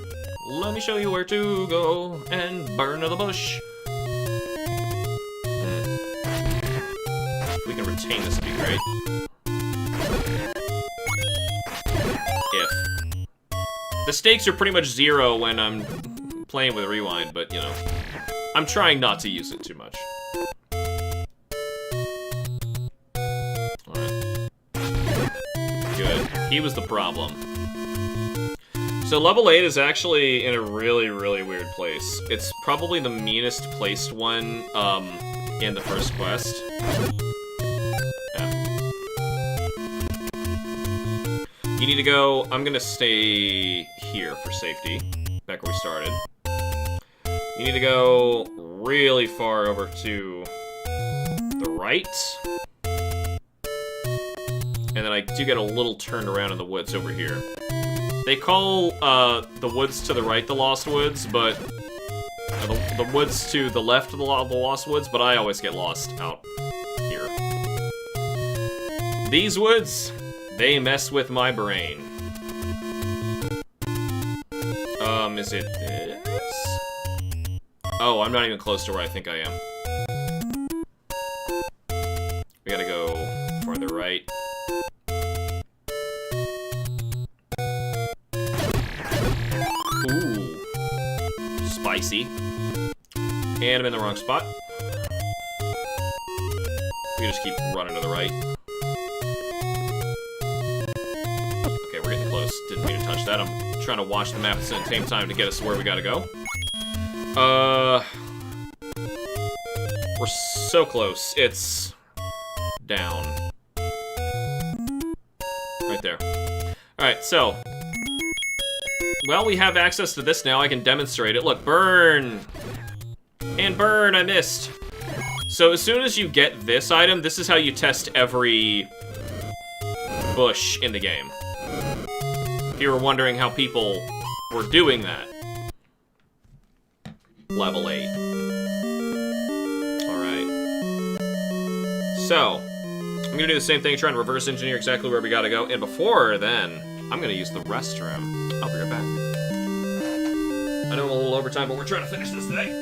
Let me show you where to go and burn to the bush. If we can retain this, would be great. If. The stakes are pretty much 0 when I'm playing with Rewind, but, you know, I'm trying not to use it too much. Alright. Good. He was the problem. So level 8 is actually in a really, really weird place. It's probably the meanest placed one in the first quest. Yeah. You need to go... I'm gonna stay here for safety. Back where we started. You need to go really far over to the right. And then I do get a little turned around in the woods over here. They call the woods to the right the Lost Woods, but the woods to the left of the Lost Woods, but I always get lost out here. These woods, they mess with my brain. Is it this? Oh, I'm not even close to where I think I am. We gotta go farther right. Ooh. Spicy. And I'm in the wrong spot. We just keep running to the right. Okay, we're getting close. Didn't mean to touch that. I'm trying to watch the map at the same time to get us to where we gotta go. We're so close. It's down. Right there. Alright, so. Well, we have access to this now. I can demonstrate it. Look, burn! And burn, I missed. So as soon as you get this item, this is how you test every bush in the game. If you were wondering how people were doing that. Level 8. Alright. So, I'm gonna do the same thing, trying to reverse engineer exactly where we gotta go. And before then, I'm gonna use the restroom. I'll be right back. I know I'm a little over time, but we're trying to finish this today.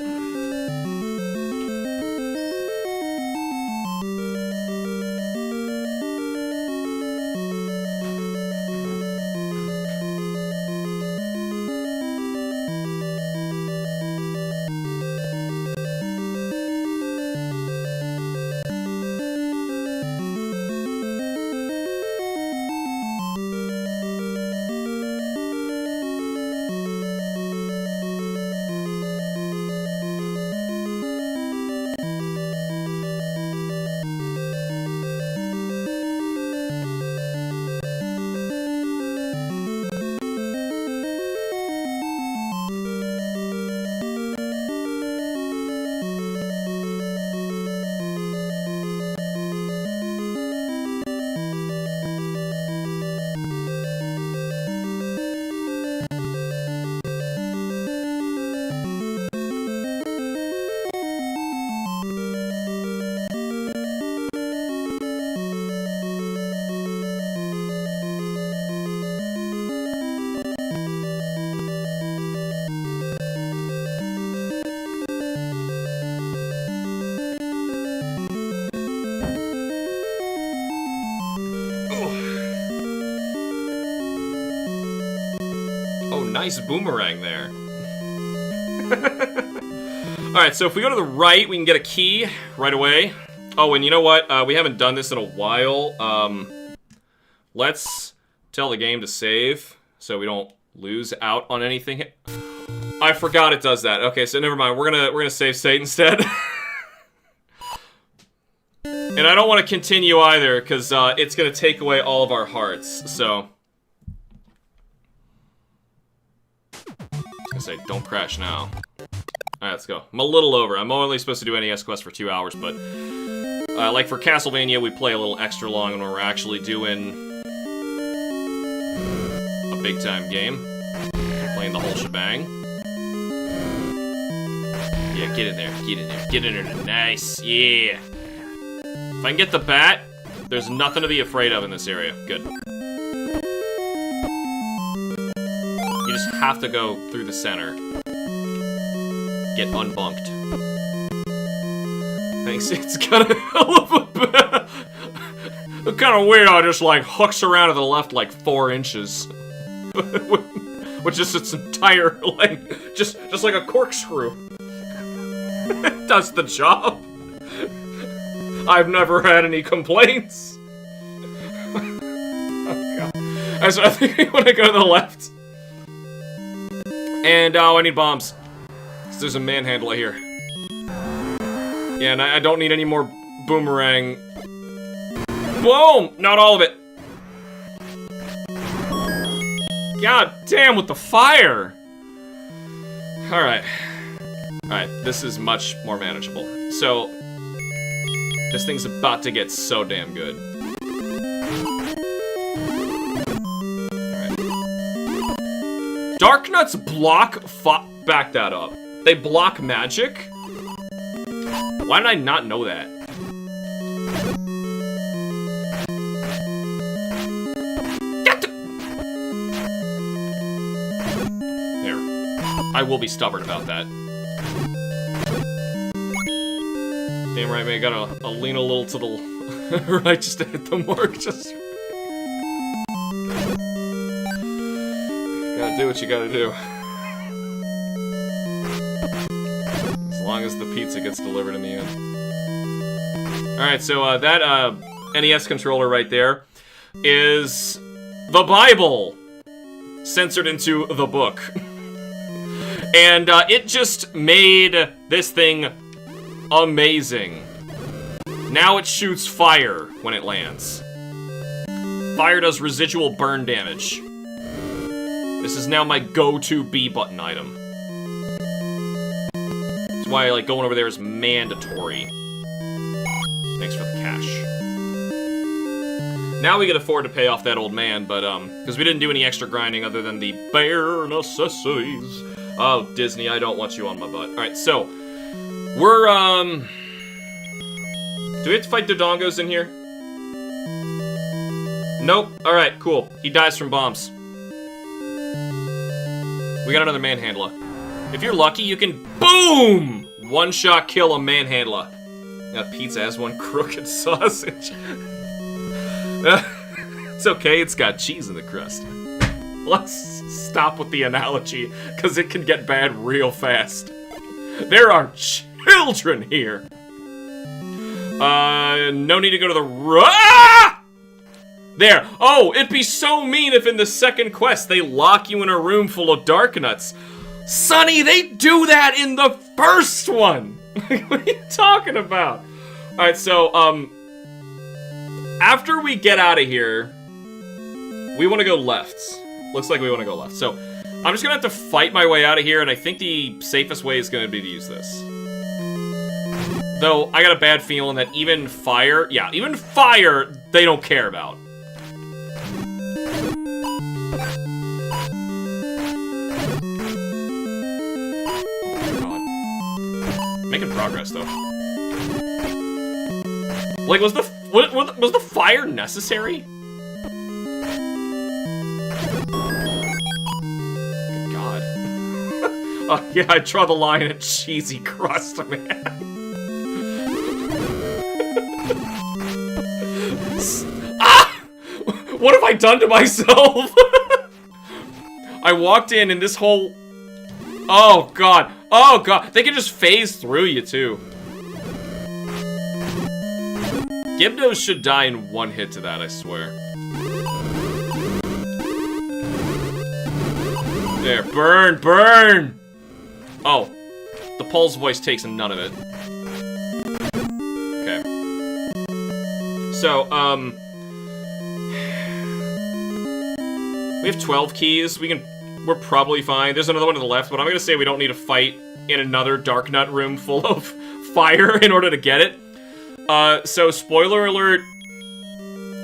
Nice boomerang there. Alright, so if we go to the right, we can get a key right away. Oh, and you know what? We haven't done this in a while. Let's tell the game to save so we don't lose out on anything. I forgot it does that. Okay, so never mind. We're gonna save state instead. And I don't want to continue either, because it's gonna take away all of our hearts, so... I say, don't crash now. Alright, let's go. I'm a little over. I'm only supposed to do NES quests for 2 hours, but... like for Castlevania, we play a little extra long when we're actually doing... a big-time game. Playing the whole shebang. Yeah, get in there. Get in there. Get in there. Nice. Yeah. If I can get the bat, there's nothing to be afraid of in this area. Good. You just have to go through the center. Get unbunked. Thanks, it's kind of hell of a bit. It's kind of weird how it just like hooks around to the left like 4 inches. Which is its entire length. Just like a corkscrew. It does the job. I've never had any complaints. Oh god. So I think we want to go to the left. And, oh, I need bombs. There's a manhandle here. Yeah, and I don't need any more boomerang. Boom! Not all of it. God damn, with the fire! Alright. Alright, this is much more manageable. So, this thing's about to get so damn good. Dark Nuts block back that up. They block magic? Why did I not know that? There. I will be stubborn about that. Damn right, man. Gotta lean a little to the right just to hit the mark. Just. Gotta do what you gotta do. As long as the pizza gets delivered in the end. Alright, so that NES controller right there is the Bible censored into the book. And it just made this thing amazing. Now it shoots fire when it lands. Fire does residual burn damage. This is now my go-to B button item. That's why like going over there is mandatory. Thanks for the cash. Now we can afford to pay off that old man, but because we didn't do any extra grinding other than the bare necessities. Oh, Disney, I don't want you on my butt. Alright, so we're do we have to fight Dodongos in here? Nope. Alright, cool. He dies from bombs. We got another manhandler. If you're lucky, you can boom! One-shot kill a manhandler. That pizza has one crooked sausage. It's okay, it's got cheese in the crust. Let's stop with the analogy, because it can get bad real fast. There are children here. No need to go to the There! Oh, it'd be so mean if in the second quest they lock you in a room full of Darknuts. Sonny, they do that in the first one! What are you talking about? Alright, so, after we get out of here, we want to go left. Looks like we want to go left. So, I'm just gonna have to fight my way out of here, and I think the safest way is gonna be to use this. Though, I got a bad feeling that even fire, they don't care about. God. Making progress, though. Like, was the fire necessary? Good God. Oh, yeah, I draw the line at cheesy crust, man. Ah! What have I done to myself? I walked in and this whole... Oh, God. Oh, God. They can just phase through you, too. Gibdos should die in one hit to that, I swear. There, burn, burn! Oh, the Pole's voice takes none of it. Okay. So, we have 12 keys. We're probably fine. There's another one to the left, but I'm gonna say we don't need to fight in another Darknut room full of fire in order to get it. So, spoiler alert,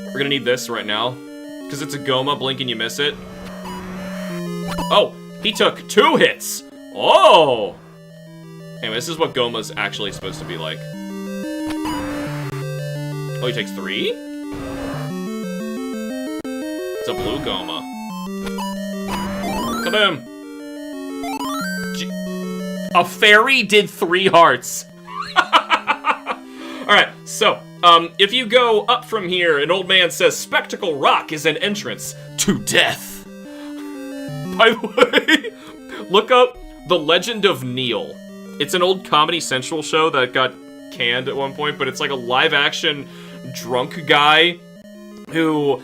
we're gonna need this right now, because it's a Goma, blink and you miss it. Oh, he took 2 hits! Oh! Anyway, this is what Goma's actually supposed to be like. Oh, he takes 3? It's a blue Goma. Kaboom! A fairy did 3 hearts! Alright, so, if you go up from here, an old man says Spectacle Rock is an entrance to death. By the way, look up The Legend of Neil. It's an old Comedy Central show that got canned at one point, but it's like a live-action drunk guy who,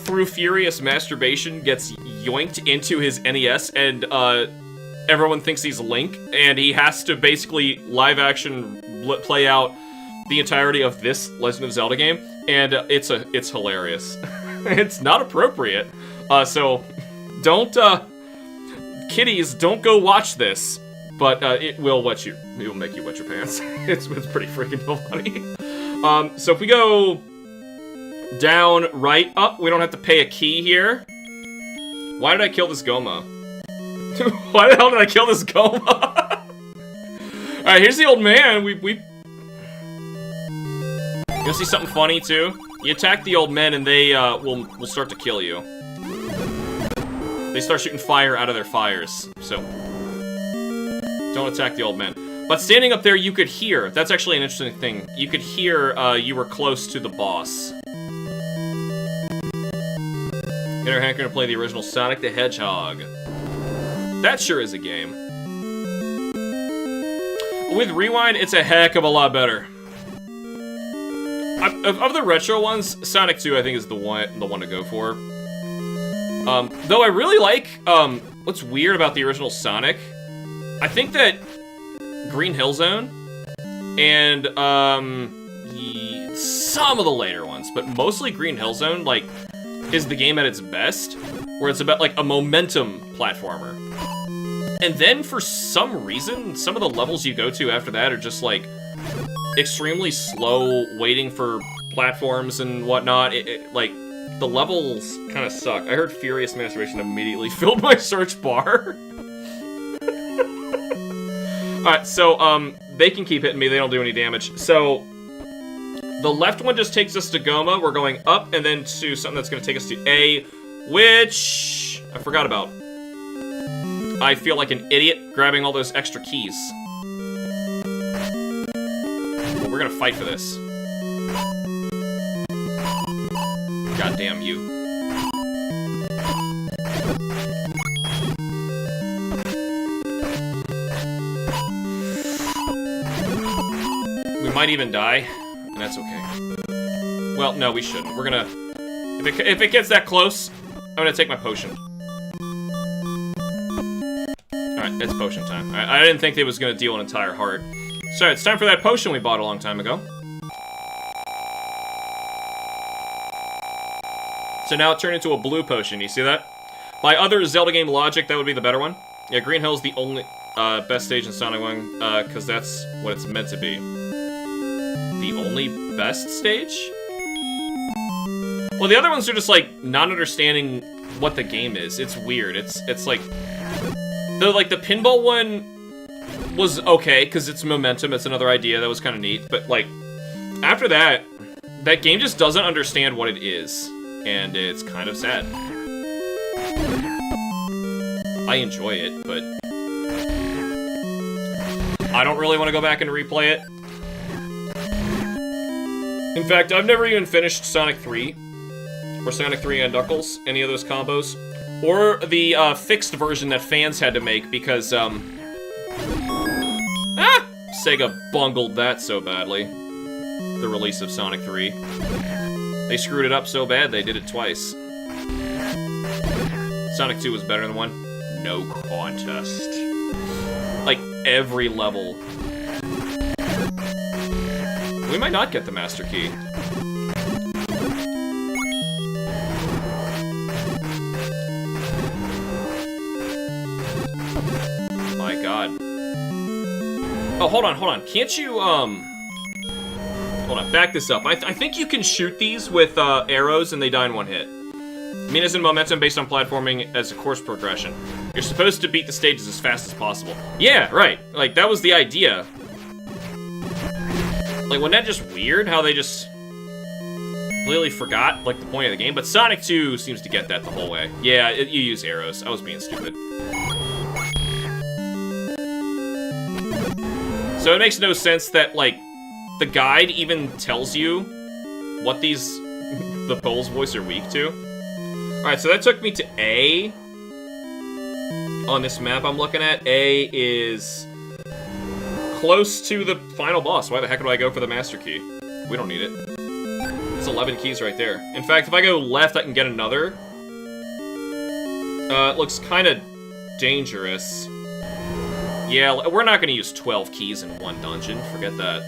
through furious masturbation, gets yoinked into his NES, and, everyone thinks he's Link, and he has to basically live-action play out the entirety of this Legend of Zelda game, and it's hilarious. It's not appropriate, so don't kiddies, don't go watch this, but it will make you wet your pants. it's pretty freaking funny. So if we go down, right, up, we don't have to pay a key here. Why did I kill this Goma? Why the hell did I kill this Goma? Alright, here's the old man. You'll see something funny, too. You attack the old men, and they, will start to kill you. They start shooting fire out of their fires, so... Don't attack the old men. But standing up there, you could hear. That's actually an interesting thing. You could hear, you were close to the boss. Get our hacker to play the original Sonic the Hedgehog. That sure is a game. With Rewind, it's a heck of a lot better. Of the retro ones, Sonic 2 I think is the one to go for. Though I really like, what's weird about the original Sonic I think that Green Hill Zone and some of the later ones, but mostly Green Hill Zone, like, is the game at its best, where it's about, like, a momentum platformer. And then, for some reason, some of the levels you go to after that are just, like, extremely slow, waiting for platforms and whatnot. Like, the levels kind of suck. I heard Furious Masturbation immediately filled my search bar. Alright, so, they can keep hitting me, they don't do any damage. So, the left one just takes us to Goma, we're going up, and then to something that's going to take us to A, which I forgot about. I feel like an idiot grabbing all those extra keys. But we're gonna fight for this. God damn you. We might even die, and that's okay. Well, no, we shouldn't. We're gonna... If it gets that close, I'm gonna take my potion. Alright, it's potion time. I didn't think it was gonna deal an entire heart. So, it's time for that potion we bought a long time ago. So now it turned into a blue potion, you see that? By other Zelda game logic, that would be the better one. Yeah, Green Hill's the only best stage in Sonic 1, because that's what it's meant to be. The only best stage? Well, the other ones are just, like, not understanding what the game is. It's weird. It's like... The pinball one was okay, because it's momentum, it's another idea, that was kind of neat, but, like, after that, that game just doesn't understand what it is, and it's kind of sad. I enjoy it, but I don't really want to go back and replay it. In fact, I've never even finished Sonic 3, or Sonic 3 and Knuckles, any of those combos. Or the fixed version that fans had to make because, Sega bungled that so badly. The release of Sonic 3. They screwed it up so bad they did it twice. Sonic 2 was better than 1? No contest. Like, every level. We might not get the Master Key. My god. Oh, hold on. Can't you, hold on, back this up. I think you can shoot these with, arrows and they die in one hit. I mean, isn't momentum based on platforming as a course progression? You're supposed to beat the stages as fast as possible. Yeah, right. Like, that was the idea. Like, wasn't that just weird how they just completely forgot, like, the point of the game? But Sonic 2 seems to get that the whole way. Yeah, you use arrows. I was being stupid. So it makes no sense that, like, the guide even tells you what these, the Pole's voice are weak to. Alright, so that took me to A. On this map I'm looking at, A is close to the final boss. Why the heck do I go for the Master Key? We don't need it. It's 11 keys right there. In fact, if I go left, I can get another. It looks kind of dangerous. Yeah, we're not going to use 12 keys in one dungeon. Forget that.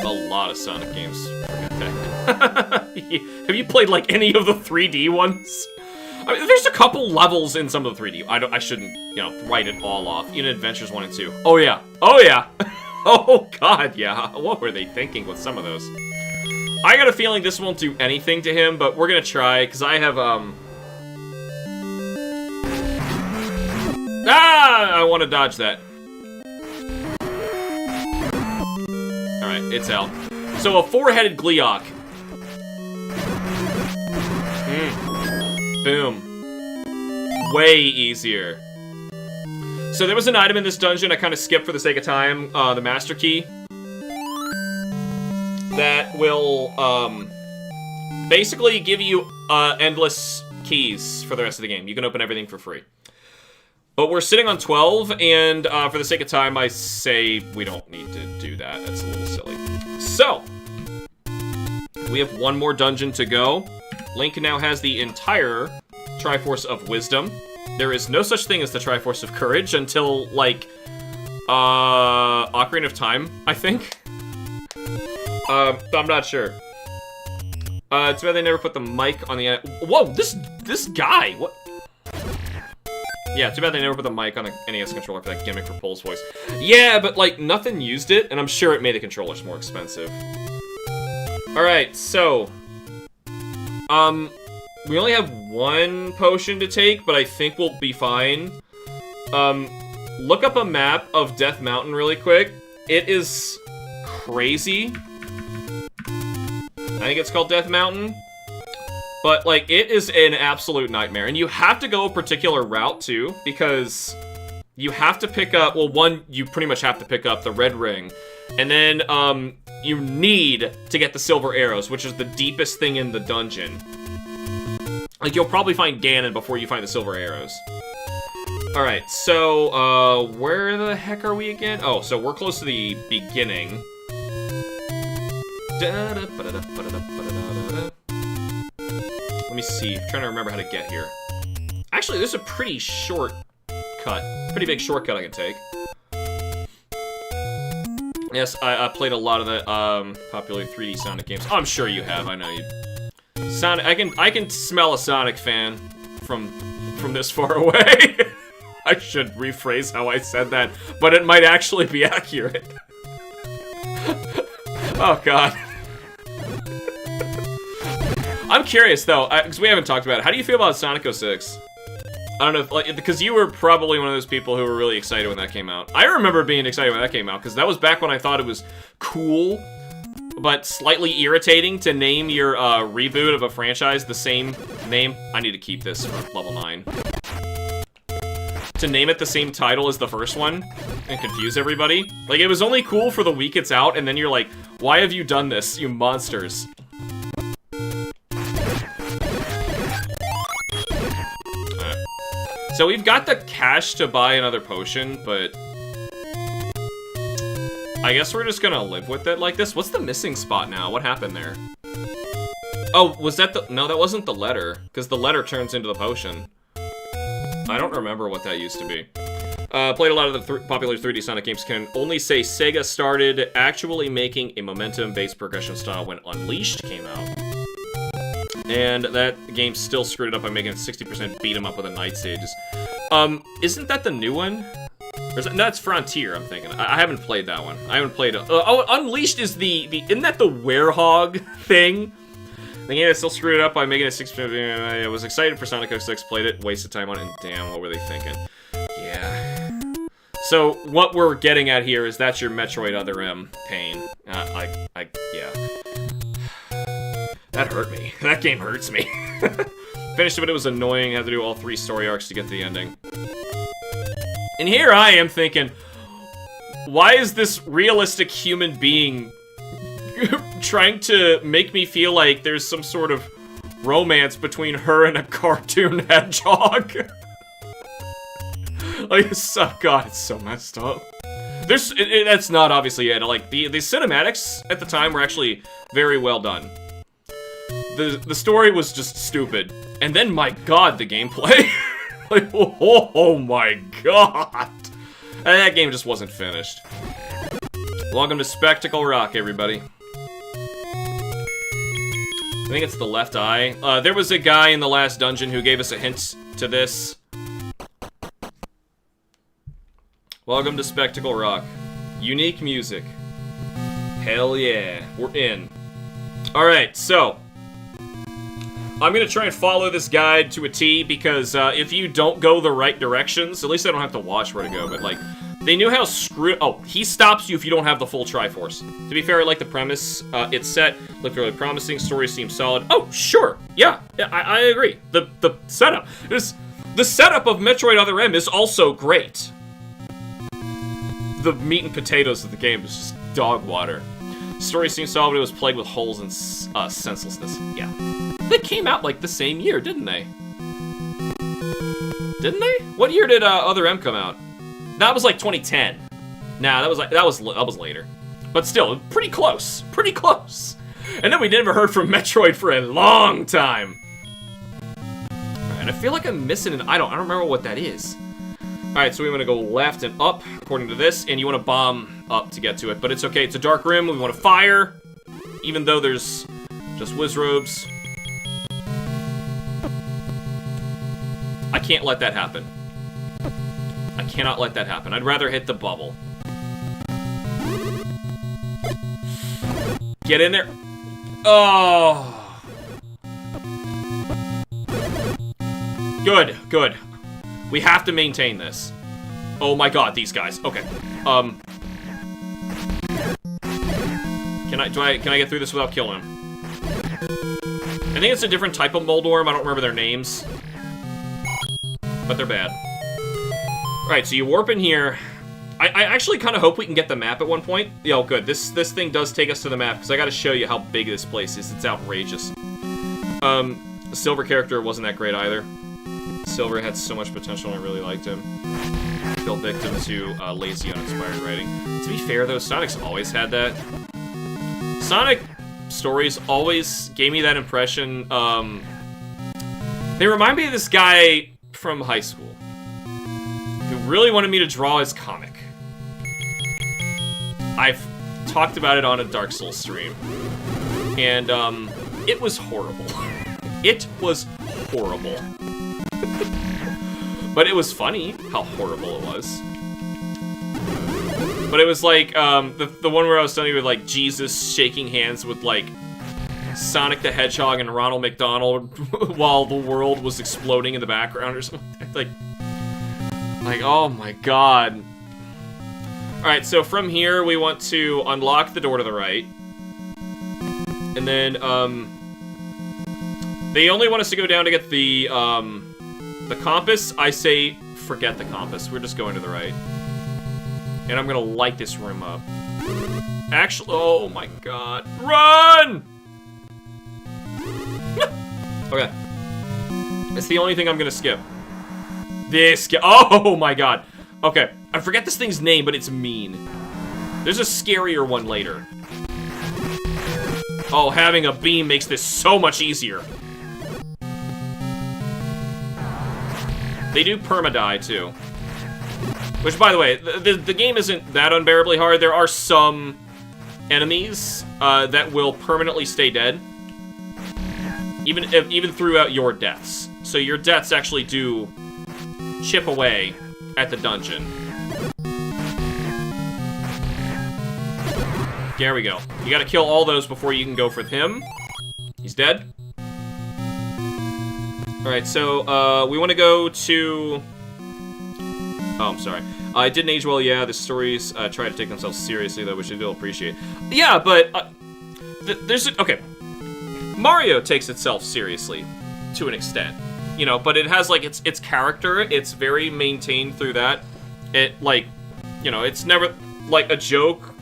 A lot of Sonic games. Forget that. Have you played, like, any of the 3D ones? I mean, there's a couple levels in some of the 3D. I shouldn't, you know, write it all off. Even Adventures 1 and 2. Oh, yeah. Oh, yeah. Oh, God, yeah. What were they thinking with some of those? I got a feeling this won't do anything to him, but we're going to try, because I have, I want to dodge that. Alright, it's out. So, a four-headed Gleeok. Boom. Way easier. So, there was an item in this dungeon I kind of skipped for the sake of time. The Master Key. That will, basically give you, endless keys for the rest of the game. You can open everything for free. But we're sitting on 12, and for the sake of time, I say we don't need to do that. That's a little silly. So, we have one more dungeon to go. Link now has the entire Triforce of Wisdom. There is no such thing as the Triforce of Courage until, like, Ocarina of Time, I think. I'm not sure. It's bad they never put the mic on the... Whoa, this guy! What? Yeah, too bad they never put the mic on the NES controller for that gimmick for Pole's voice. Yeah, but, like, nothing used it, and I'm sure it made the controllers more expensive. Alright, so... we only have one potion to take, but I think we'll be fine. Look up a map of Death Mountain really quick. It is crazy. I think it's called Death Mountain. But, like, it is an absolute nightmare. And you have to go a particular route, too, because you have to pick up... Well, one, you pretty much have to pick up the red ring. And then, you need to get the silver arrows, which is the deepest thing in the dungeon. Like, you'll probably find Ganon before you find the silver arrows. Alright, so, where the heck are we again? Oh, so we're close to the beginning. Let me see. I'm trying to remember how to get here. Actually, there's a pretty short cut. Pretty big shortcut I can take. Yes, I played a lot of the popular 3D Sonic games. Oh, I'm sure you have. I know you. Sonic. I can smell a Sonic fan from this far away. I should rephrase how I said that, but it might actually be accurate. Oh God. I'm curious though, because we haven't talked about it. How do you feel about Sonic 06? I don't know if, like, because you were probably one of those people who were really excited when that came out. I remember being excited when that came out, because that was back when I thought it was cool, but slightly irritating to name your reboot of a franchise the same name. I need to keep this for level 9. To name it the same title as the first one and confuse everybody. Like, it was only cool for the week it's out, and then you're like, why have you done this, you monsters? So we've got the cash to buy another potion, but I guess we're just gonna live with it like this. What's the missing spot now? What happened there? Oh, was that the... No, that wasn't the letter, because the letter turns into the potion. I don't remember what that used to be. Played a lot of the popular 3D Sonic games. Can only say Sega started actually making a momentum-based progression style when Unleashed came out. And that game still screwed it up by making it 60% beat 'em up with the night stages. Isn't that the new one? Or is that, no, that's Frontier, I'm thinking. I haven't played that one. I haven't played... oh, Unleashed is the... Isn't that the werehog thing? The game still screwed it up by making it 60%... I was excited for Sonic 06, played it, wasted time on it, and damn, what were they thinking? Yeah. So, what we're getting at here is that's your Metroid Other M pain. Yeah. That hurt me. That game hurts me. Finished it, but it was annoying. Had to do all 3 story arcs to get to the ending. And here I am thinking, why is this realistic human being trying to make me feel like there's some sort of romance between her and a cartoon hedgehog? Like, God, it's so messed up. That's not obviously it. Like, the cinematics at the time were actually very well done. The story was just stupid. And then, my God, the gameplay. Like, oh my God. And that game just wasn't finished. Welcome to Spectacle Rock, everybody. I think it's the left eye. There was a guy in the last dungeon who gave us a hint to this. Welcome to Spectacle Rock. Unique music. Hell yeah. We're in. Alright, so... I'm gonna try and follow this guide to a T, because if you don't go the right directions, at least I don't have to watch where to go, but like, they knew how screwed... Oh, he stops you if you don't have the full Triforce. To be fair, I like the premise. It's set, looked really promising, story seems solid. Oh, sure, yeah, I agree. The setup. The setup of Metroid Other M is also great. The meat and potatoes of the game is just dog water. Story seems solid, but it was plagued with holes and senselessness. Yeah. They came out like the same year, didn't they? Didn't they? What year did Other M come out? That was like 2010. Nah, that was later. But still, pretty close. Pretty close. And then we never heard from Metroid for a long time. Alright, And I feel like I'm missing an idol. I don't remember what that is. Alright, so we want to go left and up, according to this, and you want to bomb up to get to it. But it's okay, it's a dark room, we want to fire, even though there's just Wizrobes. I can't let that happen. I cannot let that happen. I'd rather hit the bubble. Get in there. Oh. Good, good. We have to maintain this. Oh my god, these guys. Okay. Can I get through this without killing him? I think it's a different type of Moldorm. I don't remember their names. But they're bad. Alright, so you warp in here. I actually kind of hope we can get the map at one point. Yo, good. This thing does take us to the map, because I gotta show you how big this place is. It's outrageous. The Silver character wasn't that great either. Silver had so much potential and I really liked him. Fell victim to lazy, uninspired writing. To be fair, though, Sonic's always had that. Sonic stories always gave me that impression. They remind me of this guy from high school who really wanted me to draw his comic. I've talked about it on a Dark Souls stream, and it was horrible. It was horrible. But it was funny how horrible it was. But it was like, the one where I was telling you with, like, Jesus shaking hands with, like, Sonic the Hedgehog and Ronald McDonald while the world was exploding in the background or something. Like, oh my god. Alright, so from here, we want to unlock the door to the right. And then, they only want us to go down to get the compass. I say, forget the compass. We're just going to the right. And I'm gonna light this room up. Actually, oh my god. Run! Okay. It's the only thing I'm gonna skip. This guy. Oh my god. Okay. I forget this thing's name, but it's mean. There's a scarier one later. Oh, having a beam makes this so much easier. They do perma-die, too. Which, by the way, the game isn't that unbearably hard. There are some enemies that will permanently stay dead. Even throughout your deaths. So your deaths actually do chip away at the dungeon. There we go. You gotta kill all those before you can go for him. He's dead. Alright, so, we want to go to... Oh, I'm sorry. It didn't age well, yeah. The stories try to take themselves seriously, though, which I do appreciate. Yeah, but, okay. Mario takes itself seriously, to an extent. You know, but it has, like, its character. It's very maintained through that. It, like, you know, it's never, like, a joke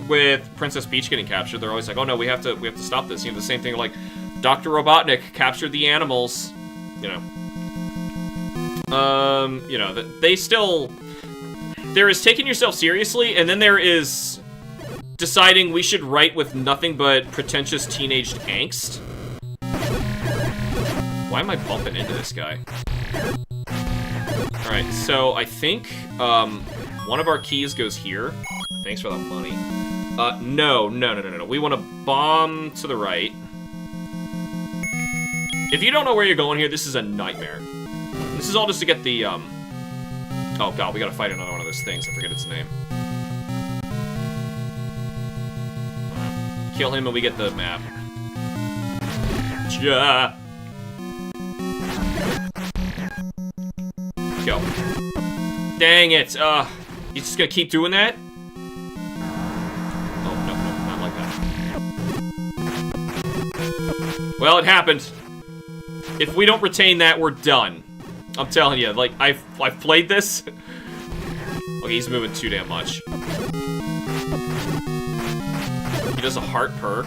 with Princess Peach getting captured. They're always like, oh, no, we have to stop this. You know, the same thing, like, Dr. Robotnik captured the animals. You know, they still... There is taking yourself seriously, and then there is deciding we should write with nothing but pretentious teenage angst. Why am I bumping into this guy? Alright, so I think, one of our keys goes here. Thanks for that money. No. We want to bomb to the right. If you don't know where you're going here, this is a nightmare. This is all just to get the, Oh god, we gotta fight another one of those things. I forget its name. Kill him and we get the map. Ja. Go. Dang it! You just gonna keep doing that? Oh, no, not like that. Well, it happened. If we don't retain that, we're done. I'm telling you, like, I've played this. Okay, he's moving too damn much. He does a heart perk.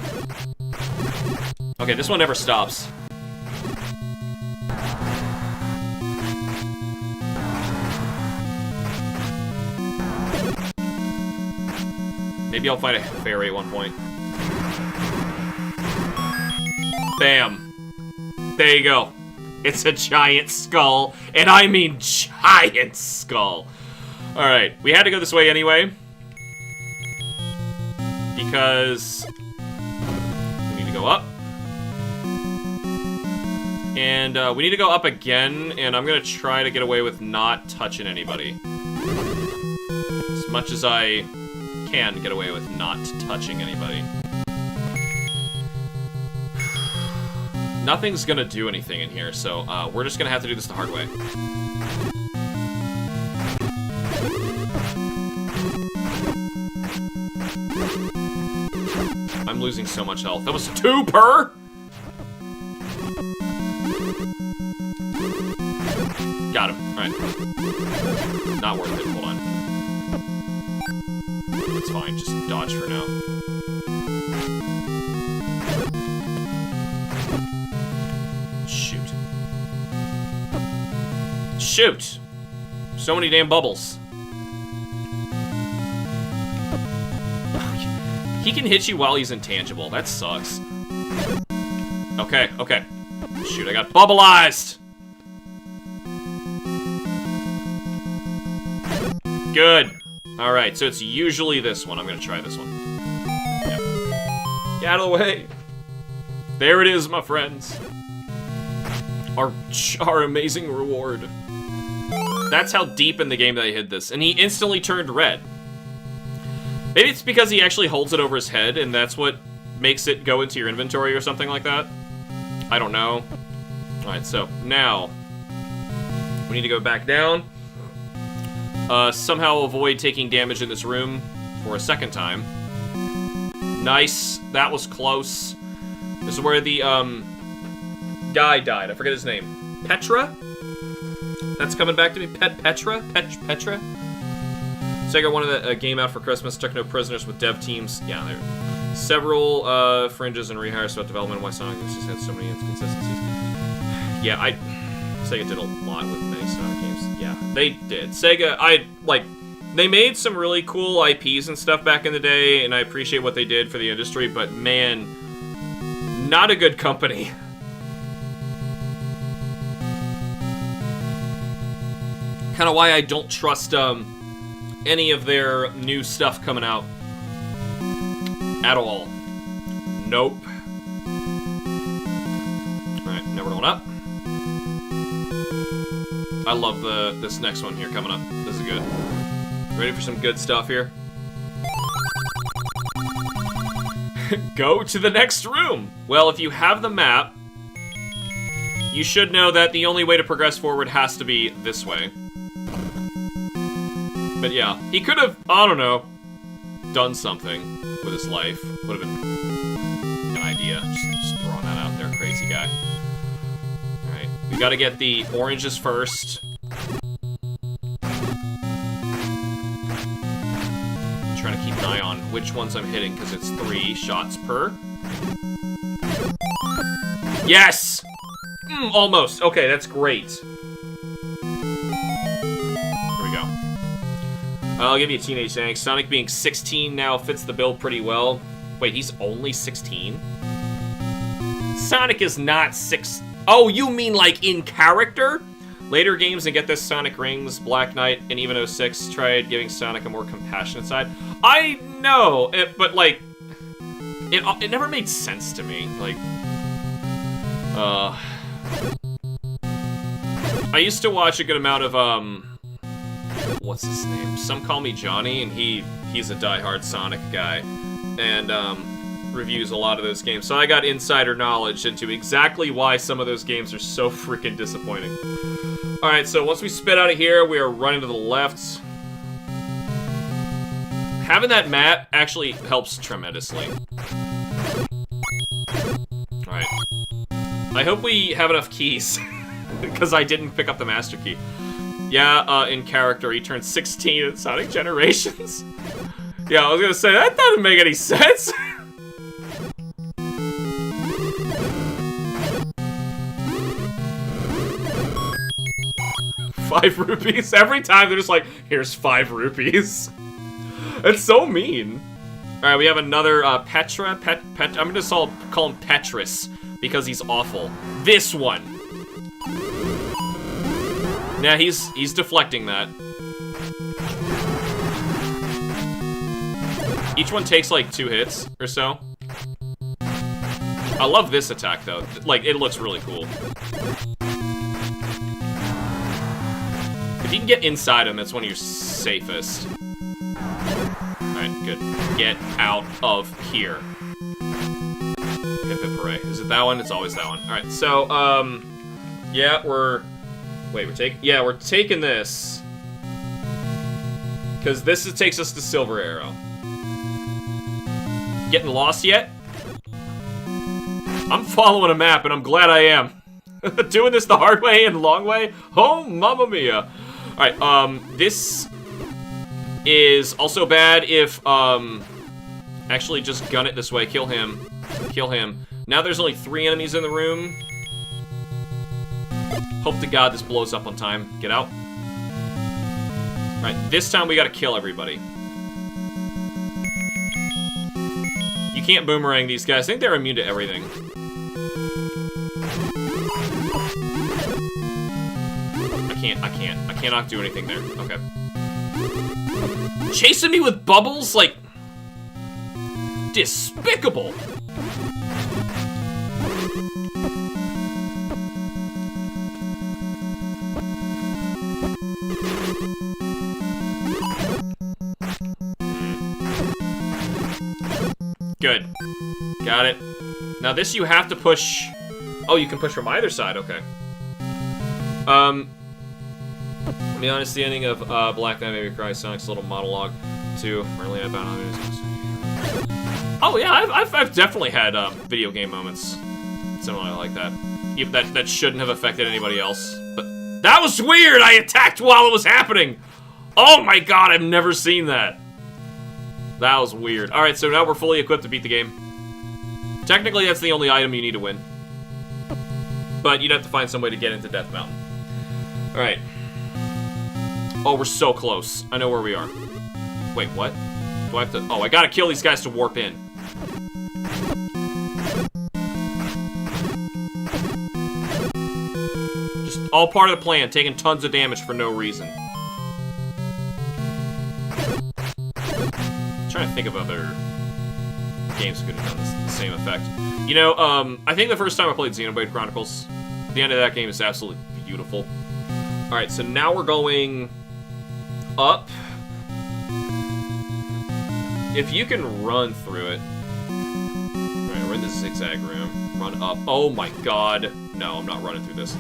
Okay, this one never stops. Maybe I'll fight a fairy at one point. Bam. There you go. It's a giant skull, and I mean giant skull. Alright, we had to go this way anyway. Because we need to go up. And we need to go up again, and I'm gonna try to get away with not touching anybody. As much as I can get away with not touching anybody. Nothing's gonna do anything in here, so we're just gonna have to do this the hard way. I'm losing so much health. That was 2 per? Got him. Alright. Not worth it. Hold on. It's fine. Just dodge for now. Shoot. Shoot! So many damn bubbles. He can hit you while he's intangible. That sucks. Okay, okay. Shoot, I got bubbleized! Good. Alright, so it's usually this one. I'm gonna try this one. Yep. Get out of the way! There it is, my friends. Our amazing reward. That's how deep in the game they hid this. And he instantly turned red. Maybe it's because he actually holds it over his head, and that's what makes it go into your inventory or something like that. I don't know. Alright, so now we need to go back down. Somehow avoid taking damage in this room for a second time. Nice. That was close. This is where the, guy died. I forget his name. Petra? That's coming back to me. Petra? Petra? Sega wanted a game out for Christmas, took no prisoners with dev teams. Yeah, there. Several fringes and rehires about development. Why Sonic just had so many inconsistencies. Yeah, Sega did a lot with many Sonic games. Yeah, they did. Sega, they made some really cool IPs and stuff back in the day, and I appreciate what they did for the industry, but man, not a good company. Kind of why I don't trust, any of their new stuff coming out at all. Nope. Alright, now we're going up. I love this next one here coming up. This is good. Ready for some good stuff here? Go to the next room! Well, if you have the map, you should know that the only way to progress forward has to be this way. But yeah, he could have, I don't know, done something with his life. Would have been an idea. Just throwing that out there, crazy guy. Alright, we gotta get the oranges first. I'm trying to keep an eye on which ones I'm hitting, because it's 3 shots per. Yes! Almost. Okay, that's great. I'll give you a teenage angst. Sonic being 16 now fits the bill pretty well. Wait, he's only 16? Sonic is not 6. Oh, you mean like in character? Later games, and get this, Sonic Rings, Black Knight, and even 06 tried giving Sonic a more compassionate side. I know, but like, it never made sense to me. Like, I used to watch a good amount of, what's his name? Some Call Me Johnny, and he's a diehard Sonic guy, and reviews a lot of those games. So I got insider knowledge into exactly why some of those games are so freaking disappointing. Alright, so once we spit out of here, we are running to the left. Having that map actually helps tremendously. Alright. I hope we have enough keys, because I didn't pick up the master key. Yeah, in character, he turned 16 in Sonic Generations. Yeah, I was gonna say, that doesn't make any sense. ₹5. Every time they're just like, here's 5 rupees. It's so mean. Alright, we have another, Petra, I'm gonna call him Petrus, because he's awful. This one. Yeah, he's deflecting that. Each one takes like 2 hits or so. I love this attack though. Like, it looks really cool. If you can get inside him, that's one of your safest. Alright, good. Get out of here. Hip hip hooray. Is it that one? It's always that one. Alright, so, yeah, we're taking this. Because this takes us to Silver Arrow. Getting lost yet? I'm following a map, and I'm glad I am. Doing this the hard way and long way? Oh, mamma mia. Alright, this is also bad if, actually just gun it this way. Kill him. Kill him. Now there's only 3 enemies in the room. Hope to God this blows up on time. Get out. Alright, this time we gotta kill everybody. You can't boomerang these guys. I think they're immune to everything. I cannot do anything there. Okay. Chasing me with bubbles? Like, despicable. Good. Got it. Now this you have to push... Oh, you can push from either side, okay. To be honest, the ending of Black Knight Made Me Cry, Sonic's little monologue, too. Really, I found Oh yeah, I've definitely had video game moments similar like that. Even that shouldn't have affected anybody else. But that was weird! I attacked while it was happening! Oh my god, I've never seen that. That was weird. Alright, so now we're fully equipped to beat the game. Technically, that's the only item you need to win. But you'd have to find some way to get into Death Mountain. Alright. Oh, we're so close. I know where we are. Wait, what? Do I have to... Oh, I gotta kill these guys to warp in. Just all part of the plan, taking tons of damage for no reason. I'm trying to think of other games that could have done the same effect. You know, I think the first time I played Xenoblade Chronicles, the end of that game is absolutely beautiful. Alright, so now we're going up. If you can run through it. Alright, we're in the zigzag room. Run up. Oh my god. No, I'm not running through this.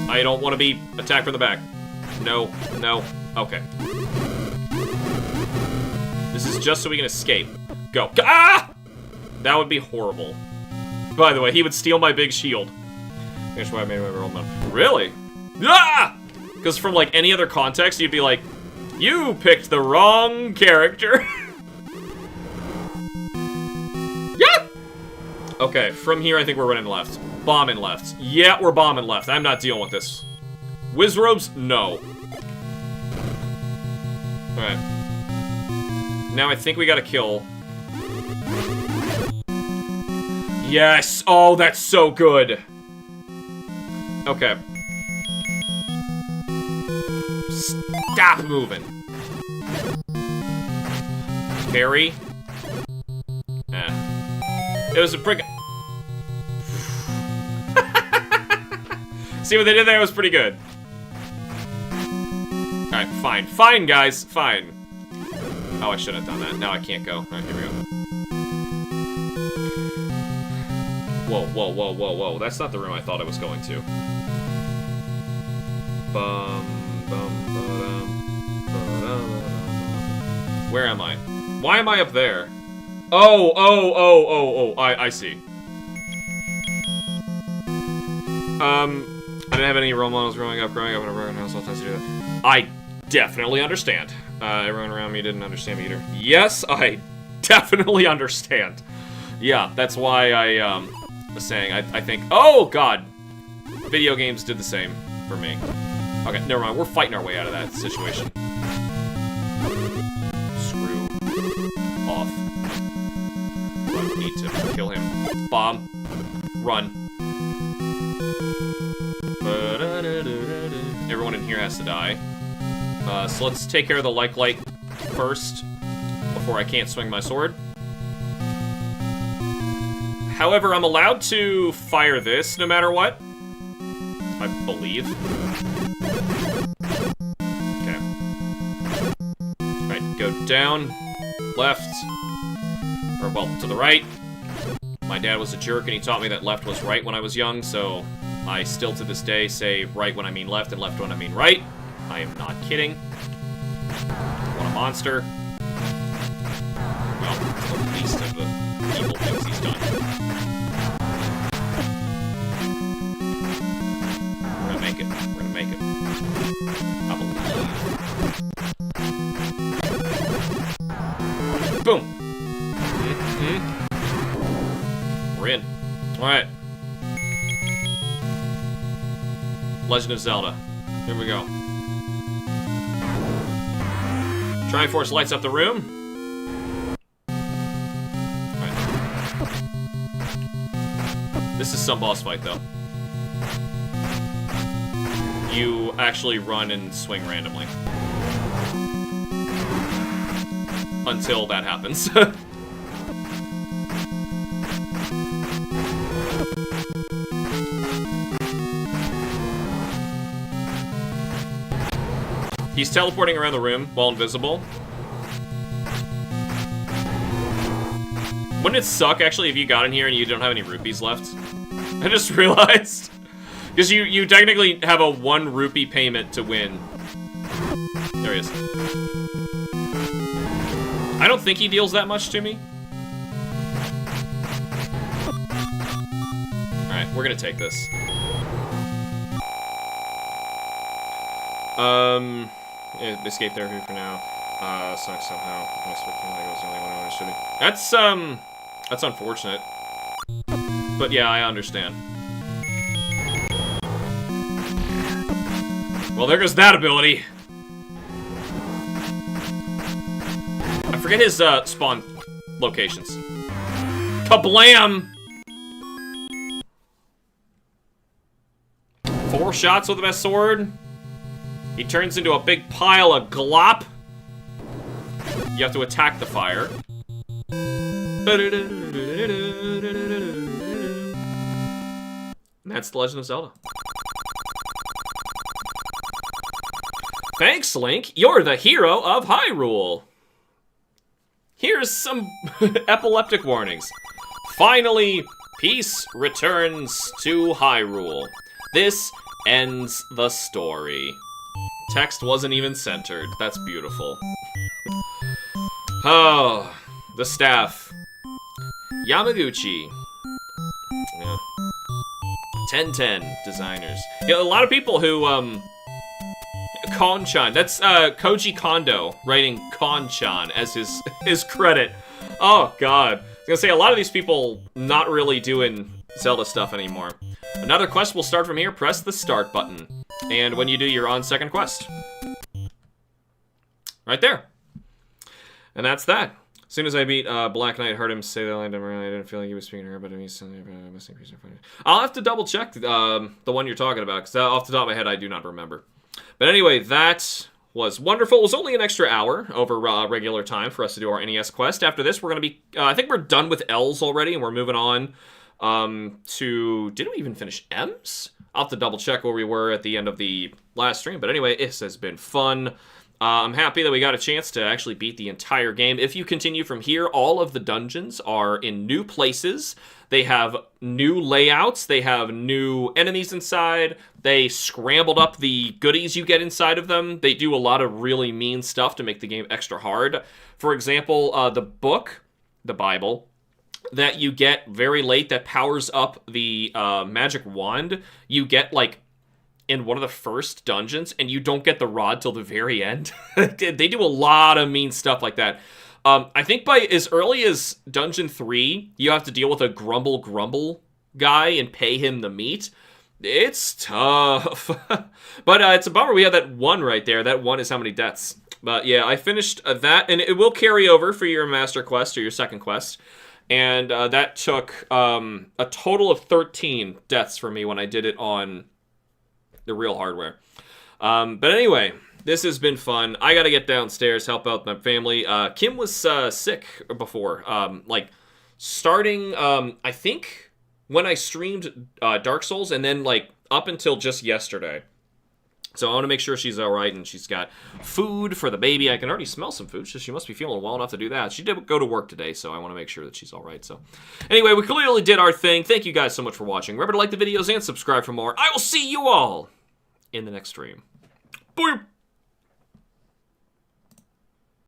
I don't want to be attacked from the back. No, no. Okay. This is just so we can escape. Go. Ah! That would be horrible. By the way, he would steal my big shield. That's why I made my roll mode. Really? Ah! Because from, like, any other context, you'd be like, you picked the wrong character. Yeah! Okay, from here, I think we're running left. Bombing left. Yeah, we're bombing left. I'm not dealing with this. Wizrobes? No. Alright. Now I think we gotta kill... Yes! Oh, that's so good! Okay. Stop moving! Parry. It was a prick. See what they did there? It was pretty good. Alright, fine. Fine, guys. Fine. Oh, I shouldn't have done that. Now I can't go. Alright, here we go. Whoa, whoa, whoa, whoa, whoa. That's not the room I thought I was going to. Bum, bum, ba-dum, ba-dum. Where am I? Why am I up there? Oh, oh, oh, oh, oh. I see. I didn't have any role models growing up in a broken house. All times to do that. I definitely understand. Everyone around me didn't understand me either. Yes, I definitely understand. Yeah, that's why I was saying I think. Oh God, video games did the same for me. Okay, never mind. We're fighting our way out of that situation. Screw off. I need to kill him. Bomb. Run. Everyone in here has to die. So let's take care of the light first, before I can't swing my sword. However, I'm allowed to fire this no matter what, I believe. Okay. Alright, go down, left, or well, to the right. My dad was a jerk and he taught me that left was right when I was young, so I still to this day say right when I mean left and left when I mean right. I am not kidding. What a monster. Well, it's the least of the evil things he's done. We're gonna make it. We're gonna make it. I believe. Boom. We're in. Alright. Legend of Zelda. Here we go. Triforce lights up the room. Alright. This is some boss fight, though. You actually run and swing randomly. Until that happens. He's teleporting around the room while invisible. Wouldn't it suck, actually, if you got in here and you don't have any rupees left? I just realized. Because you technically have a 1 rupee payment to win. There he is. I don't think he deals that much to me. Alright, we're gonna take this. Escape therapy for now. Sucks somehow. That's unfortunate. But yeah, I understand. Well, there goes that ability. I forget his, spawn locations. Kablam! 4 shots with the best sword. He turns into a big pile of glop. You have to attack the fire. And that's The Legend of Zelda. Thanks, Link. You're the hero of Hyrule. Here's some epileptic warnings. Finally, peace returns to Hyrule. This ends the story. Text wasn't even centered. That's beautiful. Oh, the staff. Yamaguchi. Yeah. 1010 designers. Yeah, a lot of people who, Kon-chan. That's, Koji Kondo writing Kon-chan as his credit. Oh, God. I was gonna say, a lot of these people not really doing Zelda stuff anymore. Another quest will start from here. Press the start button. And when you do, you're on second quest. Right there. And that's that. As soon as I beat Black Knight, heard him say that line, I didn't feel like he was speaking to her, but he's something about missing creature. I'll have to double check the one you're talking about, because off the top of my head, I do not remember. But anyway, that was wonderful. It was only an extra hour over regular time for us to do our NES quest. After this, we're going to be, I think we're done with L's already, and we're moving on to, did we even finish M's? I'll have to double check where we were at the end of the last stream. But anyway, this has been fun. I'm happy that we got a chance to actually beat the entire game. If you continue from here, all of the dungeons are in new places. They have new layouts. They have new enemies inside. They scrambled up the goodies you get inside of them. They do a lot of really mean stuff to make the game extra hard. For example, the book, the Bible, that you get very late that powers up the magic wand, you get, like, in one of the first dungeons, and you don't get the rod till the very end. They do a lot of mean stuff like that. I think by as early as Dungeon 3, you have to deal with a grumble guy and pay him the meat. It's tough. But it's a bummer we have that 1 right there. That 1 is how many deaths. But yeah, I finished that, and it will carry over for your master quest or your second quest. And that took a total of 13 deaths for me when I did it on the real hardware. But anyway, this has been fun. I gotta get downstairs, help out my family. Kim was sick before. Like, starting, I think, when I streamed Dark Souls, and then, like, up until just yesterday. So I want to make sure she's all right, and she's got food for the baby. I can already smell some food, so she must be feeling well enough to do that. She did go to work today, so I want to make sure that she's all right. So anyway, we clearly did our thing. Thank you guys so much for watching. Remember to like the videos and subscribe for more. I will see you all in the next stream. Boop!